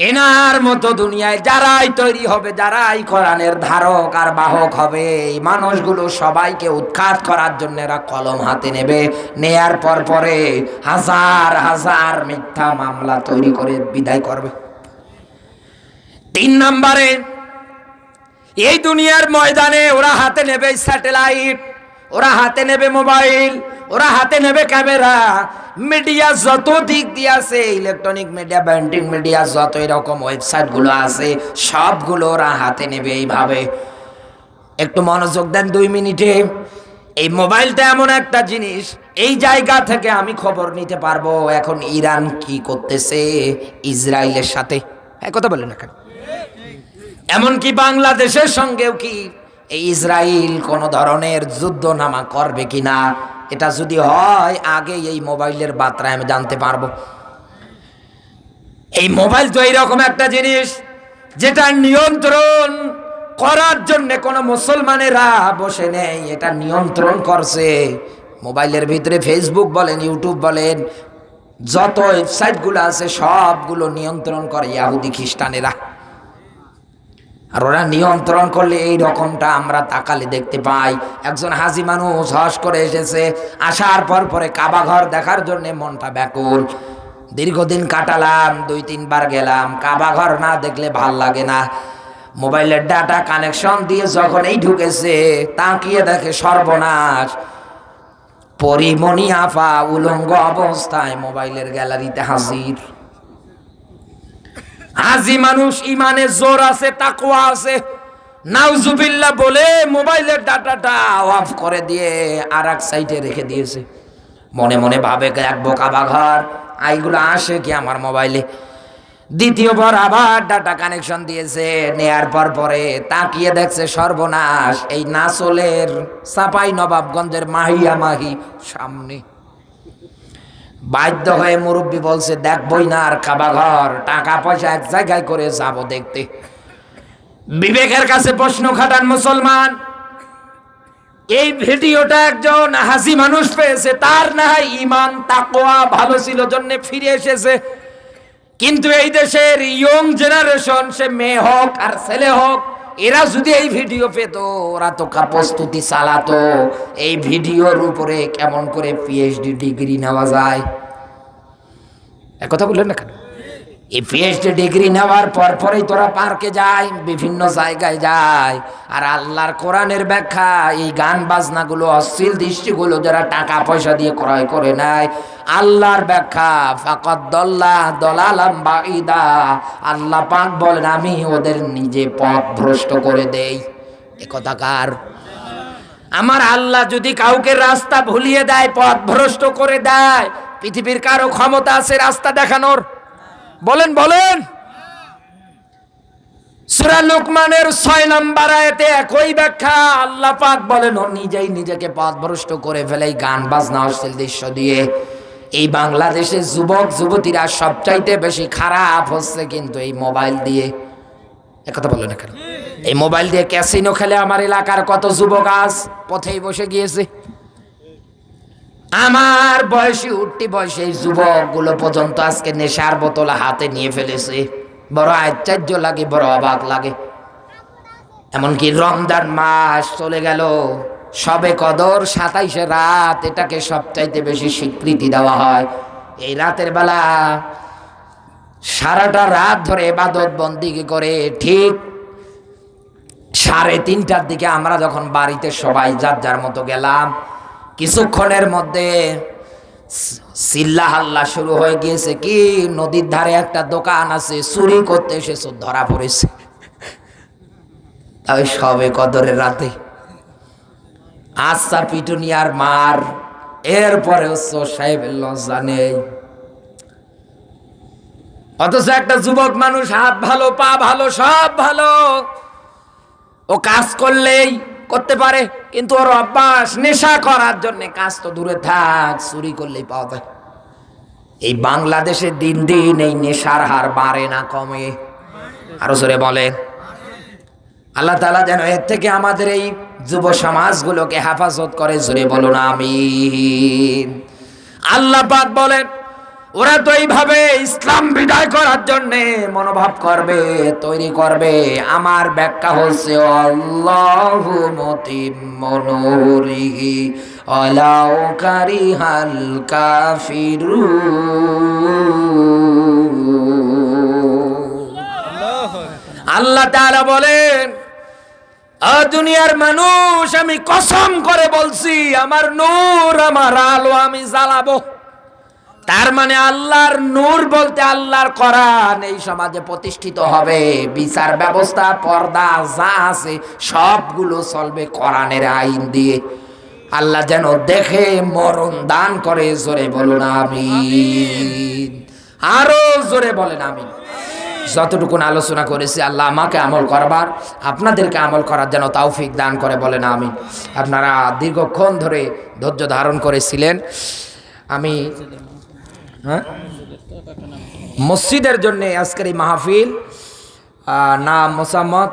A: এনার মতো দুনিয়ায় যারাই তৈরি হবে, যারাই কোরআনের ধারক আর বাহক হবে, এই মানুষগুলো সবাইকে উৎখাত করার জন্য এরা কলম হাতে নেবে, নেয়ার পর পরে হাজার হাজার মিথ্যা মামলা তৈরি করে বিদায় করবে। 3 নম্বরে, এই দুনিয়ার ময়দানে ওরা হাতে নেবে স্যাটেলাইট, ওরা হাতে নেবে মোবাইল, ওরা হাতে নেবে ক্যামেরা। মিডিয়া যত দিক দিয়ে আছে, ইলেকট্রনিক মিডিয়া, প্রিন্টিং মিডিয়া, যত এরকম ওয়েবসাইটগুলো আছে সবগুলো ওরা হাতে নেবে এইভাবে। একটু মনোযোগ দেন 2 মিনিটে। এই মোবাইলটা এমন একটা জিনিস, এই জায়গা থেকে আমি খবর নিতে পারবো এখন ইরান কি করতেছে ইসরায়েলের সাথে। হ্যাঁ, কথা বলেন না কেন? এমনকি বাংলাদেশের সঙ্গেও কি এই ইসরায়েল কোন ধরনের যুদ্ধনামা করবে কিনা, এটা যদি হয় আগে এই মোবাইলের বার্তায় আমি জানতে পারবো। এই মোবাইল তো এইরকম একটা জিনিস যেটা নিয়ন্ত্রণ করার জন্য কোনো মুসলমানেরা বসে নেই, এটা নিয়ন্ত্রণ করছে। মোবাইলের ভিতরে ফেসবুক বলেন, ইউটিউব বলেন, যত ওয়েবসাইটগুলো আছে সবগুলো নিয়ন্ত্রণ করে ইহুদি খ্রিস্টানেরা। আর ওরা নিয়ন্ত্রণ করলে এই রকমটা আমরা তাকালে দেখতে পাই। একজন হাজি মানুষ হজ করে এসেছে, আসার পর পরে কাবা ঘর দেখার জন্য মনটা ব্যাকুল। দীর্ঘদিন কাটালাম, 2-3 বার গেলাম, কাবা ঘর না দেখলে ভাল লাগে না। মোবাইলের ডাটা কানেকশন দিয়ে যখন এই ঢুকেছে, তাকিয়ে দেখে সর্বনাশ, পরিমণি আফা উলঙ্গ অবস্থায় মোবাইলের গ্যালারিতে হাজির। হাজি মানুষ, ইমানে জোর আছে, তাকওয়া আছে, নাউজুবিল্লাহ বলে মোবাইলের ডাটাটা অফ করে দিয়ে আর এক সাইডে রেখে দিয়েছে। মনে মনে ভাবে দেখবো কাবা ঘর, এইগুলো আসে কি আমার মোবাইলে। দ্বিতীয়বার আবার ডাটা কানেকশন দিয়েছে, নেয়ার পর পরে তাকিয়ে দেখছে সর্বনাশ, এই নাসলের চাপাই নবাবগঞ্জের মাহিয়া মাহি সামনে। বাধ্য হয়ে মুরব্বী বলছে দেখবই না আর কাবা ঘর, টাকা পয়সা এক জায়গায় করে যাব দেখতে। বিবেকের কাছে প্রশ্ন খাটান মুসলমান, এই ভিডিওটা একজন হাজি মানুষ পেয়েছে, তার না হয় ইমান তাকওয়া ভালো ছিল জন্য ফিরে এসেছে, কিন্তু এই দেশের ইয়ং জেনারেশন, সে মেয়ে হোক আর ছেলে হোক, এরা যদি এই ভিডিও পেত, ওরা তো প্রস্তুতি চালাতো এই ভিডিওর উপরে কেমন করে পিএইচডি ডিগ্রি নেওয়া যায়। এক কথা বললেন না কেন? এই পিএইচডি ডিগ্রি নেওয়ার পরেই তোরা পার্কে যায়, বিভিন্ন জায়গায় যায়, আর আল্লাহর কোরআনের ব্যাখ্যা এই গান বাজনাগুলো, অশ্লীল দৃষ্টিগুলো যারা টাকা পয়সা দিয়ে ক্রয় করে নেয়, আল্লাহর ব্যাখ্যা ফাকাদ দল্লা দলালাম বাঈদা। আল্লাহ পাক বলেন আমি ওদের নিজে পথ ভ্রষ্ট করে দেই। এ কথা কার? আমার আল্লাহ যদি কাউকে রাস্তা ভুলিয়ে দেয়, পথ ভ্রষ্ট করে দেয়, পৃথিবীর কারো ক্ষমতা আছে রাস্তা দেখানোর? বলেন বলেন। সূরা লোকমানের 6 নম্বর আয়াতে একই ব্যাখ্যা। আল্লাহ পাক বলেন ও নিজেই নিজেকে পথভ্রষ্ট করে ফেলে গান বাজনা অশ্লীল দৃশ্য দিয়ে। এই বাংলাদেশের যুবক যুবতীরা সবচাইতে বেশি খারাপ হচ্ছে কিন্তু এই মোবাইল দিয়ে। একথা বলেন না কেন? এই মোবাইল দিয়ে ক্যাসিনো খেলে আমার এলাকার কত যুবক আজ পথেই বসে গিয়েছে। আমার বয়সী উঠতি বয়সে যুবক গুলো পর্যন্ত আজকে নেশার বোতল হাতে নিয়ে ফেলেছে। বড় আশ্চর্য লাগে, বড় অবাক লাগে। এমনকি রমজান মাস চলে গেল, সবে কদর 27 রাত, এটাকে সবচাইতে বেশি স্বীকৃতি দেওয়া হয়। এই রাতের বেলা সারাটা রাত ধরে ইবাদত বন্দেগী করে ঠিক 3:30টার দিকে আমরা যখন বাড়িতে সবাই যার যার মতো গেলাম, কিছুক্ষণের মধ্যে চিল্লা হাল্লা শুরু হয়ে গিয়েছে। কি নদীর ধারে একটা দোকান আছে, চুরি করতে এসেছে, ধরা পড়েছে। তাই সবে কদরের রাতে আচ্ছা পিটুনিয়ার মার, এরপরে সাহেবের লজ্জা নেই। অথচ একটা যুবক মানুষ, হাত ভালো, পা ভালো, সব ভালো, ও কাজ করলেই করতে পারে, কিন্তু ওর অভ্যাস নেশা করার জন্য। কাজ তো দূরে থাক, চুরি করলেই পাওয়া যায়। এই বাংলাদেশে দিন দিন এই নেশার হার বাড়ে না কমে? আরো জোরে বলেন। আল্লাহ তাআলা যেন এর থেকে আমাদের এই যুব সমাজগুলোকে হেফাজত করে। জোরে বলুন আমিন। আল্লাহ পাক বলেন ওরা তো এইভাবে ইসলাম বিদায় করার জন্য মনোভাব করবে, তৈরি করবে। আমার ব্যাখ্যা হচ্ছে আল্লাহু মুতিম্মু নূরিহি ওয়ালাউ কারিহাল কাফিরুন। আল্লাহ তাআলা বলেন দুনিয়ার মানুষ, আমি কসম করে বলছি আমার নূর, আমার আলো আমি জ্বালাবো। তার মানে আল্লাহর নূর বলতে আল্লাহর কোরআন এই সমাজে প্রতিষ্ঠিত হবে। বিচার ব্যবস্থা, পর্দা যা আছে সবগুলো চলবে কোরআনের আইন দিয়ে। আল্লাহ যেন দেখে মরণ দান করে। জোরে বলুন আমিন। আরো জোরে বলেন আমিন। যতটুকুন আলোচনা করেছি আল্লাহ আমাকে আমল করবার, আপনাদেরকে আমল করার যেন তৌফিক দান করে। বলেন আমিন। আপনারা দীর্ঘক্ষণ ধরে ধৈর্য ধারণ করেছিলেন। আমি মসজিদের জন্য আজকের এই মাহফিল, নাম মোসাম্মদ